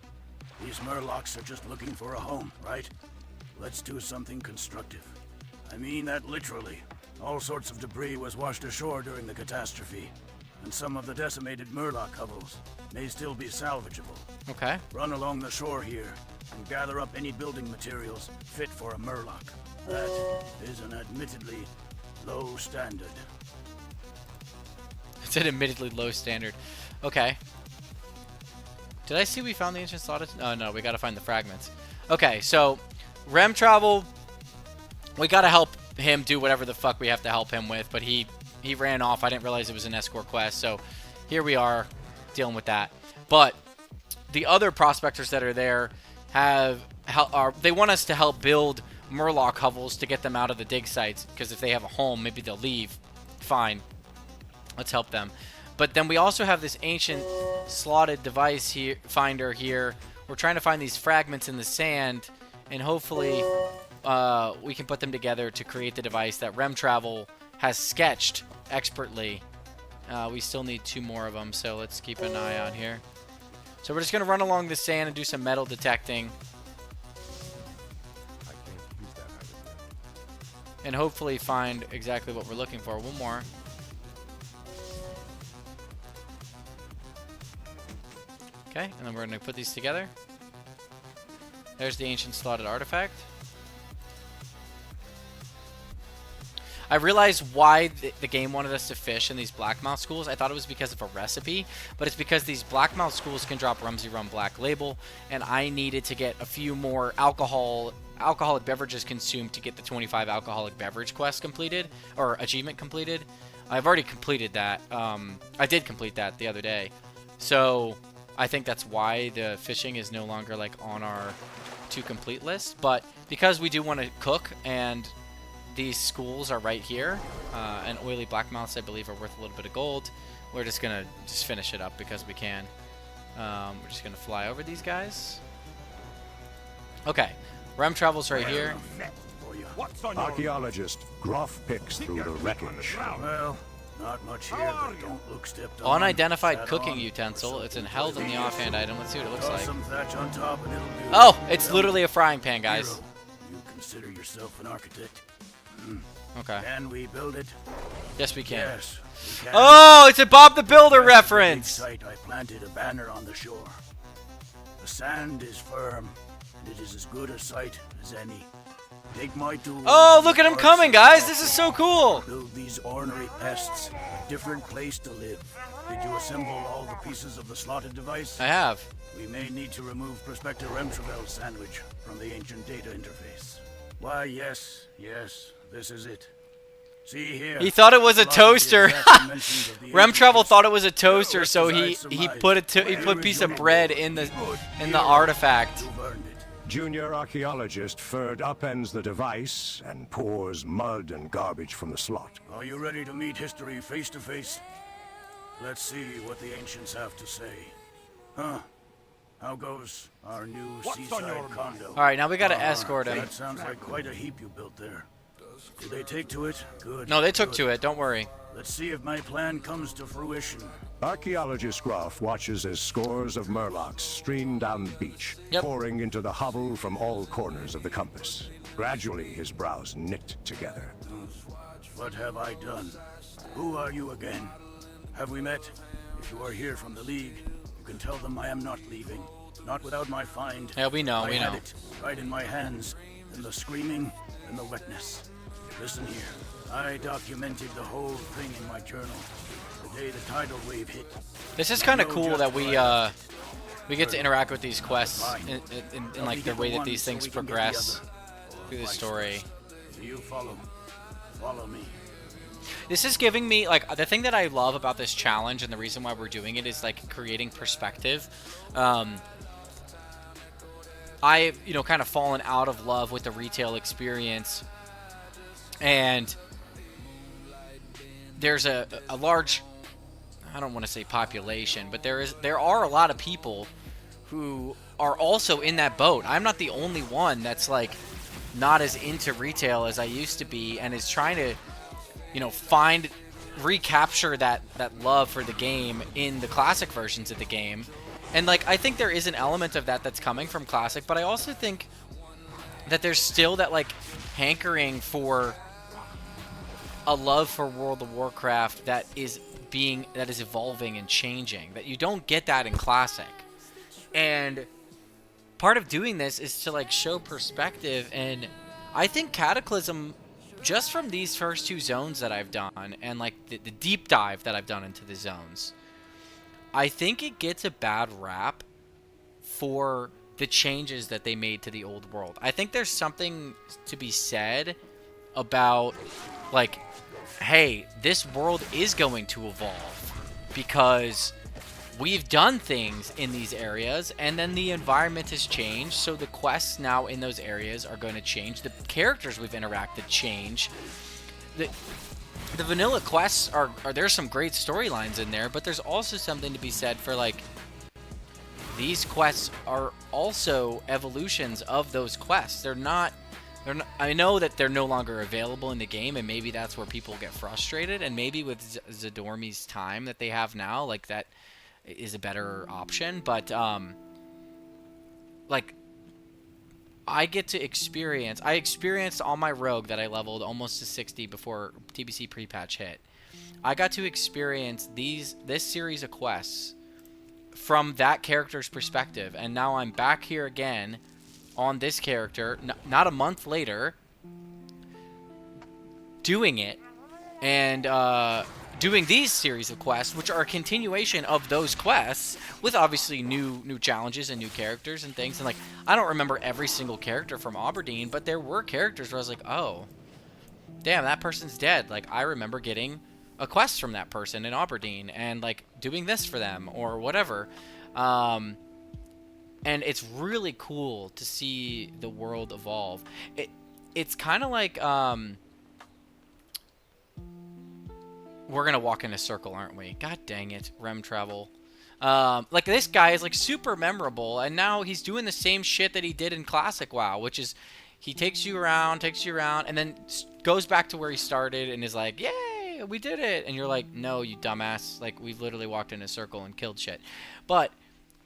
These Murlocs are just looking for a home, right? Let's do something constructive. I mean that literally. All sorts of debris was washed ashore during the catastrophe, and some of the decimated Murloc hovels may still be salvageable. Okay. Run along the shore here and gather up any building materials fit for a Murloc. That is an admittedly low standard. It's an admittedly low standard. Okay. Did I see we found the ancient slotted? Oh, no, we gotta find the fragments. Okay, so Rem travel. We gotta help him do whatever the fuck we have to help him with, but he ran off. I didn't realize it was an escort quest, so here we are dealing with that. But the other prospectors that are there they want us to help build Murloc hovels to get them out of the dig sites, because if they have a home, maybe they'll leave. Fine. Let's help them. But then we also have this ancient slotted device here, finder here. We're trying to find these fragments in the sand, and hopefully we can put them together to create the device that Rem Travel has sketched expertly. We still need 2 more of them, so let's keep an eye on here. So we're just going to run along the sand and do some metal detecting. And hopefully find exactly what we're looking for. One more. Okay, and then we're going to put these together. There's the ancient slotted artifact. I realized why the game wanted us to fish in these Blackmouth schools. I thought it was because of a recipe, but it's because these Blackmouth schools can drop Rumsy Rum Black Label, and I needed to get a few more alcoholic beverages consumed to get the 25 alcoholic beverage quest completed, or achievement completed. I've already completed that. I did complete that the other day. So I think that's why the fishing is no longer like on our to complete list. But because we do want to cook, and these schools are right here, and oily blackmouths I believe are worth a little bit of gold, we're just gonna finish it up because we can. We're just gonna fly over these guys. Okay, Rem Travel's right here. Archaeologist Groff picks through the wreckage. Well, not much here that don't look stepped on. Unidentified cooking utensil. It's held in the offhand item. Let's see what it looks like. Some thatch on top and it'll do. Oh, it's literally a frying pan, guys. Hero, you consider yourself an architect? Okay. Can we build it? Yes, we can. Yes, we can. Oh, it's a Bob the Builder reference. Site, I planted a banner on the shore. The sand is firm, and it is as good a site as any. Take my tools. Oh, look at him coming, guys. This is so cool. Build these ornery pests a different place to live. Did you assemble all the pieces of the slotted device? I have. We may need to remove Prospector Remtravel's sandwich from the ancient data interface. Why, yes, this is it. See here. He thought it was a toaster. Rem Travel thought it was a toaster, so he put a piece of bread in the artifact. Junior archaeologist Ferd upends the device and pours mud and garbage from the slot. Are you ready to meet history face to face? Let's see what the ancients have to say. Huh? How goes our new seaside condo? All right, now we gotta escort him. That sounds like quite a heap you built there. Did they take to it? Good. No, they took to it. Don't worry. Let's see if my plan comes to fruition. Archaeologist Groff watches as scores of murlocs stream down the beach, pouring into the hovel from all corners of the compass. Gradually, his brows knit together. What have I done? Who are you again? Have we met? If you are here from the League, you can tell them I am not leaving. Not without my find. Yeah, we know, I we had know. it right in my hands, and the screaming and the wetness. Listen here. I documented the whole thing in my journal. The day the tidal wave hit. This is kind of cool that we get to interact with these quests in like the way that these things progress through the story. You follow me. This is giving me, like, the thing that I love about this challenge and the reason why we're doing it is, like, creating perspective. I, kind of fallen out of love with the retail experience, and there's a large, I don't want to say population, but there are a lot of people who are also in that boat. I'm not the only one that's, like, not as into retail as I used to be and is trying to recapture that love for the game in the classic versions of the game. And, like, I think there is an element of that that's coming from classic, but I also think that there's still that, like, hankering for a love for World of Warcraft that is evolving and changing, that you don't get that in classic. And part of doing this is to, like, show perspective, and I think Cataclysm, just from these first two zones that I've done, and, like, the deep dive that I've done into the zones, I think it gets a bad rap for the changes that they made to the old world. I think there's something to be said about, like, hey, this world is going to evolve because we've done things in these areas, and then the environment has changed, so the quests now in those areas are going to change. The characters we've interacted change. The vanilla quests are there's some great storylines in there, but there's also something to be said for, like, these quests are also evolutions of those quests. They're not, I know that they're no longer available in the game, and maybe that's where people get frustrated, and maybe with Zadormi's time that they have now, like, that is a better option, but like, I experienced all my rogue that I leveled almost to 60 before TBC pre-patch hit. I got to experience this series of quests from that character's perspective, and now I'm back here again on this character, not a month later, doing it, and doing these series of quests, which are a continuation of those quests, with obviously new challenges and new characters and things. And, like, I don't remember every single character from Aberdeen, but there were characters where I was like, oh, damn, that person's dead. Like, I remember getting a quest from that person in Aberdeen and, like, doing this for them or whatever. And it's really cool to see the world evolve. It's kind of like, we're gonna walk in a circle, aren't we? God dang it, Rem Travel. Like, this guy is, like, super memorable, and now he's doing the same shit that he did in Classic WoW, which is he takes you around, and then goes back to where he started and is like, yay, we did it. And you're like, no, you dumbass. Like, we've literally walked in a circle and killed shit. But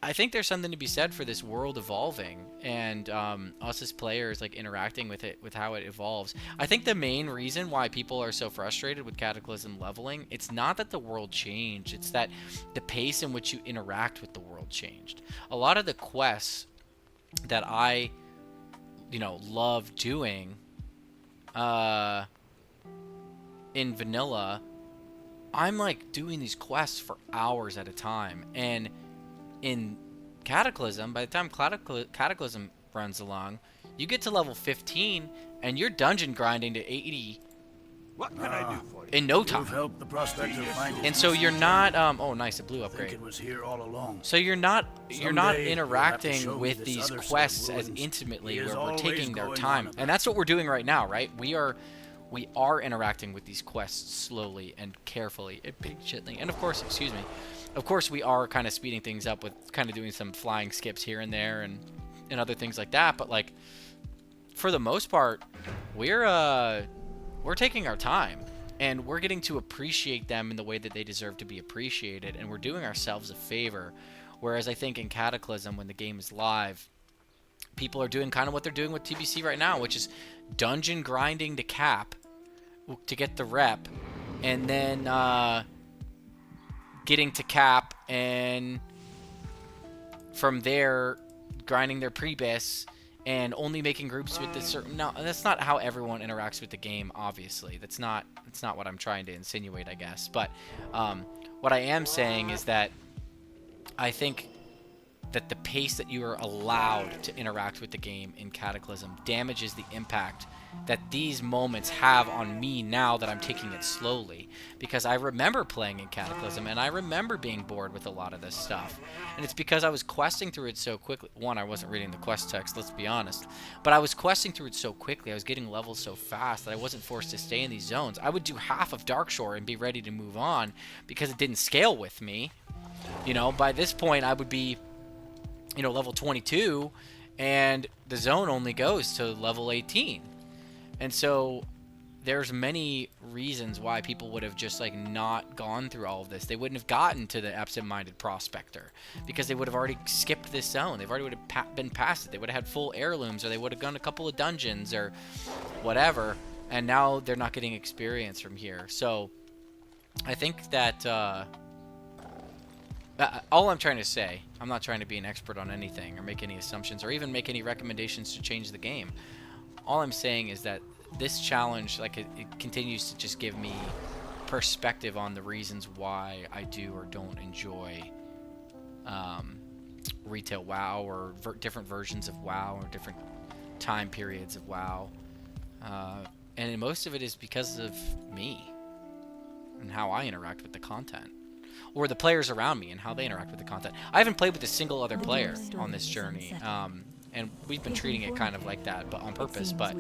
I think there's something to be said for this world evolving, and us as players, like, interacting with it, with how it evolves. I think the main reason why people are so frustrated with Cataclysm leveling, it's not that the world changed, it's that the pace in which you interact with the world changed. A lot of the quests that I, love doing in vanilla, I'm, like, doing these quests for hours at a time, and in Cataclysm, by the time Cataclysm runs along, you get to level 15 and you're dungeon grinding to 80 What can I do for you? in no time. You've helped the prospector find his And so you're not oh nice, a blue I think upgrade. it was here all along. So you're not Someday, you'll have to interacting show me with this these other set of quests as ruins. intimately He is where we're always taking their going time. on And that's what we're doing right now, right? We are interacting with these quests slowly and carefully and patiently. And of course, excuse me. Of course we are kind of speeding things up with kind of doing some flying skips here and there and other things like that, but like for the most part, we're taking our time. And we're getting to appreciate them in the way that they deserve to be appreciated, and we're doing ourselves a favor. Whereas I think in Cataclysm, when the game is live, people are doing kind of what they're doing with TBC right now, which is dungeon grinding to cap to get the rep, and then getting to cap, and from there grinding their pre-bis and only making groups with this certain. No, that's not how everyone interacts with the game. Obviously, that's not what I'm trying to insinuate, I guess. But what I am saying is that I think that the pace that you are allowed to interact with the game in Cataclysm damages the impact that these moments have on me now that I'm taking it slowly. Because I remember playing in Cataclysm, and I remember being bored with a lot of this stuff. And it's because I was questing through it so quickly. One, I wasn't reading the quest text, let's be honest. But I was questing through it so quickly, I was getting levels so fast that I wasn't forced to stay in these zones. I would do half of Darkshore and be ready to move on because it didn't scale with me. You know, by this point I would be, you know, level 22, and the zone only goes to level 18. And so there's many reasons why people would have just like not gone through all of this. They wouldn't have gotten to the absent-minded prospector because they would have already skipped this zone. They already would have been past it. They would have had full heirlooms, or they would have gone a couple of dungeons or whatever. And now they're not getting experience from here. So I think that all I'm trying to say, I'm not trying to be an expert on anything or make any assumptions or even make any recommendations to change the game. All I'm saying is that this challenge, like it continues to just give me perspective on the reasons why I do or don't enjoy retail WoW or different versions of WoW or different time periods of WoW. And most of it is because of me and how I interact with the content. Or the players around me and how they interact with the content. I haven't played with a single other player on this journey. And we've been treating it kind of like that, but on purpose. But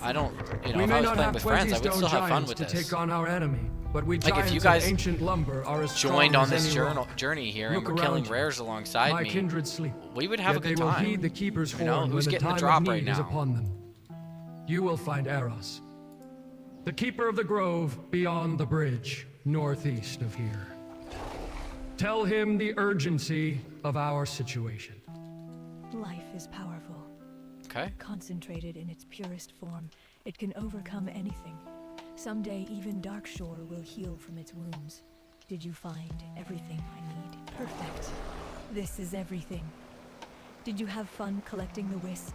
I don't, you know, if I was playing with friends, I would still have fun with this. Take on our enemy, but we like if you guys joined on this journey here and were killing rares alongside me, we would have a good time. Heed the keeper's you know, horn who's when getting the the time drop of right need is now? upon them. You will find Eros, the keeper of the grove beyond the bridge, northeast of here. Tell him the urgency of our situation. Life is powerful. Okay. Concentrated in its purest form, it can overcome anything. Someday, even Darkshore will heal from its wounds. Did you find everything I need? Perfect. This is everything. Did you have fun collecting the wisp?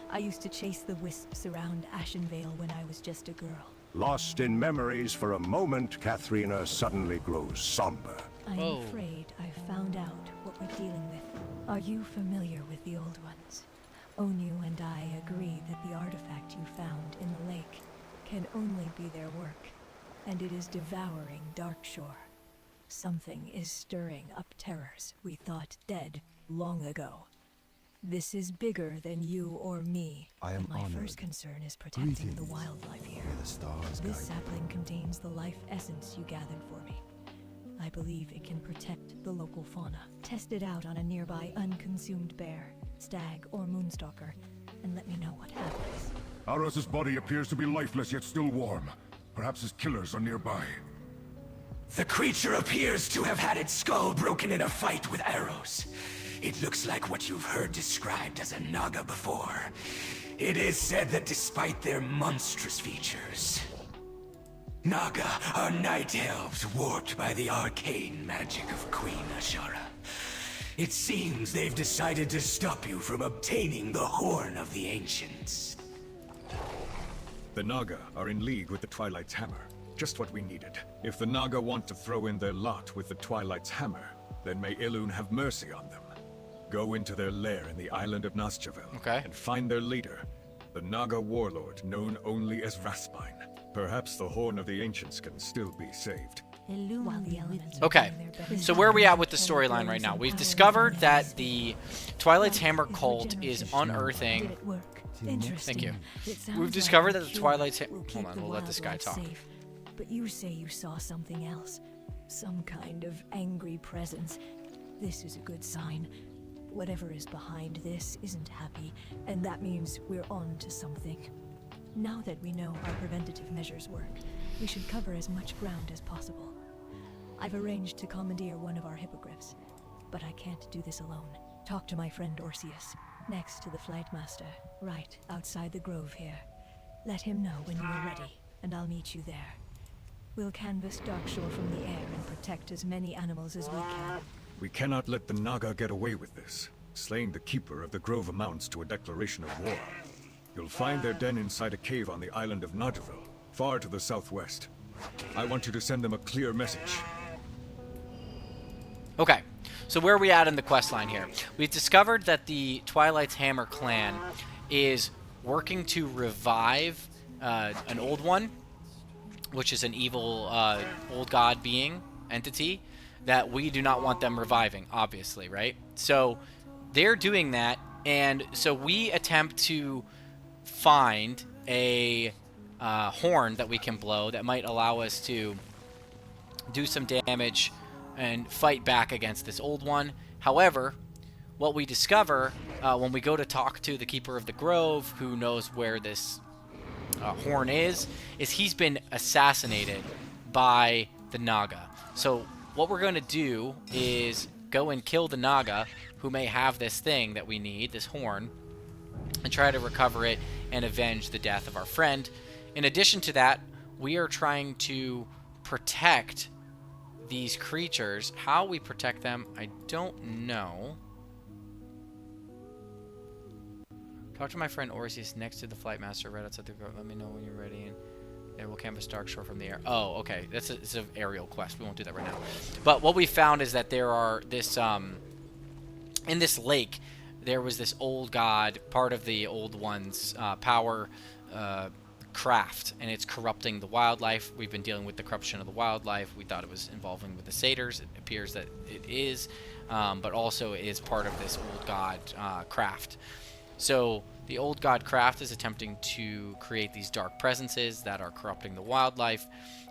I used to chase the wisps around Ashenvale when I was just a girl. Lost in memories for a moment, Katharina suddenly grows somber. I'm afraid I've found out what we're dealing with. Are you familiar with the old ones? Onyu and I agree that the artifact you found in the lake can only be their work, and it is devouring Darkshore. Something is stirring up terrors we thought dead long ago. This is bigger than you or me. My first concern is protecting the wildlife here. This sapling contains the life essence you gathered for me. I believe it can protect the local fauna. Test it out on a nearby unconsumed bear, stag, or moonstalker, and let me know what happens. Aros's body appears to be lifeless yet still warm. Perhaps his killers are nearby. The creature appears to have had its skull broken in a fight with arrows. It looks like what you've heard described as a Naga before. It is said that despite their monstrous features, Naga are night elves warped by the arcane magic of Queen Ashara. It seems they've decided to stop you from obtaining the Horn of the Ancients. The Naga are in league with the Twilight's Hammer. Just what we needed. If the Naga want to throw in their lot with the Twilight's Hammer, then may Elune have mercy on them. Go into their lair in the island of Nasjavel and find their leader, the Naga warlord known only as Raspine. Perhaps the Horn of the Ancients can still be saved. Okay, so where are we at with the storyline right now? We've discovered that the Twilight's Hammer cult is unearthing... Thank you. We've discovered that the Twilight's Hammer... Hold on, we'll let this guy talk. But you say you saw something else. Some kind of angry presence. This is a good sign. Whatever is behind this isn't happy, and that means we're on to something. Now that we know our preventative measures work, we should cover as much ground as possible. I've arranged to commandeer one of our hippogriffs, but I can't do this alone. Talk to my friend Orseus, next to the Flight Master, right outside the grove here. Let him know when you are ready, and I'll meet you there. We'll canvass Darkshore from the air and protect as many animals as we can. We cannot let the Naga get away with this. Slaying the keeper of the grove amounts to a declaration of war. You'll find their den inside a cave on the island of Nadaville, far to the southwest. I want you to send them a clear message. Okay, so where are we at in the quest line here? We've discovered that the Twilight's Hammer clan is working to revive an old one, which is an evil old god being, entity, that we do not want them reviving, obviously, right? So they're doing that, and so we attempt to find a horn that we can blow that might allow us to do some damage and fight back against this old one. However, what we discover when we go to talk to the Keeper of the Grove, who knows where this horn is he's been assassinated by the Naga. So what we're going to do is go and kill the Naga, who may have this thing that we need, this horn, and try to recover it and avenge the death of our friend. In addition to that, we are trying to protect these creatures. How we protect them, I don't know. Talk to my friend Orseus next to the Flight Master right outside the grove. Let me know when you're ready, and they will canvas Darkshore from the air. Oh, okay. It's an aerial quest. We won't do that right now. But what we found is that there are this in this lake, there was this old god, part of the old one's power craft, and it's corrupting the wildlife. We've been dealing with the corruption of the wildlife. We thought it was involving with the satyrs. It appears that it is, but also it is part of this old god craft. So the old god craft is attempting to create these dark presences that are corrupting the wildlife,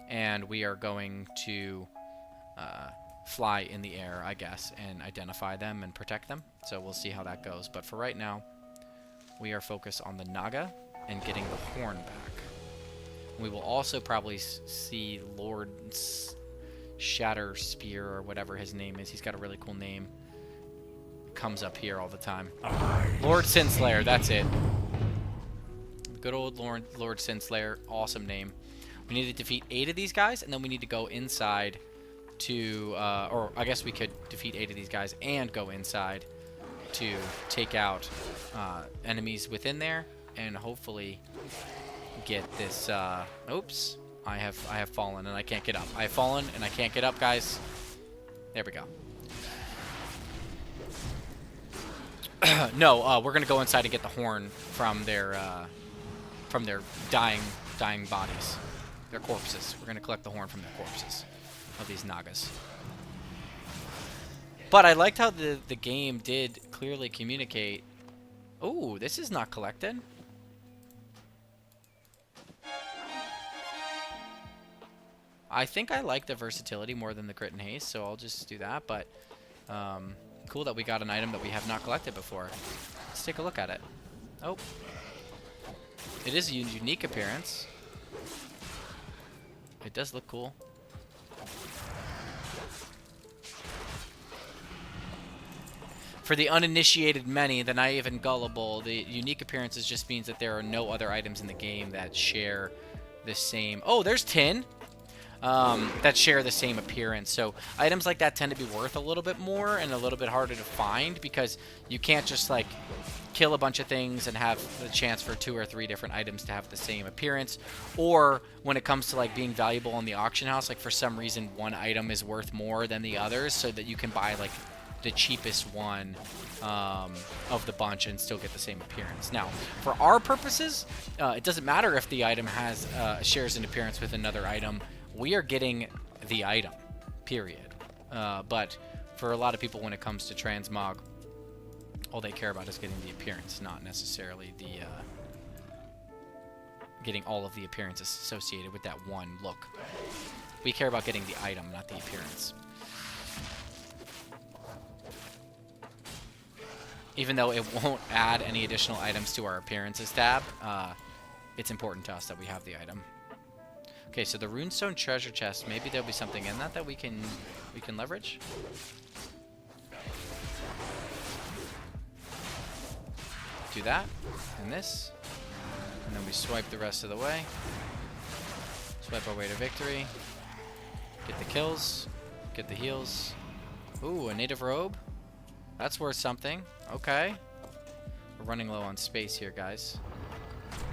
and we are going to fly in the air, I guess, and identify them and protect them. So we'll see how that goes. But for right now, we are focused on the Naga and getting the horn back. We will also probably see Lord Shatter Spear, or whatever his name is. He's got a really cool name. Comes up here all the time. Lord Sinslayer, that's it. Good old Lord Sinslayer, awesome name. We need to defeat 8 of these guys, and then we need to go inside to, or I guess we could defeat 8 of these guys and go inside to take out enemies within there, and hopefully get this. Oops, I have fallen and I can't get up. I have fallen and I can't get up, guys. There we go. No, we're gonna go inside and get the horn from their dying bodies, their corpses. We're gonna collect the horn from their corpses of these Nagas. But I liked how the game did clearly communicate. Oh, this is not collected. I think I like the versatility more than the crit and haste, so I'll just do that. But cool that we got an item that we have not collected before. Let's take a look at it. Oh. It is a unique appearance. It does look cool. For the uninitiated many, the naive and gullible, the unique appearances just means that there are no other items in the game that share the same... Oh, there's tin! That share the same appearance. So items like that tend to be worth a little bit more and a little bit harder to find, because you can't just like kill a bunch of things and have the chance for 2 or 3 different items to have the same appearance. Or when it comes to like being valuable in the auction house, like for some reason one item is worth more than the others, so that you can buy like the cheapest one of the bunch and still get the same appearance. Now, for our purposes, it doesn't matter if the item has shares an appearance with another item. We are getting the item, period. But for a lot of people, when it comes to transmog, all they care about is getting the appearance, not necessarily the getting all of the appearances associated with that one look. We care about getting the item, not the appearance. Even though it won't add any additional items to our appearances tab, it's important to us that we have the item. Okay, so the runestone treasure chest, maybe there'll be something in that we can leverage. Do that, and this, and then we swipe the rest of the way. Swipe our way to victory. Get the kills, get the heals. Ooh, a native robe. That's worth something. Okay. We're running low on space here, guys.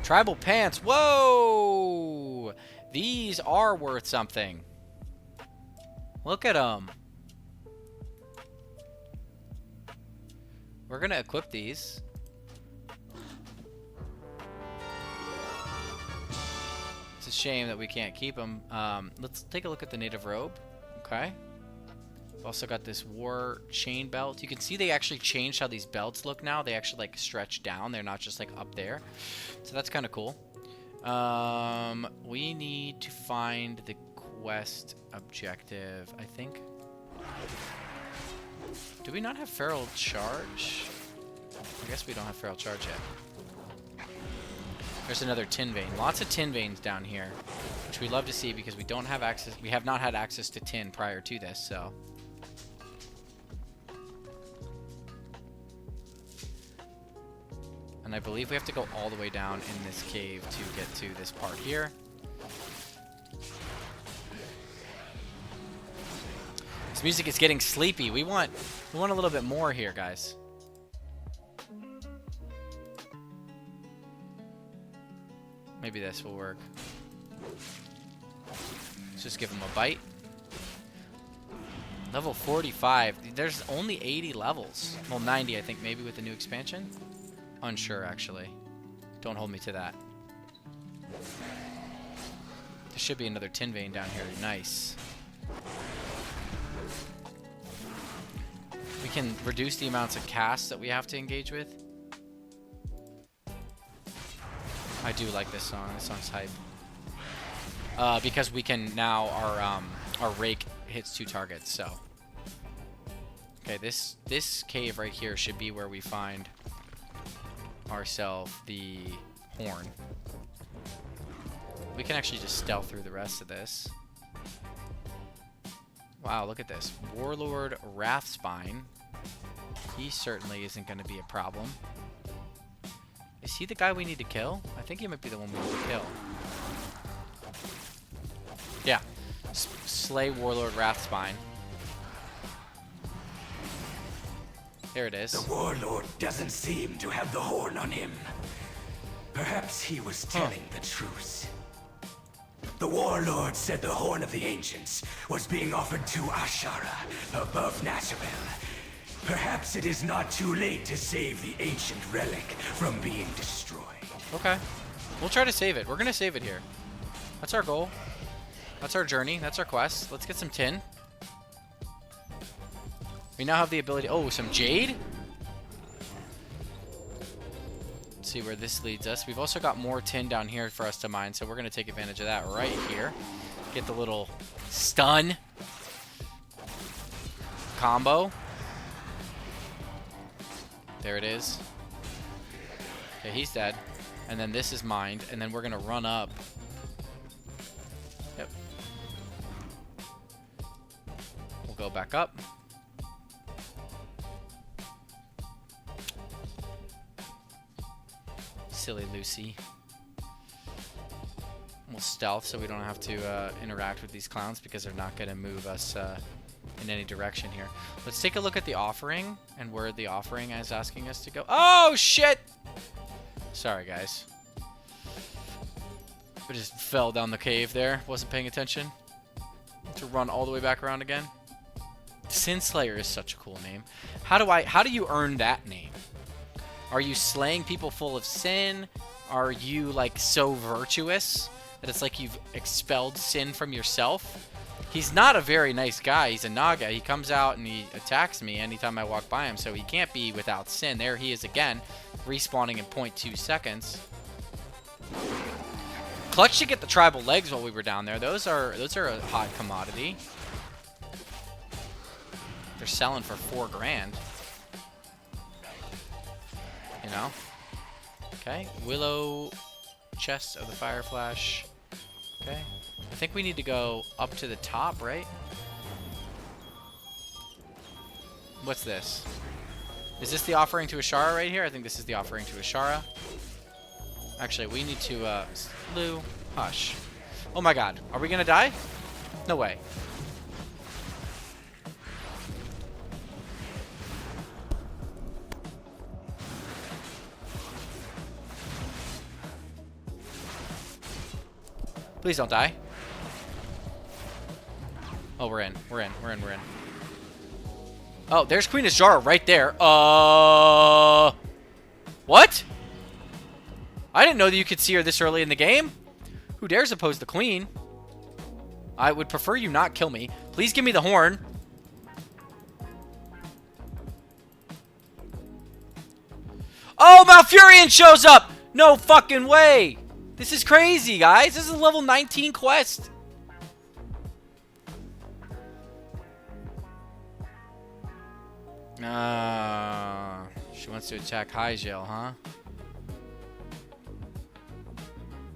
Tribal pants. Whoa! These are worth something. Look at them. We're going to equip these. It's a shame that we can't keep them. Let's take a look at the native robe. Okay. We've also got this war chain belt. You can see they actually changed how these belts look now. They actually like stretch down. They're not just like up there. So that's kind of cool. We need to find the quest objective, I think. Do we not have feral charge? I guess we don't have feral charge yet. There's another tin vein. Lots of tin veins down here, which we love to see because we don't have access. We have not had access to tin prior to this, so. And I believe we have to go all the way down in this cave to get to this part here. This music is getting sleepy. We want a little bit more here, guys. Maybe this will work. Let's just give him a bite. Level 45. There's only 80 levels. Well, 90, I think, maybe with the new expansion. Unsure, actually. Don't hold me to that. There should be another tin vein down here. Nice. We can reduce the amounts of casts that we have to engage with. I do like this song. This song's hype. Because we can now, our rake hits 2 targets, so. Okay, this cave right here should be where we find ourselves the horn. We can actually just stealth through the rest of this. Wow, look at this. Warlord Wrathspine. He certainly isn't going to be a problem. Is he the guy we need to kill? I think he might be the one we need to kill. Yeah. Slay Warlord Wrathspine. There it is. The Warlord doesn't seem to have the horn on him. Perhaps he was telling the truth. The Warlord said the Horn of the Ancients was being offered to Ashara, above Nazarel. Perhaps it is not too late to save the ancient relic from being destroyed. Okay. We'll try to save it. We're going to save it here. That's our goal. That's our journey. That's our quest. Let's get some tin. We now have the ability... Oh, some jade? Let's see where this leads us. We've also got more tin down here for us to mine, so we're going to take advantage of that right here. Get the little stun combo. There it is. Okay, he's dead. And then this is mined, and then we're going to run up. Yep. We'll go back up. Silly Lucy. We'll stealth so we don't have to interact with these clowns because they're not going to move us in any direction here. Let's take a look at the offering and where the offering is asking us to go. Oh, shit! Sorry, guys. I just fell down the cave there. Wasn't paying attention. To run all the way back around again. Sin Slayer is such a cool name. How do you earn that name? Are you slaying people full of sin? Are you like so virtuous that it's like you've expelled sin from yourself? He's not a very nice guy. He's a Naga. He comes out and he attacks me anytime I walk by him, so he can't be without sin. There he is again, respawning in 0.2 seconds. Clutch to get the tribal legs while we were down there. Those are a hot commodity. They're selling for $4 grand. You know? Okay. Willow chest of the fire flash. Okay. I think we need to go up to the top, right? What's this? Is this the offering to Ashara right here? I think this is the offering to Ashara. Actually, we need to, Lou, hush. Oh my god. Are we gonna die? No way. Please don't die. Oh, we're in. We're in. We're in. We're in. Oh, there's Queen Azara right there. What? I didn't know that you could see her this early in the game. Who dares oppose the Queen? I would prefer you not kill me. Please give me the horn. Oh, Malfurion shows up! No fucking way! This is crazy, guys. This is a level 19 quest. She wants to attack Hyjal, huh?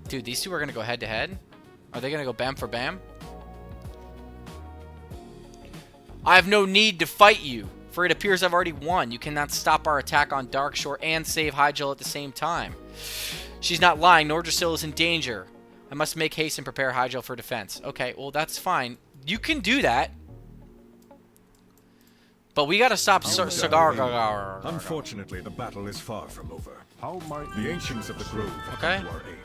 Dude, these two are going to go head-to-head? Are they going to go bam for bam? I have no need to fight you, for it appears I've already won. You cannot stop our attack on Darkshore and save Hyjal at the same time. She's not lying. Nordrassil is in danger. I must make haste and prepare Hyjal for defense. Okay, well, that's fine. You can do that. But we gotta stop Sagar. Unfortunately, the battle is far from over. How might the ancients of the grove come to our aid?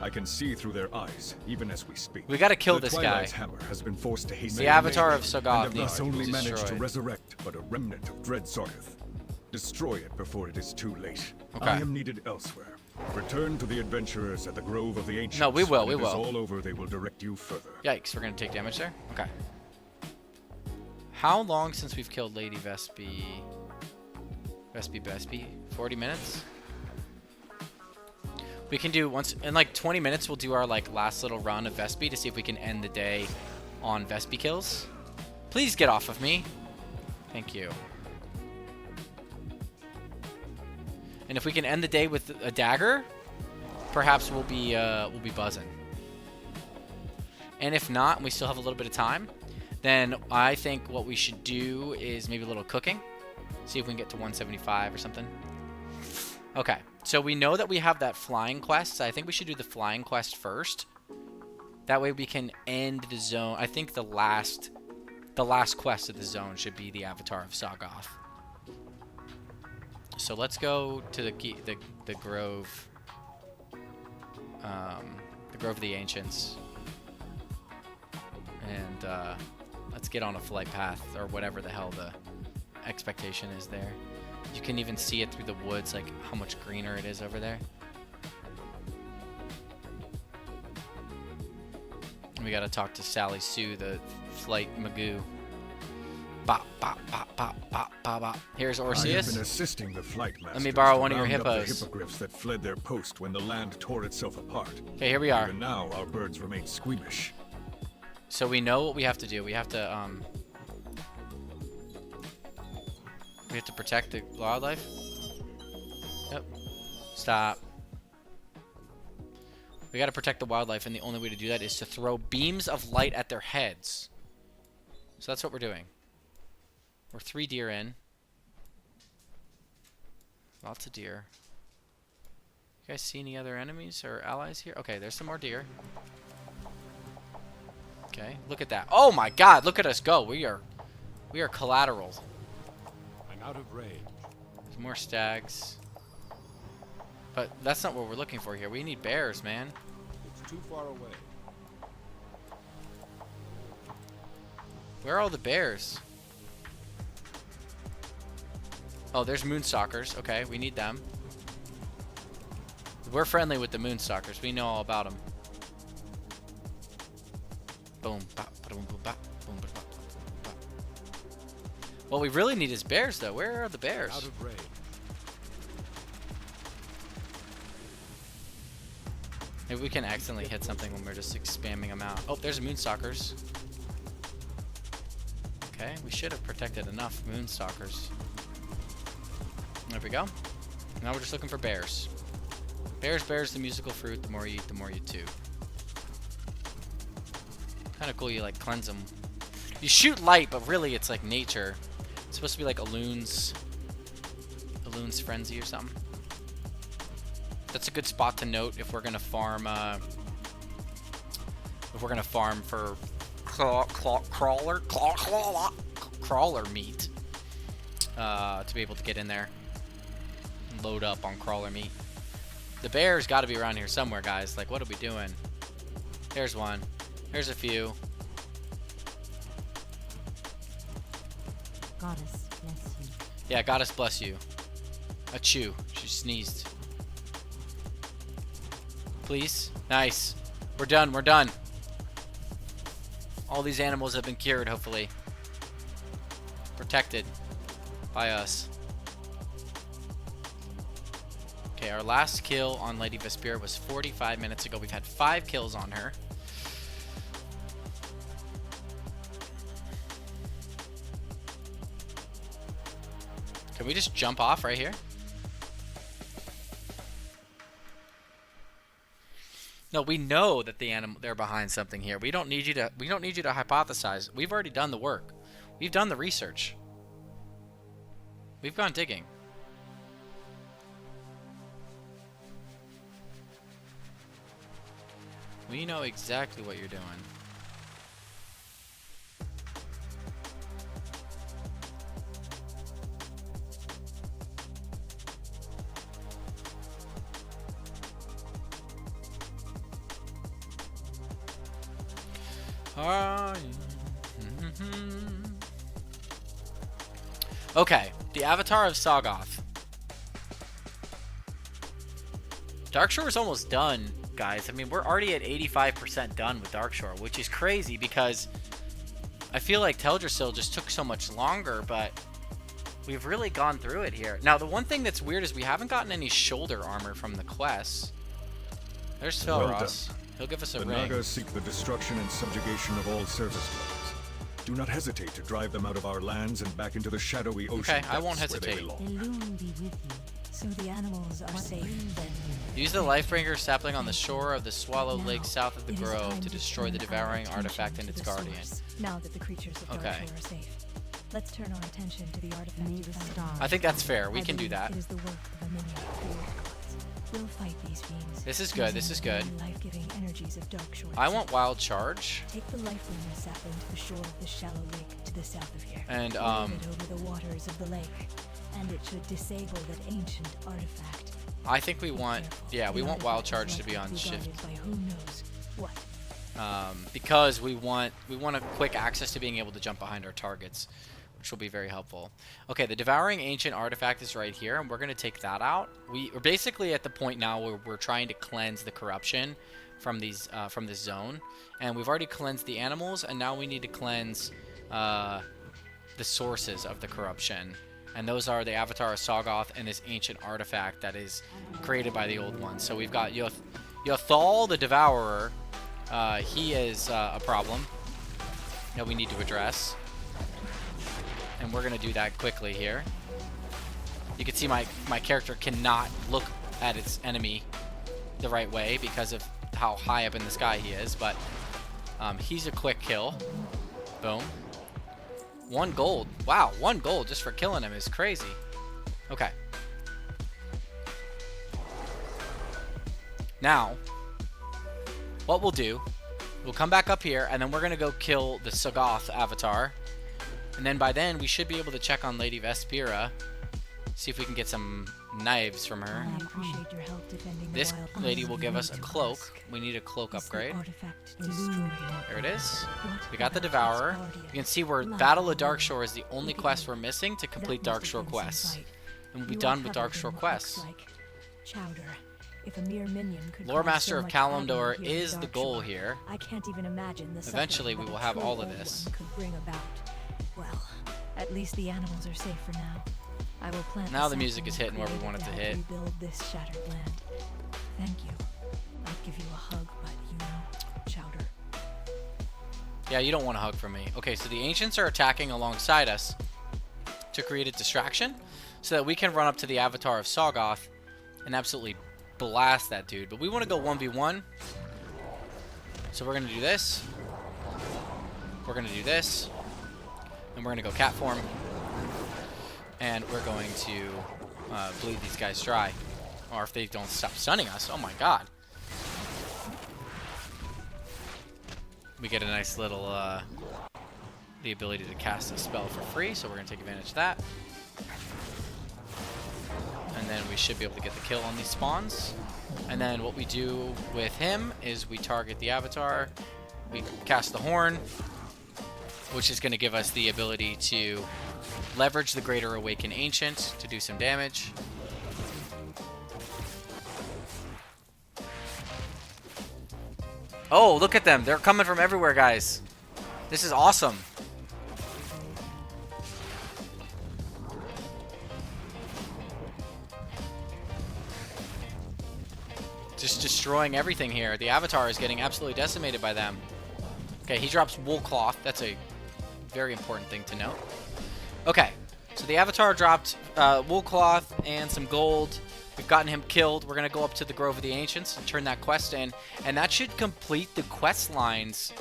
I can see through their eyes, even as we speak. We gotta kill this guy. Twilight's hammer has been forced to hasten the avatar of Sagar and thus only managed to resurrect but a remnant of Dread Sarkith. Destroy it before it is too late. Okay. I am needed elsewhere. Return to the adventurers at the Grove of the Ancients. No, we will. When it is all over, they will direct you further. Yikes, we're gonna take damage there? Okay. How long since we've killed Lady Vespi? Vespi? 40 minutes? We can do once in like 20 minutes. We'll do our like last little run of Vespi to see if we can end the day on Vespi kills. Please get off of me. Thank you. And if we can end the day with a dagger, perhaps we'll be buzzing. And if not, and we still have a little bit of time, then I think what we should do is maybe a little cooking. See if we can get to 175 or something. Okay, so we know that we have that flying quest. So I think we should do the flying quest first. That way we can end the zone. I think the last quest of the zone should be the Avatar of Sagoth. So let's go to the Grove. The Grove of the Ancients. And let's get on a flight path or whatever the hell the expectation is there. You can even see it through the woods, like how much greener it is over there. We gotta talk to Sally Sue, the flight Magoo. Bop, bop, bop, bop, bop, bop, bop. Here's Orseus. I have been assisting the flight masters. Let me borrow one of your to round up hippos. the hippogriffs that fled their post when the land tore itself apart. Okay, here we are. Even now, our birds remain squeamish. So we know what we have to do. We have to protect the wildlife. Yep. Stop. We gotta protect the wildlife, and the only way to do that is to throw beams of light at their heads. So that's what we're doing. We're 3 deer in. Lots of deer. You guys see any other enemies or allies here? Okay, there's some more deer. Okay, look at that. Oh my god, look at us go. We are collateral. I'm out of range. There's more stags. But that's not what we're looking for here. We need bears, man. It's too far away. Where are all the bears? Oh, there's Moonstalkers. Okay, we need them. We're friendly with the Moonstalkers. We know all about them. Boom. What we really need is bears, though. Where are the bears? Out of range. Maybe we can accidentally hit something when we're just spamming them out. Oh, there's Moonstalkers. Okay, we should have protected enough Moonstalkers. There we go. Now we're just looking for bears. Bears, the musical fruit. The more you eat, the more you chew. Kind of cool. You like cleanse them. You shoot light, but really it's like nature. It's supposed to be like Eloon's Frenzy or something. That's a good spot to note if we're gonna farm. If we're gonna farm for crawler meat, to be able to get in there and load up on crawler meat. The bear's got to be around here somewhere, guys. Like, what are we doing? There's one. There's a few. Goddess bless you. Yeah, goddess bless you. Achoo. She sneezed. Please. Nice. We're done. We're done. All these animals have been cured, hopefully. Protected by us. Okay, our last kill on Lady Vespera was 45 minutes ago. We've had 5 kills on her. Can we just jump off right here? No, we know that they're behind something here. We don't need you to hypothesize. We've already done the work. We've done the research. We've gone digging. We know exactly what you're doing. Okay, the Avatar of Sagoth. Darkshore is almost done, guys. I mean, we're already at 85% done with Darkshore, which is crazy because I feel like Teldrassil just took so much longer, but we've really gone through it here. Now, the one thing that's weird is we haven't gotten any shoulder armor from the quests. There's Felros. He'll give us a ring. The Nagas seek the destruction and subjugation of all service dwellers. Do not hesitate to drive them out of our lands and back into the shadowy ocean. Okay, I won't hesitate. Elune be with you, so the animals are safe. Use the Lifebringer sapling on the shore of the Swallow Lake south of the grove to destroy the devouring artifact and its guardian. Now that the creatures of Darkshore are safe, let's turn our attention to the artifact to the south. I think that's fair. We can do that. It is the work of a minion created gods. We'll fight these fiends. This is good. This is good. Life-giving energies of Darkshore. I want Wild Charge. Take the Lifebringer sapling to the shore of the shallow lake to the south of here. And it over the waters of the lake, and it should disable that ancient artifact. I think we want, yeah, we want Wild Charge to be on shift. By who knows what. Because we want a quick access to being able to jump behind our targets, which will be very helpful. Okay, the Devouring Ancient Artifact is right here, and we're going to take that out. We're basically at the point now where we're trying to cleanse the corruption from these from this zone, and we've already cleansed the animals, and now we need to cleanse the sources of the corruption. And those are the Avatar of Sagoth and this ancient artifact that is created by the old ones. So we've got Yothal the Devourer. He is a problem that we need to address. And we're going to do that quickly here. You can see my character cannot look at its enemy the right way because of how high up in the sky he is. But he's a quick kill. Boom. 1 gold. Wow, 1 gold just for killing him is crazy. Okay. Now, what we'll do, we'll come back up here, and then we're going to go kill the Sagoth avatar. And then by then, we should be able to check on Lady Vespera, see if we can get some knives from her. I appreciate your help defending This the wild lady will give us a cloak. We need a cloak upgrade. There it is. We got the Devourer. You can see where Battle of Darkshore is the only quest we're missing to complete Darkshore quests. and we'll be You done are with covered Darkshore in what quests. looks like chowder. If a mere minion could Lore cause Master so of much Kalimdor agony here in is the goal Darkshore, here. I can't even imagine the suffering Eventually, we that will a have true all of Old this. One could bring about. Well, at least the animals are safe for now. I will plant Now the music is hitting where we created want it to help hit. Rebuild this shattered land. Thank you. I'd give you a hug, but you know, chowder. Yeah, you don't want a hug from me. Okay, so the Ancients are attacking alongside us to create a distraction so that we can run up to the Avatar of Sagoth and absolutely blast that dude. But we want to go 1v1. So we're going to do this. We're going to do this. And we're going to go cat form. And we're going to bleed these guys dry. Or if they don't stop stunning us. Oh my god. We get a nice little, the ability to cast a spell for free, so we're going to take advantage of that. And then we should be able to get the kill on these spawns. And then what we do with him is we target the Avatar, we cast the Horn, which is going to give us the ability to leverage the Greater Awakened Ancient to do some damage. Oh, look at them. They're coming from everywhere, guys. This is awesome. Just destroying everything here. The Avatar is getting absolutely decimated by them. Okay, he drops wool cloth. That's a very important thing to note. Okay, so the Avatar dropped wool cloth and some gold. We've gotten him killed. We're going to go up to the Grove of the Ancients and turn that quest in. And that should complete the quest lines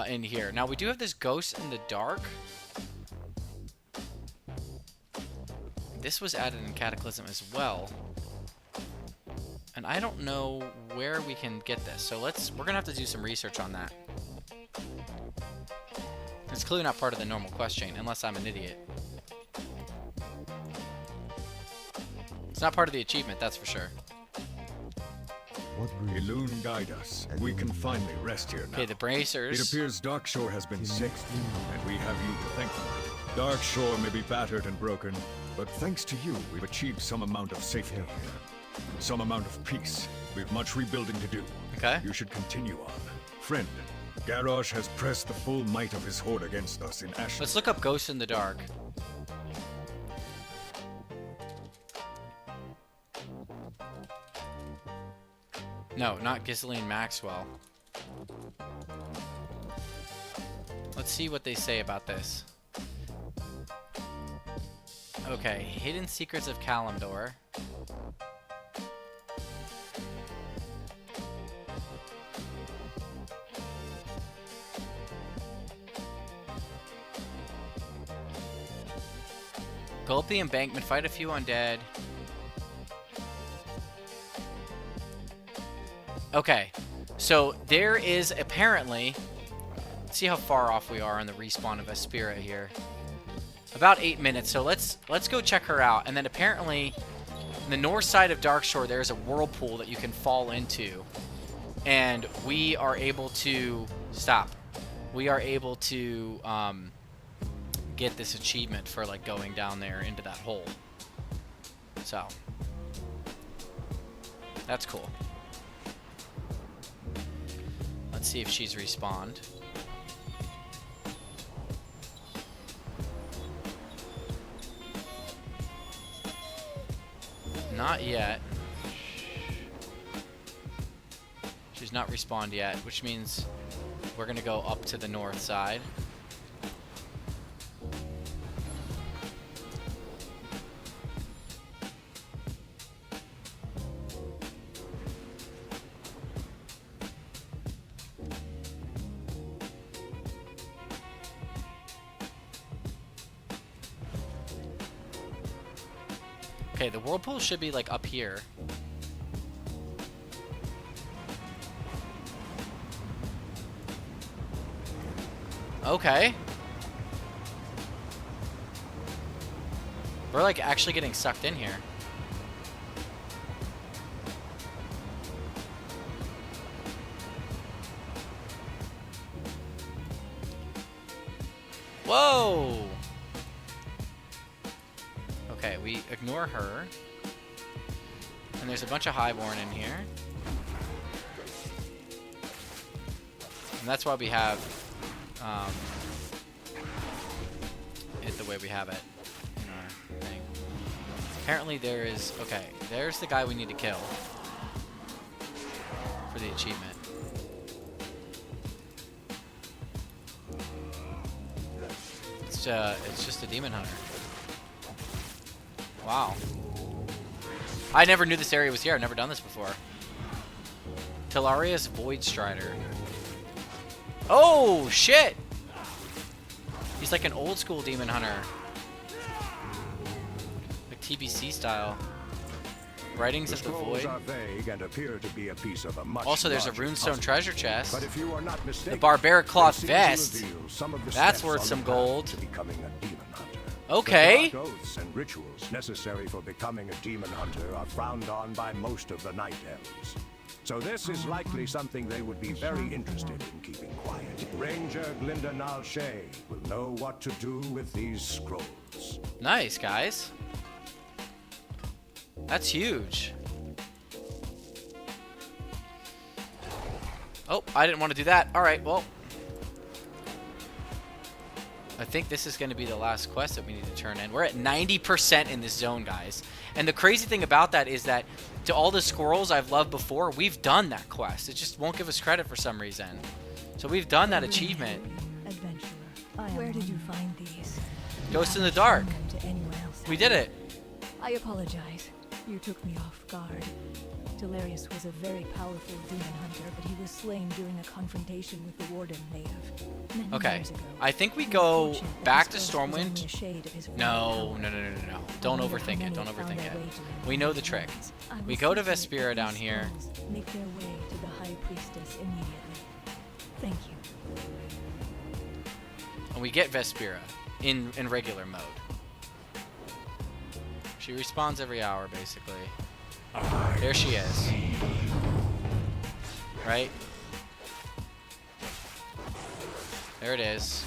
in here. Now, we do have this Ghost in the Dark. This was added in Cataclysm as well. And I don't know where we can get this. So we're going to have to do some research on that. It's clearly not part of the normal quest chain, unless I'm an idiot. It's not part of the achievement, that's for sure. Elune, guide us. We can finally rest here now. Okay, the bracers. It appears Darkshore has been saved, and we have you to thank for it. Darkshore may be battered and broken, but thanks to you, we've achieved some amount of safety here. Some amount of peace. We've much rebuilding to do. Okay. You should continue on. Friend, Garrosh has pressed the full might of his horde against us in Ash. Let's look up Ghost in the Dark. No, not Ghislaine Maxwell. Let's see what they say about this. Okay, Hidden Secrets of Kalimdor. Go up the embankment, fight a few undead. Okay, so there is apparently... Let's see how far off we are on the respawn of Aspira here. About 8 minutes, so let's go check her out. And then apparently, in the north side of Darkshore, there's a whirlpool that you can fall into. And we are able to... Stop. We are able to... get this achievement for like going down there into that hole. So that's cool. Let's see if she's respawned. Not yet. She's not respawned yet, which means we're gonna go up to the north side. Okay, the whirlpool should be like up here. Okay. We're like actually getting sucked in here. Whoa! Okay, we ignore her. And there's a bunch of Highborn in here. And that's why we have it the way we have it in our thing. Apparently there is... Okay, there's the guy we need to kill for the achievement. It's just a demon hunter. Wow. I never knew this area was here. I've never done this before. Telarius Void Strider. Oh, shit! He's like an old school demon hunter. Like TBC style. Writings of the Void. Are vague and appear to be a piece of a much also, there's a runestone puzzle. treasure chest. But if you are not mistaken, the barbaric cloth they seem to vest. reveal some of the That's steps worth on some the path gold. to becoming a demon hunter. Okay. The dark oaths and rituals necessary for becoming a demon hunter are frowned on by most of the night elves. So this is likely something they would be very interested in keeping quiet. Ranger Glinda Nalshay will know what to do with these scrolls. Nice, guys. That's huge. Oh, I didn't want to do that. Alright, well. I think this is going to be the last quest that we need to turn in. We're at 90% in this zone, guys. And the crazy thing about that is that to all the squirrels I've loved before, we've done that quest. It just won't give us credit for some reason. So we've done that achievement. Adventurer, where did you find these? Ghost in the Dark. To anyone else. We did it. I apologize. You took me off guard. Delirious was a very powerful demon hunter, but he was slain during a confrontation with the Warden native. Okay, I think we go back to Stormwind. No. Don't overthink it. Don't overthink it. We know the trick. We go to Vespira down here. Make their way to the High Priestess immediately. Thank you. And we get Vespira in regular mode. She respawns every hour, basically. There she is. Right? There it is.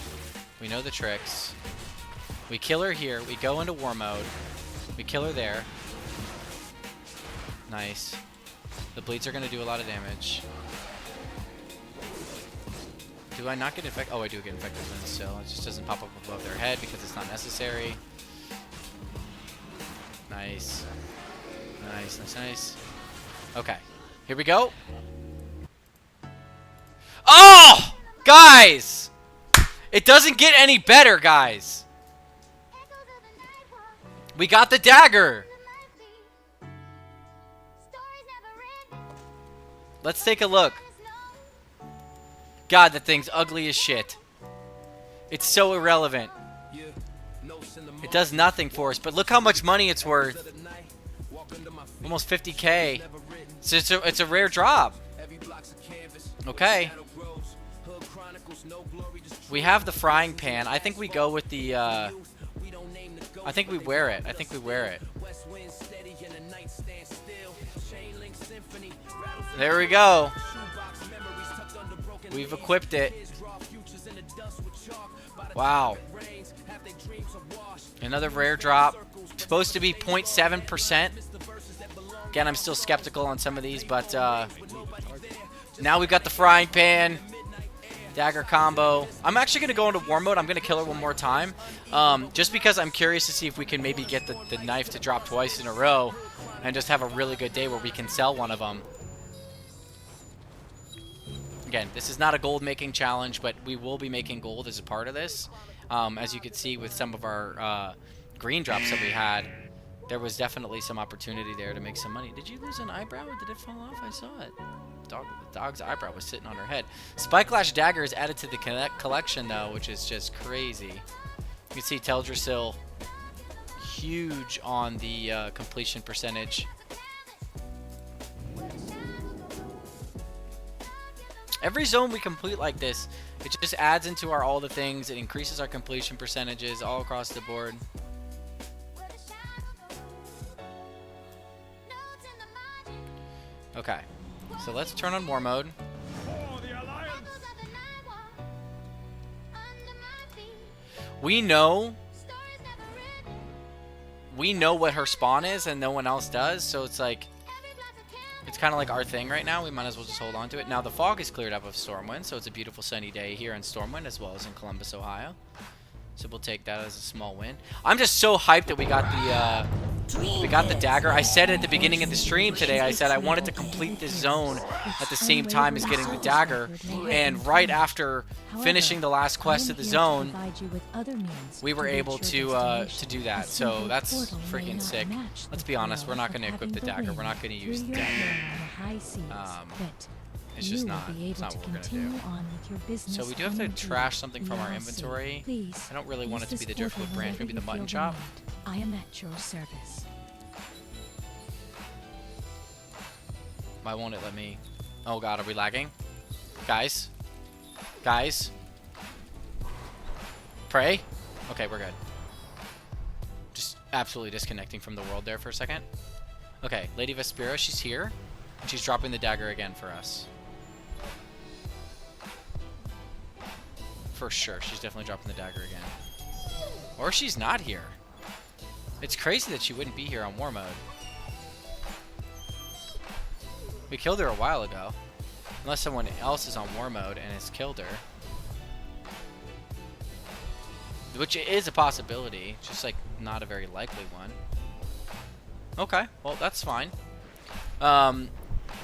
We know the tricks. We kill her here. We go into war mode. We kill her there. Nice. The bleeds are going to do a lot of damage. Do I not get infected? Oh, I do get infected wounds still. It just doesn't pop up above their head because it's not necessary. Nice. Nice. Okay. Here we go. Oh! Guys! It doesn't get any better, guys. We got the dagger. Let's take a look. God, that thing's ugly as shit. It's so irrelevant. It does nothing for us, but look how much money it's worth. Almost 50k. So it's a rare drop. Okay. We have the frying pan. I think we go with the I think we wear it. There we go. We've equipped it. Wow. Another rare drop. Supposed to be 0.7%. Again, I'm still skeptical on some of these, but now we've got the frying pan. Dagger combo. I'm actually going to go into war mode. I'm going to kill her one more time. Just because I'm curious to see if we can maybe get the knife to drop twice in a row and just have a really good day where we can sell one of them. Again, this is not a gold making challenge, but we will be making gold as a part of this. As you can see with some of our green drops that we had, there was definitely some opportunity there to make some money. Did you lose an eyebrow or did it fall off? I saw it. The dog's eyebrow was sitting on her head. Spike-Lash Dagger is added to the collection, though, which is just crazy. You can see Teldrassil huge on the completion percentage. Every zone we complete like this, it just adds into our all the things. It increases our completion percentages all across the board. Okay, so let's turn on war mode. We know we know what her spawn is and no one else does, so it's like, it's kind of like our thing right now. We might as well just hold on to it. Now the fog is cleared up of Stormwind, so it's a beautiful sunny day here in Stormwind as well as in Columbus, Ohio. So we'll take that as a small win. I'm just so hyped that we got the dagger. I said at the beginning of the stream today, I said I wanted to complete this zone at the same time as getting the dagger. And right after finishing the last quest of the zone, we were able to do that. So that's freaking sick. Let's be honest, we're not going to equip the dagger. We're not going to use the dagger. It's just not. It's not what we're gonna do. So we do have to trash something from our inventory. I don't really want it to be the driftwood branch. Maybe the mutton chop. I am at your service. Why won't it let me? Oh god, are we lagging? Guys? Guys? Pray? Okay, we're good. Just absolutely disconnecting from the world there for a second. Okay, Lady Vespera, she's here. And she's dropping the dagger again for us. For sure, she's definitely dropping the dagger again. Or she's not here. It's crazy that she wouldn't be here on war mode. We killed her a while ago. Unless someone else is on war mode and has killed her. Which is a possibility, just like not a very likely one. Okay, well that's fine.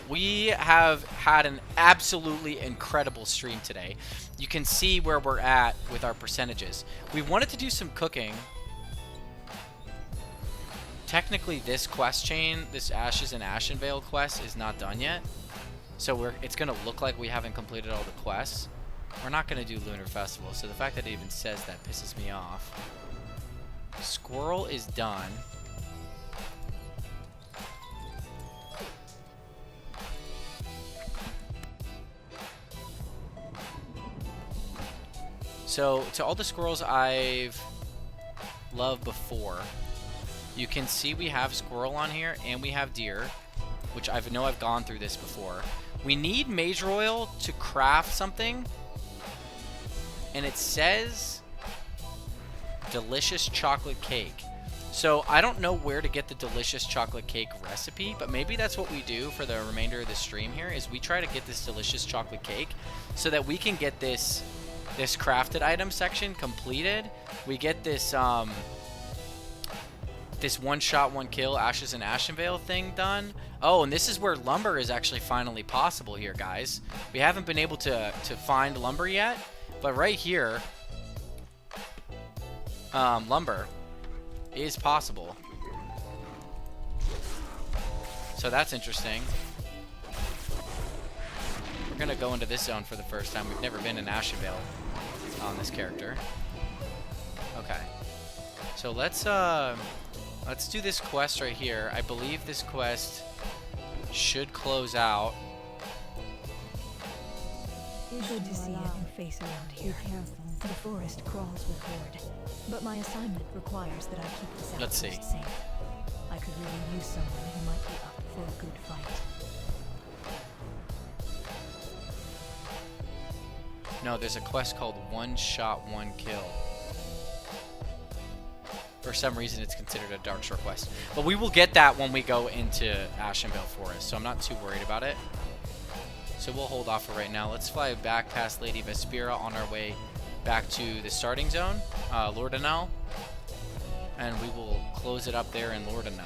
We have had an absolutely incredible stream today. You can see where we're at with our percentages. We wanted to do some cooking. Technically, this quest chain, this Ashes and Ashenvale quest, is not done yet. So it's going to look like we haven't completed all the quests. We're not going to do Lunar Festival, so the fact that it even says that pisses me off. Squirrel is done. So, to all the squirrels I've loved before, you can see we have squirrel on here, and we have deer, which I know I've gone through this before. We need mage oil to craft something, and it says delicious chocolate cake. So, I don't know where to get the delicious chocolate cake recipe, but maybe that's what we do for the remainder of the stream here, is we try to get this delicious chocolate cake so that we can get this crafted item section completed. We get this this one shot, one kill Ashes and Ashenvale thing done. Oh, and this is where lumber is actually finally possible here, guys. We haven't been able to find lumber yet, but right here, lumber is possible. So that's interesting. We're gonna go into this zone for the first time. We've never been in Ashenvale on this character. Okay. So let's do this quest right here. I believe this quest should close out. Good to see a new face around here. Be careful. The forest crawls with horde, but my assignment requires that I keep this outpost safe. I could really use someone who might be up for a good fight. No, there's a quest called One Shot, One Kill. For some reason, it's considered a Darkshore quest. But we will get that when we go into Ashenvale Forest, so I'm not too worried about it. So we'll hold off for right now. Let's fly back past Lady Vespera on our way back to the starting zone, Lordanel. And we will close it up there in Lordanel.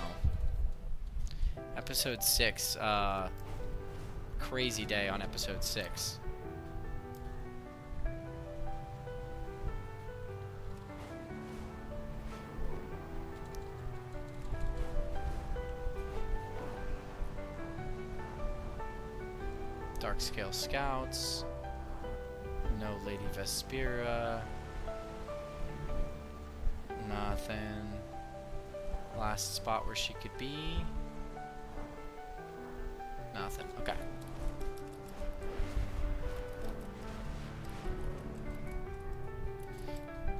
Episode 6. Crazy day on Episode 6. Darkscale Scouts. No Lady Vespera. Nothing. Last spot where she could be. Nothing. Okay.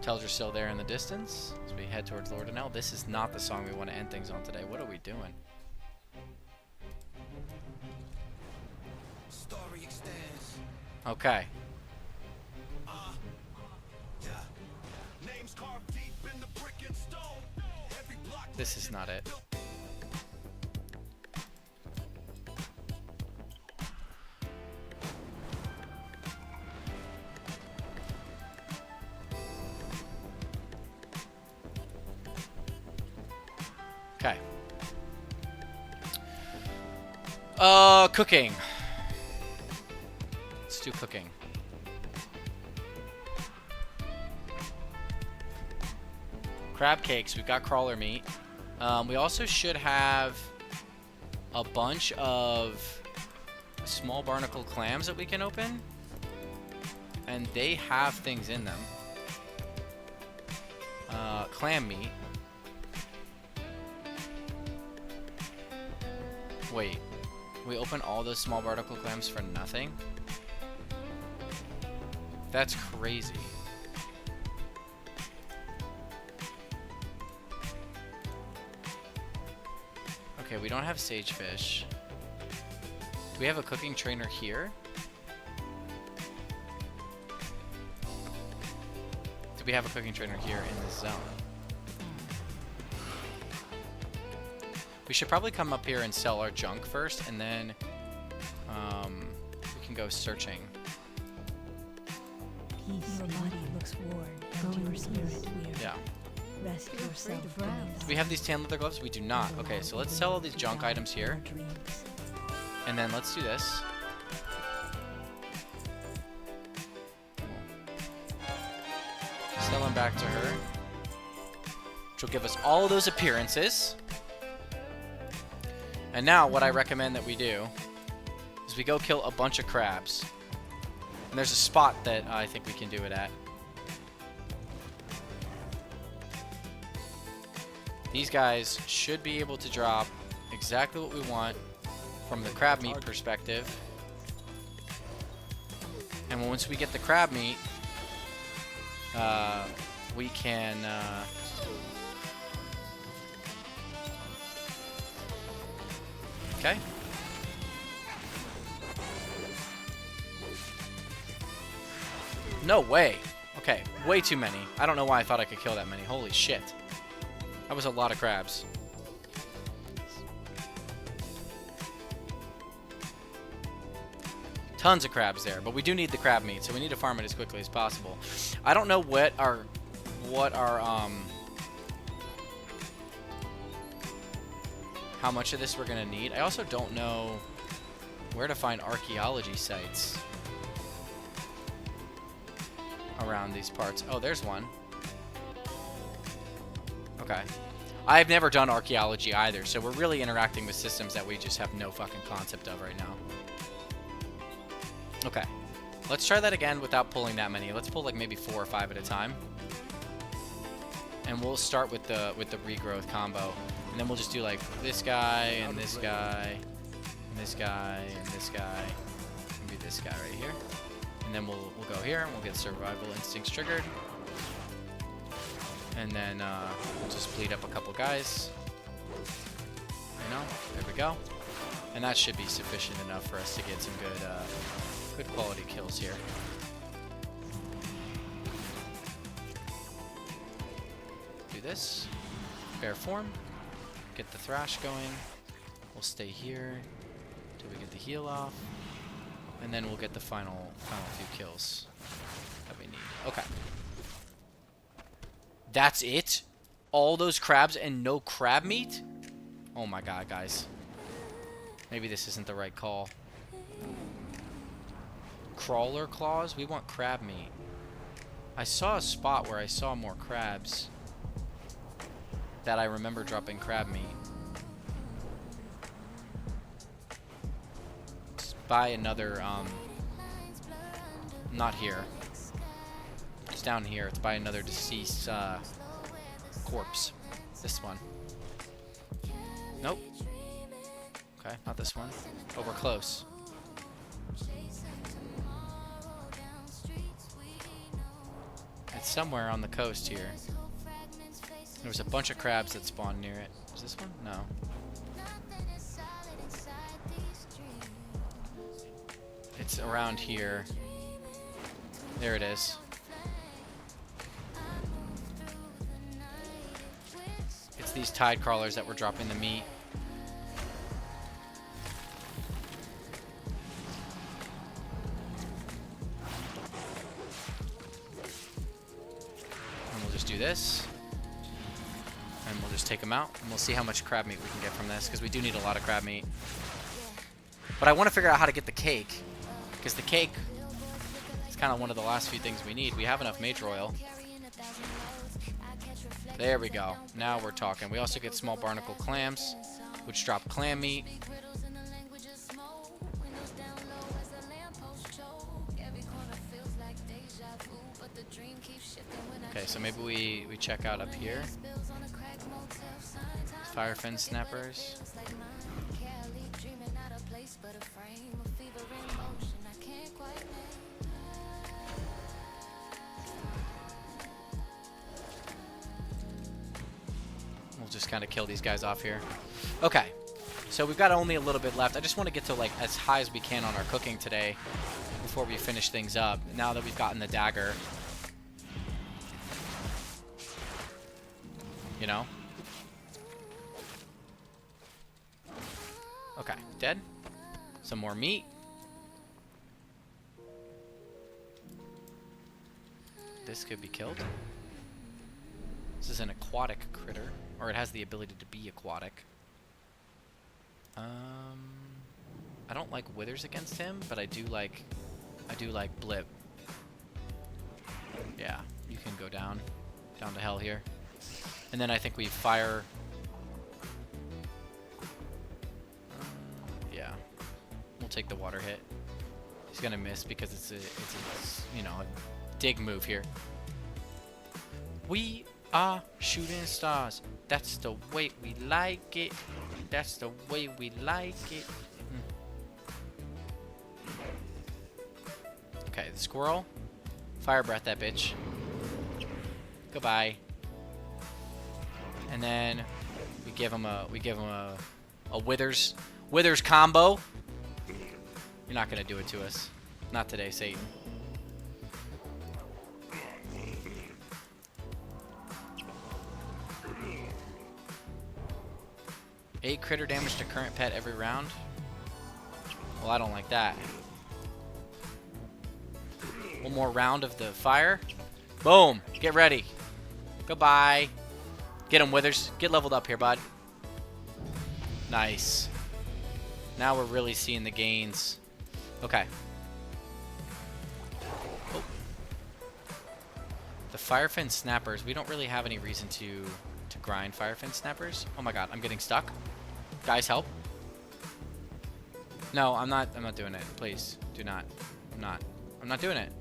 Teldra's still there in the distance as we head towards Lordanel. This is not the song we want to end things on today. What are we doing? Okay. This is not it. Okay. Cooking. Let's do cooking. Crab cakes. We've got crawler meat. We also should have a bunch of small barnacle clams that we can open. And they have things in them. Clam meat. Wait. We open all those small barnacle clams for nothing? That's crazy. Okay, we don't have sagefish. Do we have a cooking trainer here? Do we have a cooking trainer here in this zone? We should probably come up here and sell our junk first, and then we can go searching. Peace. Your body looks worn, and your spirit weary. Yeah. Rest yourself. Do we have these tan leather gloves? We do not. Okay, so let's sell all these junk items here. And then let's do this. Sell them back to her. Which will give us all of those appearances. And now what I recommend that we do is we go kill a bunch of crabs. And there's a spot that I think we can do it at. These guys should be able to drop exactly what we want from the crab meat perspective. And once we get the crab meat, we can... Okay. No way. Okay, way too many. I don't know why I thought I could kill that many. Holy shit. That was a lot of crabs. Tons of crabs there, but we do need the crab meat, so we need to farm it as quickly as possible. I don't know what our how much of this we're gonna need. I also don't know where to find archaeology sites around these parts. Oh, there's one. Okay. I've never done archaeology either, so we're really interacting with systems that we just have no fucking concept of right now. Okay. Let's try that again without pulling that many. Let's pull like maybe 4 or 5 at a time. And we'll start with the regrowth combo. And then we'll just do like this guy and this guy and this guy and this guy. Maybe this guy right here. And then we'll go here and we'll get survival instincts triggered. And then we'll just bleed up a couple guys. You know, there we go. And that should be sufficient enough for us to get some good quality kills here. Do this. Bear form. Get the thrash going. We'll stay here till we get the heal off. And then we'll get the final few kills that we need. Okay. That's it? All those crabs and no crab meat? Oh my god, guys. Maybe this isn't the right call. Crawler claws? We want crab meat. I saw a spot where I saw more crabs that I remember dropping crab meat. Let's buy another, not here. It's down here. It's by another deceased corpse. This one. Nope. Okay, not this one. But we're close. It's somewhere on the coast here. There was a bunch of crabs that spawned near it. Is this one? No. It's around here. There it is. It's these tide crawlers that we're dropping the meat. And we'll just do this. And we'll just take them out. And we'll see how much crab meat we can get from this, because we do need a lot of crab meat. But I want to figure out how to get the cake, because the cake is kind of one of the last few things we need. We have enough major oil. There we go. Now we're talking. We also get small barnacle clams, which drop clam meat. Okay, so maybe we check out up here. Firefin snappers. We'll just kind of kill these guys off here. Okay, so we've got only a little bit left. I just want to get to like as high as we can on our cooking today before we finish things up. Now that we've gotten the dagger, you know. Okay, dead. Some more meat. This could be killed. This is an aquatic critter, or it has the ability to be aquatic. I don't like withers against him, but I do like blip. Yeah, you can go down to hell here. And then I think we fire. Yeah, we'll take the water hit. He's gonna miss because it's a you know, a dig move here. We are shooting stars. That's the way we like it. That's the way we like it. Okay, the squirrel. Fire breath that bitch. Goodbye. And then we give him a withers combo. You're not gonna do it to us. Not today, Satan. Eight critter damage to current pet every round. Well, I don't like that. One more round of the fire. Boom. Get ready. Goodbye. Get him, Withers. Get leveled up here, bud. Nice. Now we're really seeing the gains. Okay. Oh. The Firefin Snappers. We don't really have any reason to grind Firefin Snappers. Oh my god, I'm getting stuck. Guys, help. No, I'm not doing it. Please, do not. I'm not doing it.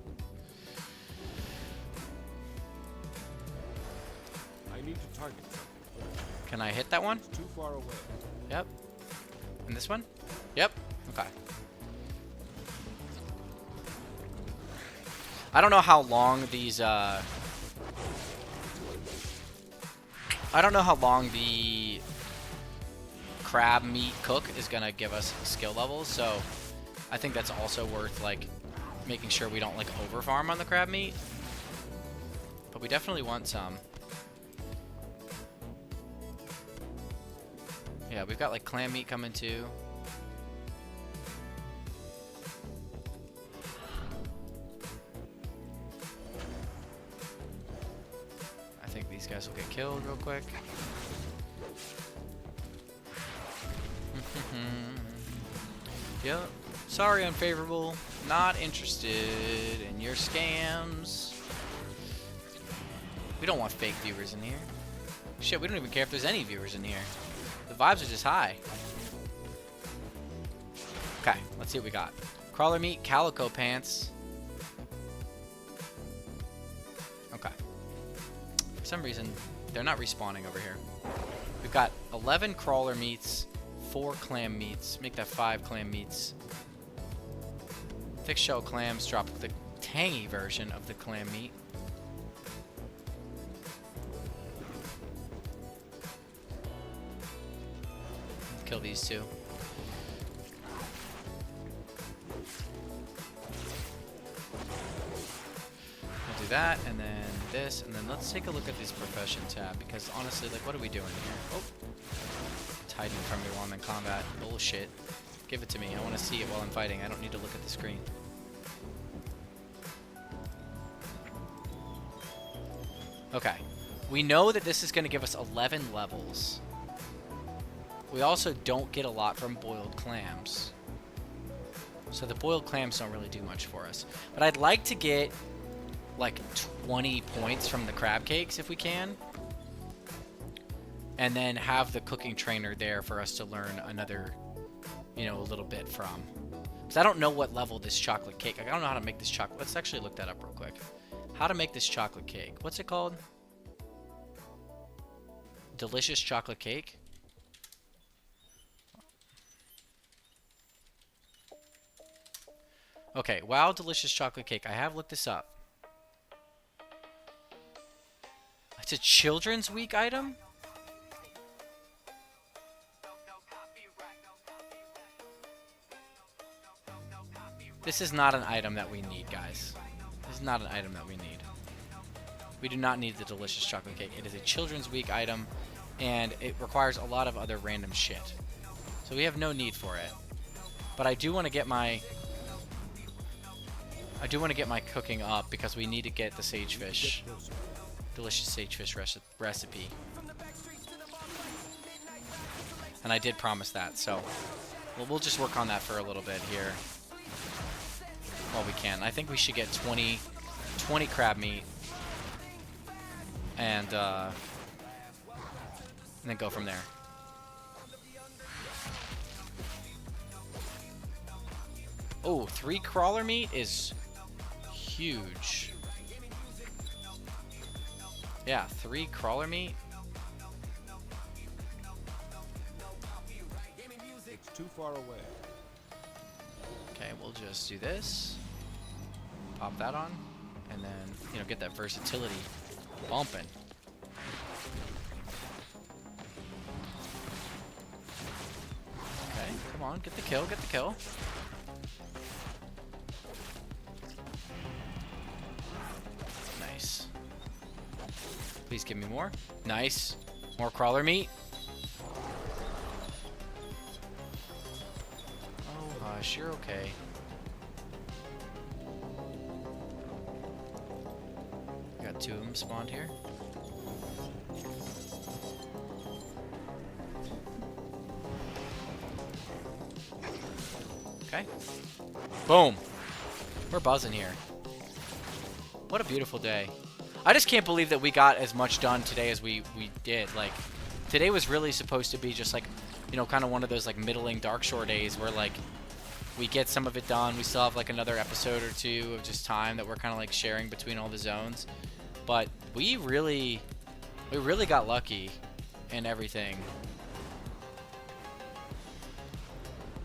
I need to target something. Can I hit that one? It's too far away. Yep. And this one? Yep. Okay. I don't know how long these I don't know how long the crab meat cook is gonna give us skill levels, so I think that's also worth like making sure we don't like over farm on the crab meat. But we definitely want some. Yeah, we've got like clam meat coming too. I think these guys will get killed real quick. Yep. Sorry, unfavorable. Not interested in your scams. We don't want fake viewers in here. Shit, we don't even care if there's any viewers in here. The vibes are just high. Okay, let's see what we got. Crawler meat, calico pants. Okay. For some reason, they're not respawning over here. We've got 11 crawler meats, 4 clam meats. Make that 5 clam meats. Thick shell clams drop the tangy version of the clam meat. Kill these two. We'll do that, and then this, and then let's take a look at this profession tab, because honestly, like, what are we doing here? Oh, it's hiding from me while I'm in combat. Bullshit. Give it to me. I want to see it while I'm fighting. I don't need to look at the screen. Okay. We know that this is going to give us 11 levels. We also don't get a lot from boiled clams. So the boiled clams don't really do much for us. But I'd like to get like 20 points from the crab cakes if we can. And then have the cooking trainer there for us to learn another, you know, a little bit from. Because I don't know what level this chocolate cake. I don't know how to make this chocolate. Let's actually look that up real quick. How to make this chocolate cake. What's it called? Delicious chocolate cake. Okay, WoW delicious chocolate cake. I have looked this up. It's a Children's Week item? This is not an item that we need, guys. This is not an item that we need. We do not need the delicious chocolate cake. It is a Children's Week item, and it requires a lot of other random shit. So we have no need for it. But I do want to get my... cooking up because we need to get the sagefish. Delicious sagefish recipe. And I did promise that, so we'll just work on that for a little bit here while we can. I think we should get 20 crab meat and then go from there. Oh, 3 crawler meat is huge. Yeah, 3 crawler meat. It's too far away. Okay, we'll just do this. Pop that on, and then, you know, get that versatility bumping. Okay, come on, get the kill, get the kill. Nice. Please give me more. Nice. More crawler meat. Oh, hush, you're okay. Got 2 of them spawned here. Okay. Boom. We're buzzing here. What a beautiful day. I just can't believe that we got as much done today as we did. Like, today was really supposed to be just like, you know, kind of one of those like middling Darkshore days where like we get some of it done. We still have like another episode or 2 of just time that we're kind of like sharing between all the zones. But we really got lucky in everything.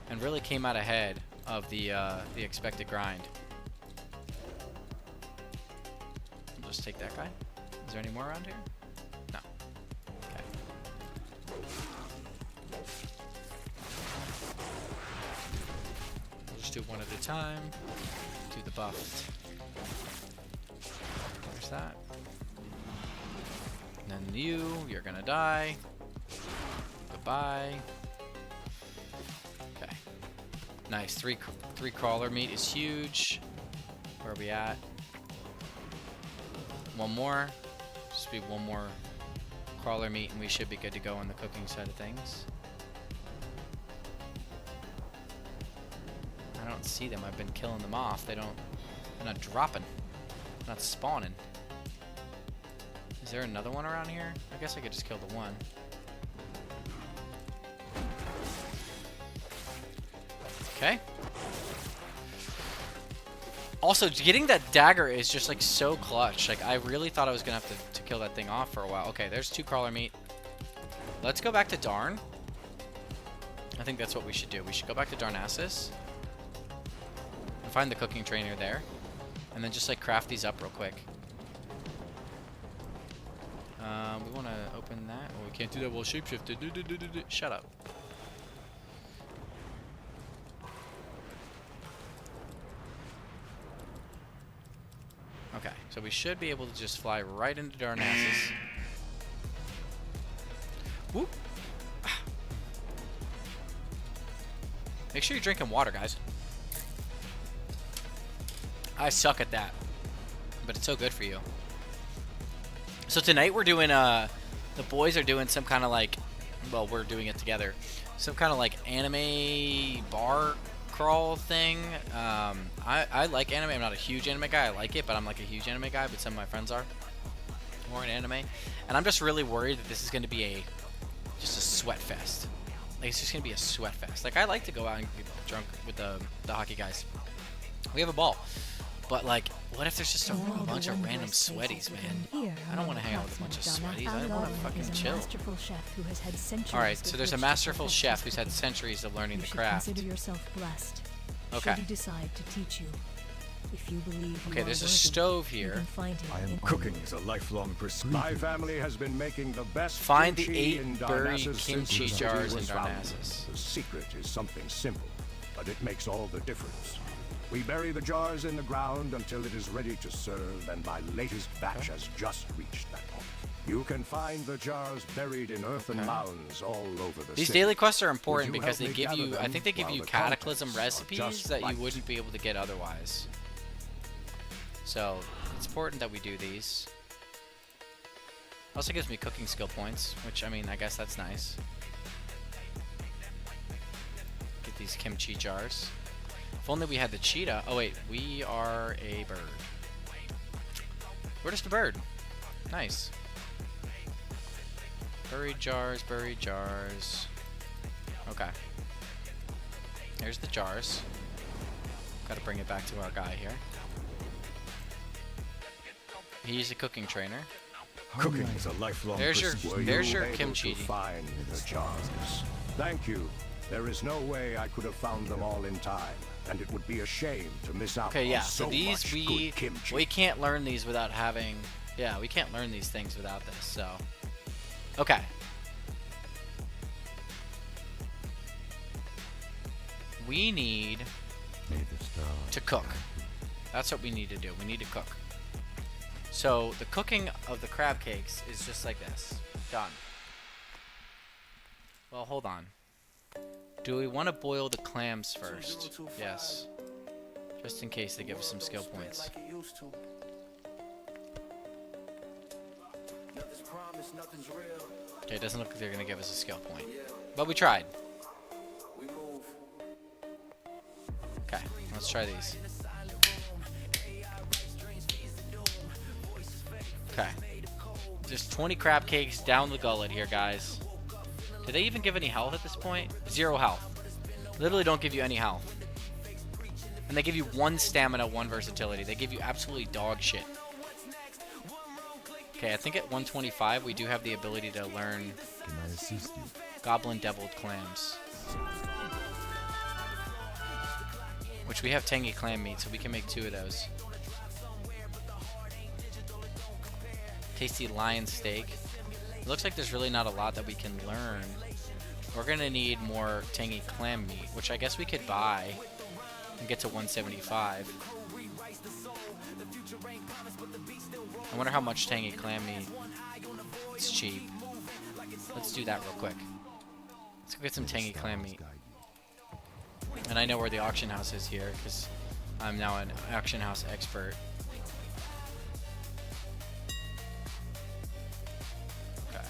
And really came out ahead of the expected grind. I'll just take that guy. Is there any more around here? No. Okay. We'll just do one at a time. Do the buff. There's that. And then you're gonna die. Goodbye. Okay. Nice. 3 crawler meat is huge. Where are we at? One more. Just be one more crawler meat and we should be good to go on the cooking side of things. I don't see them. I've been killing them off. They're not dropping. They're not spawning. Is there another one around here? I guess I could just kill the one. Okay. Also, getting that dagger is just like so clutch. Like, I really thought I was gonna have to kill that thing off for a while. Okay, there's 2 crawler meat. Let's go back to Darn. I think that's what we should do. We should go back to Darnassus and find the cooking trainer there, and then just like craft these up real quick. We want to open that. Well, we can't do that while shapeshifted. Shut up. Okay. So we should be able to just fly right into Darnassus. Whoop. Make sure you're drinking water, guys. I suck at that, but it's so good for you. So tonight we're doing, the boys are doing some kind of like, well, we're doing it together. Some kind of like anime bar crawl thing. I like anime. I'm not a huge anime guy. I like it, but I'm like a huge anime guy, but some of my friends are more in anime. And I'm just really worried that this is going to be just a sweat fest. Like, it's just going to be a sweat fest. Like, I like to go out and get drunk with the hockey guys. We have a ball. But, like, what if there's just a bunch of random sweaties, man? I don't want to hang out with a bunch of sweaties. I want to fucking chill. Alright, so there's a masterful chef who's had centuries of learning the craft. Consider yourself blessed. Okay. Should he decide to teach you? If you believe Okay, there's a stove here. Cooking is a lifelong pursuit. My family has been making the best Find the kimchi 8 in buried Darnassus kimchi since the jars city in was founded. Darnassus. The secret is something simple, but it makes all the difference. We bury the jars in the ground until it is ready to serve, and my latest batch has just reached that point. You can find the jars buried in earthen mounds all over the These city. daily quests are important Would you because they help me give gather you, I them think they give while you the cataclysm contests are recipes just that you right? wouldn't be able to get otherwise. So, it's important that we do these. Also gives me cooking skill points, which, I mean, I guess that's nice. Get these kimchi jars. If only we had the cheetah. Oh wait, we are a bird. We're just a bird. Nice. Buried jars, buried jars. Okay. There's the jars. Gotta bring it back to our guy here. He's a cooking trainer. Cooking is a lifelong There's pursuit. your kimchi. Find the jars. Thank you. There is no way I could have found them all in time, and it would be a shame to miss out Okay, on yeah. so So these much good kimchi. we can't learn these without having. Yeah, we can't learn these things without this. So, okay. We need to cook. That's what we need to do. We need to cook. So the cooking of the crab cakes is just like this. Done. Well, hold on. Do we want to boil the clams first? Yes. Just in case they give us some skill points. Okay, it doesn't look like they're going to give us a skill point. But we tried. Okay, let's try these. Okay. Just 20 crab cakes down the gullet here, guys. Do they even give any health at this point? 0 health. Literally don't give you any health. And they give you 1 stamina, 1 versatility. They give you absolutely dog shit. Okay, I think at 125 we do have the ability to learn Can I assist you? Goblin Deviled Clams. Which we have tangy clam meat, so we can make 2 of those. Tasty lion steak. It looks like there's really not a lot that we can learn. We're gonna need more tangy clam meat, which I guess we could buy and get to 175. I wonder how much tangy clam meat. It's cheap. Let's do that real quick. Let's go get some tangy clam meat. And I know where the auction house is here because I'm now an auction house expert. Okay.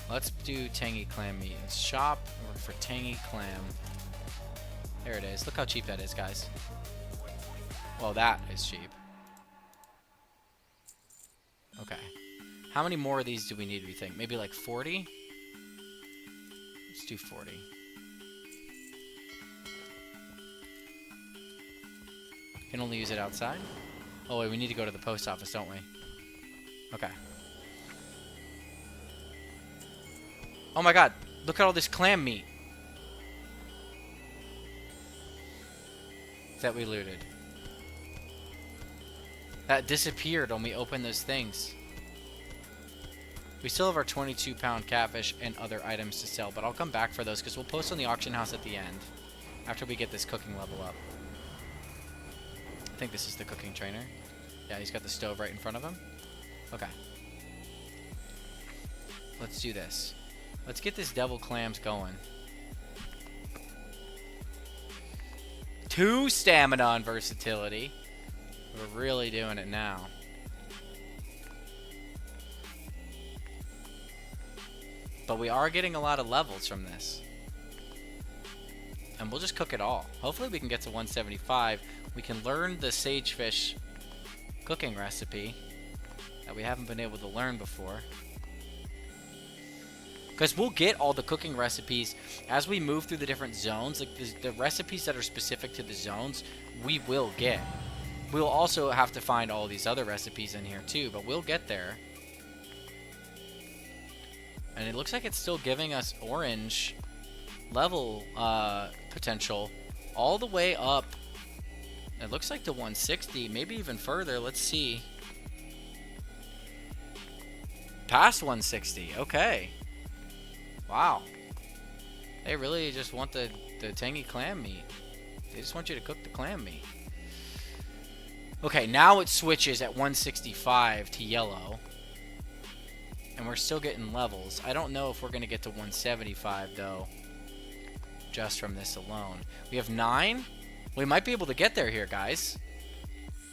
Let's do tangy clam meat. Shop for tangy clam. There it is. Look how cheap that is, guys. Well, that is cheap. Okay. How many more of these do we need, do you think? Maybe like 40? Let's do 40. Can only use it outside? Oh wait, we need to go to the post office, don't we? Okay. Oh my god, look at all this clam meat that we looted. That disappeared when we opened those things. We still have our 22-pound catfish and other items to sell, but I'll come back for those because we'll post on the auction house at the end after we get this cooking level up. I think this is the cooking trainer. Yeah, he's got the stove right in front of him. Okay. Let's do this. Let's get this devil clams going. 2 stamina and versatility. We're really doing it now. But we are getting a lot of levels from this. And we'll just cook it all. Hopefully we can get to 175. We can learn the sagefish cooking recipe that we haven't been able to learn before. Because we'll get all the cooking recipes as we move through the different zones. Like the recipes that are specific to the zones, we will get. We'll also have to find all these other recipes in here too, but we'll get there. And it looks like it's still giving us orange level potential all the way up. It looks like to 160, maybe even further. Let's see. Past 160, okay. Wow. They really just want the tangy clam meat. They just want you to cook the clam meat. Okay, now it switches at 165 to yellow. And we're still getting levels. I don't know if we're going to get to 175, though. Just from this alone. We have 9. We might be able to get there here, guys.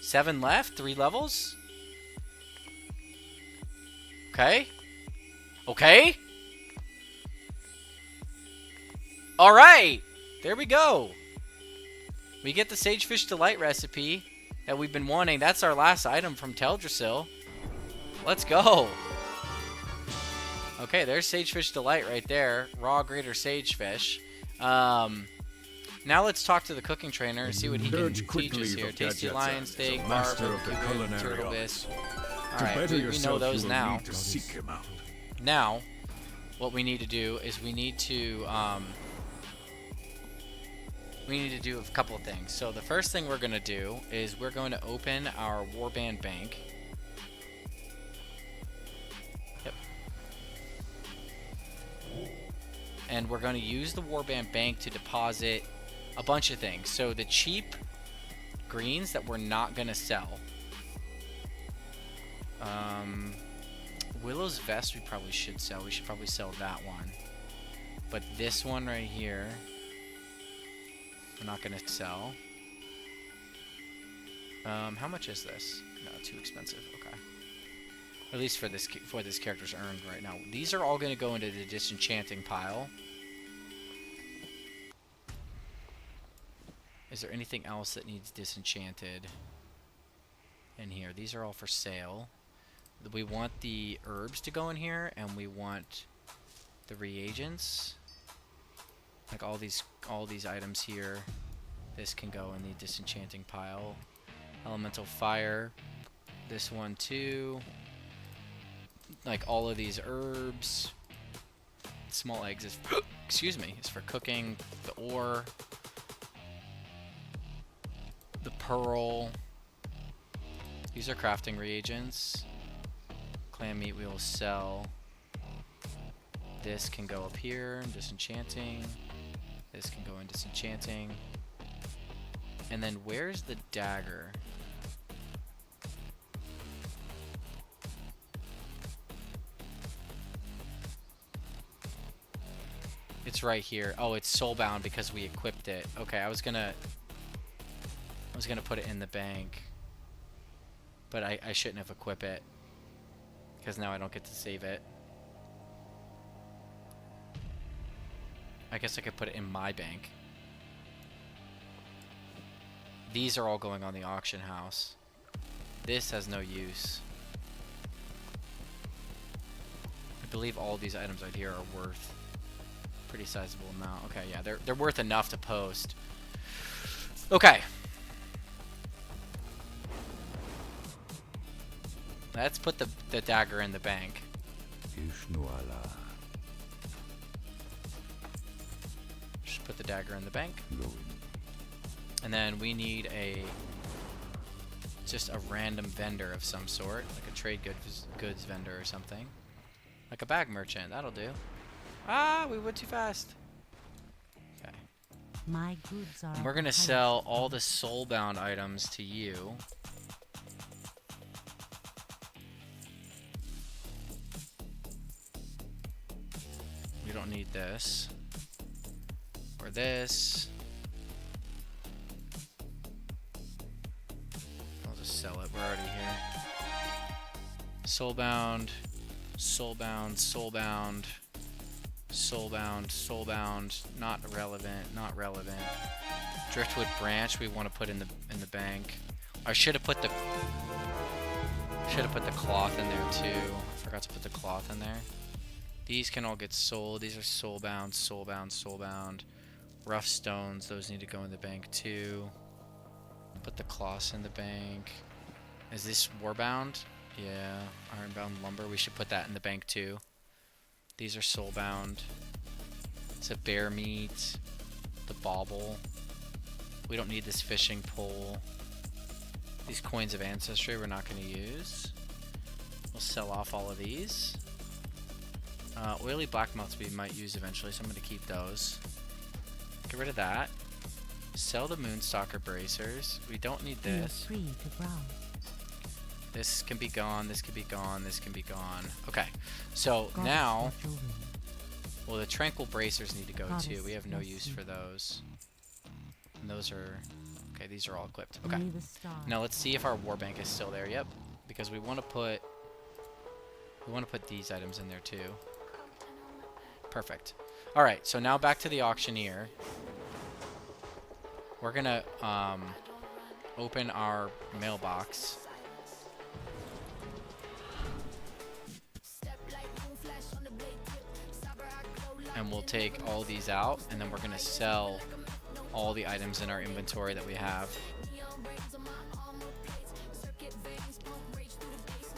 7 left. 3 levels. Okay. Okay. Alright! There we go! We get the Sagefish Delight recipe that we've been wanting. That's our last item from Teldrassil. Let's go! Okay, there's Sagefish Delight right there. Raw Greater Sagefish. Now let's talk to the cooking trainer and see what he can teach us here. Tasty lion steak, barbecue, turtle bisque. Alright, we know those now. Now, what we need to do is we need to do a couple of things. So the first thing we're going to do is we're going to open our warband bank. Yep. And we're going to use the warband bank to deposit a bunch of things. So the cheap greens that we're not going to sell. Willow's vest we probably should sell. We should probably sell that one. But this one right here, we're not going to sell. How much is this? No, too expensive. Okay. At least for this character's earned right now. These are all going to go into the disenchanting pile. Is there anything else that needs disenchanted in here? These are all for sale. We want the herbs to go in here, and we want the reagents. Like all these items here. This can go in the disenchanting pile. Elemental fire. This one too. Like all of these herbs. Small eggs is excuse me, is for cooking. The ore. The pearl. These are crafting reagents. Clam meat we will sell. This can go up here in disenchanting. This can go in disenchanting. And then where's the dagger? It's right here. Oh, it's soulbound because we equipped it. Okay, I was gonna put it in the bank. But I shouldn't have equipped it. Because now I don't get to save it. I guess I could put it in my bank. These are all going on the auction house. This has no use. I believe all these items right here are worth a pretty sizable amount. Okay, yeah, they're worth enough to post. Okay. Let's put the dagger in the bank. Just put the dagger in the bank. And then we need just a random vendor of some sort, like a trade goods vendor or something. Like a bag merchant, that'll do. Ah, we went too fast. Okay. My goods are. And we're gonna sell all the soulbound items to you. don't need this. Or this. I'll just sell it. We're already here. Soulbound. Soulbound. Soulbound. Soulbound. Soulbound. Not relevant. Not relevant. Driftwood branch we want to put in the bank. I should have put the cloth in there too. I forgot to put the cloth in there. These can all get sold. These are soulbound, soulbound, soulbound. Rough stones, those need to go in the bank too. Put the cloths in the bank. Is this warbound? Yeah. Ironbound lumber, we should put that in the bank too. These are soulbound. It's a bear meat. The bauble. We don't need this fishing pole. These coins of ancestry we're not going to use. We'll sell off all of these. Oily blackmoths we might use eventually, so I'm going to keep those. Get rid of that. Sell the Moonstalker bracers. We don't need this. Free to browse. This can be gone, this can be gone, this can be gone. Okay, so now... Well, the Tranquil bracers need to go too. We have no use for those. And those are... Okay, these are all equipped. Okay. Now let's see if our warbank is still there. Yep. Because we want to put... We want to put these items in there too. Perfect. Alright, so now back to the auctioneer. We're gonna open our mailbox. And we'll take all these out, and then we're gonna sell all the items in our inventory that we have.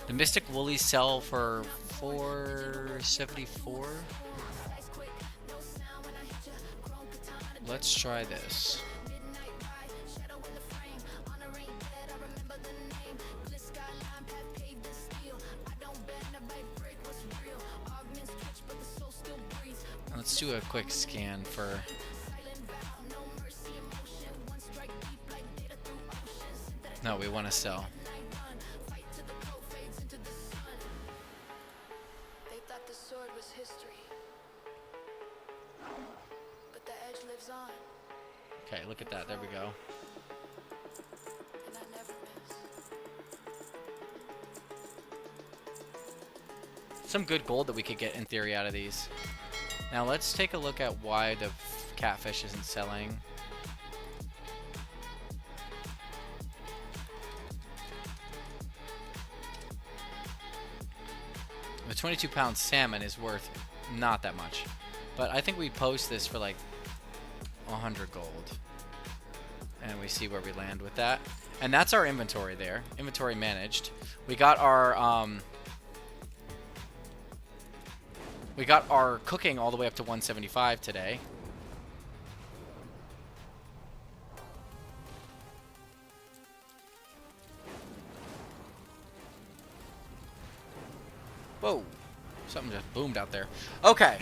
The Mystic Woolies sell for $4.74. Let's try this. Let's do a quick scan for... No, we want to sell. They thought the sword was history, but the edge lives on. Okay, look at that. There we go. And I never miss. Some good gold that we could get in theory out of these. Now let's take a look at why the catfish isn't selling. The 22-pound salmon is worth not that much, but I think we post this for like 100 gold, and we see where we land with that. And that's our inventory there. Inventory managed. We got our cooking all the way up to 175 today. Whoa. Something just boomed out there. Okay.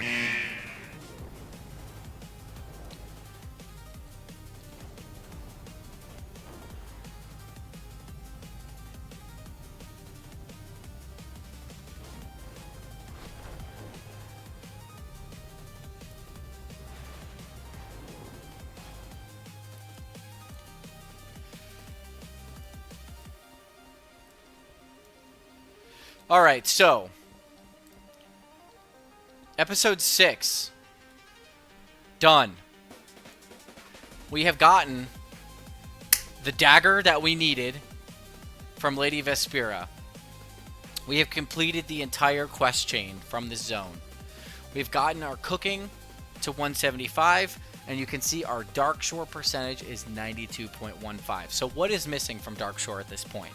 All right, so episode 6 done. We have gotten the dagger that we needed from Lady Vespera. We have completed the entire quest chain from this zone. We've gotten our cooking to 175, and you can see our Dark Shore percentage is 92.15. So what is missing from Dark Shore at this point?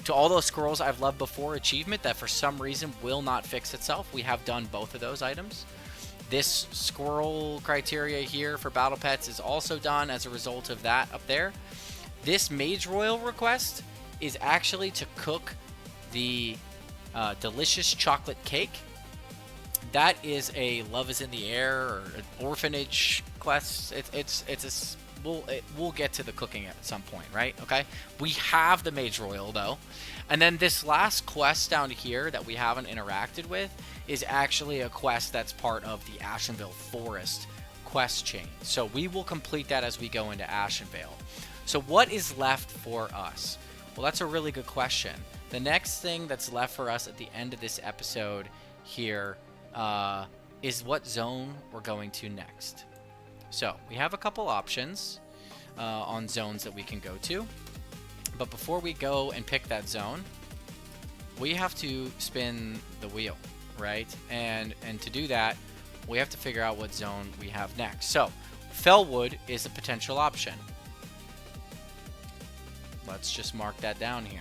To all those scrolls I've loved before achievement that for some reason will not fix itself. We have done both of those items. This squirrel criteria here for battle pets is also done as a result of that up there. This Mage Royal request is actually to cook the delicious chocolate cake. That is a Love is in the Air or an orphanage quest. It's a we'll get to the cooking at some point, right? Okay. We have the Mage Royal though, and then this last quest down here that we haven't interacted with is actually a quest that's part of the Ashenvale Forest quest chain. So we will complete that as we go into Ashenvale. So what is left for us? Well, that's a really good question. The next thing that's left for us at the end of this episode here is what zone we're going to next. So we have a couple options on zones that we can go to. But before we go and pick that zone, we have to spin the wheel, right? And to do that, we have to figure out what zone we have next. So Fellwood is a potential option. Let's just mark that down here.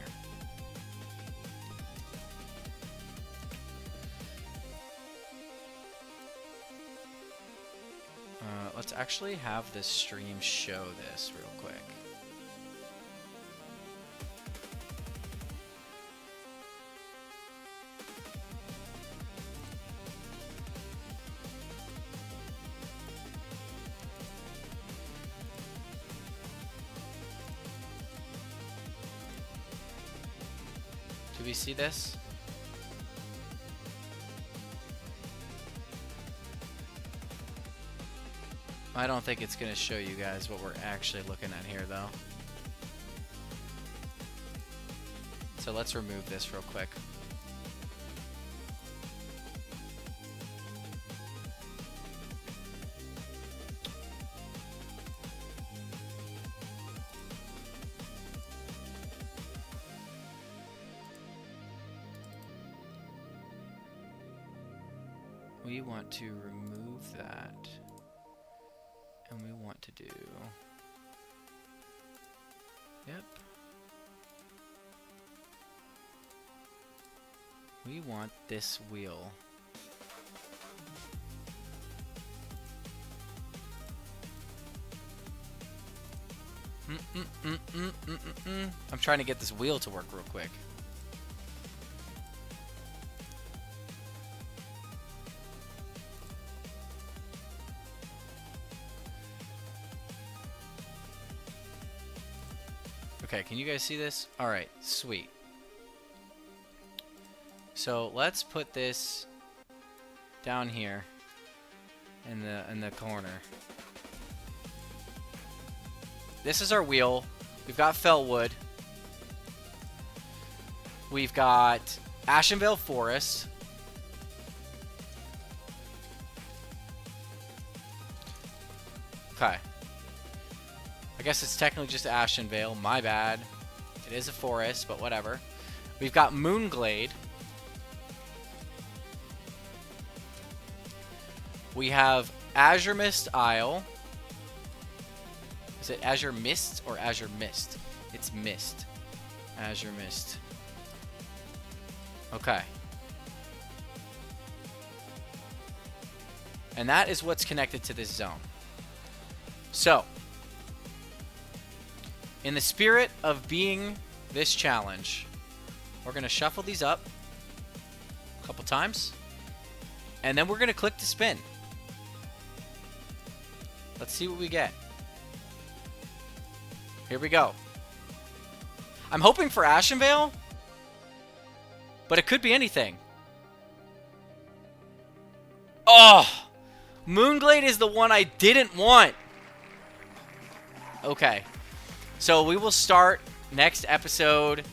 Let's actually have this stream show this real quick. Do we see this? I don't think it's going to show you guys what we're actually looking at here, though. So let's remove this real quick. We want to remove that. And we want to do... Yep. We want this wheel. I'm trying to get this wheel to work real quick. Okay, can you guys see this? Alright, sweet. So let's put this down here in the corner. This is our wheel. We've got Fellwood. We've got Ashenvale Forest. Okay. I guess it's technically just Ashenvale. My bad. It is a forest, but whatever. We've got Moonglade. We have Azure Mist Isle. Is it Azure Mist or Azure Mist? It's Mist. Azure Mist. Okay. And that is what's connected to this zone. So, in the spirit of being this challenge, we're going to shuffle these up a couple times, and then we're going to click to spin. Let's see what we get. Here we go. I'm hoping for Ashenvale, but it could be anything. Oh! Moonglade is the one I didn't want. Okay. So we will start next episode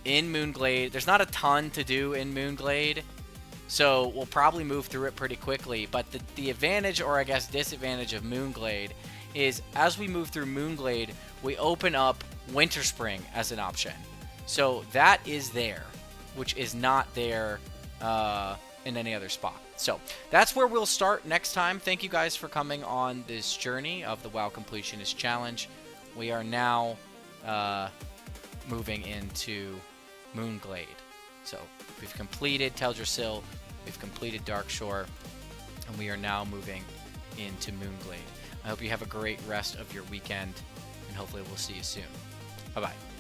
in Moonglade. There's not a ton to do in Moonglade, so we'll probably move through it pretty quickly. But the advantage, or I guess disadvantage, of Moonglade is as we move through Moonglade, we open up Winterspring as an option. So that is there, which is not there in any other spot. So that's where we'll start next time. Thank you guys for coming on this journey of the WoW Completionist Challenge. We are now moving into Moonglade. So we've completed Teldrassil, we've completed Darkshore, and we are now moving into Moonglade. I hope you have a great rest of your weekend, and hopefully we'll see you soon. Bye-bye.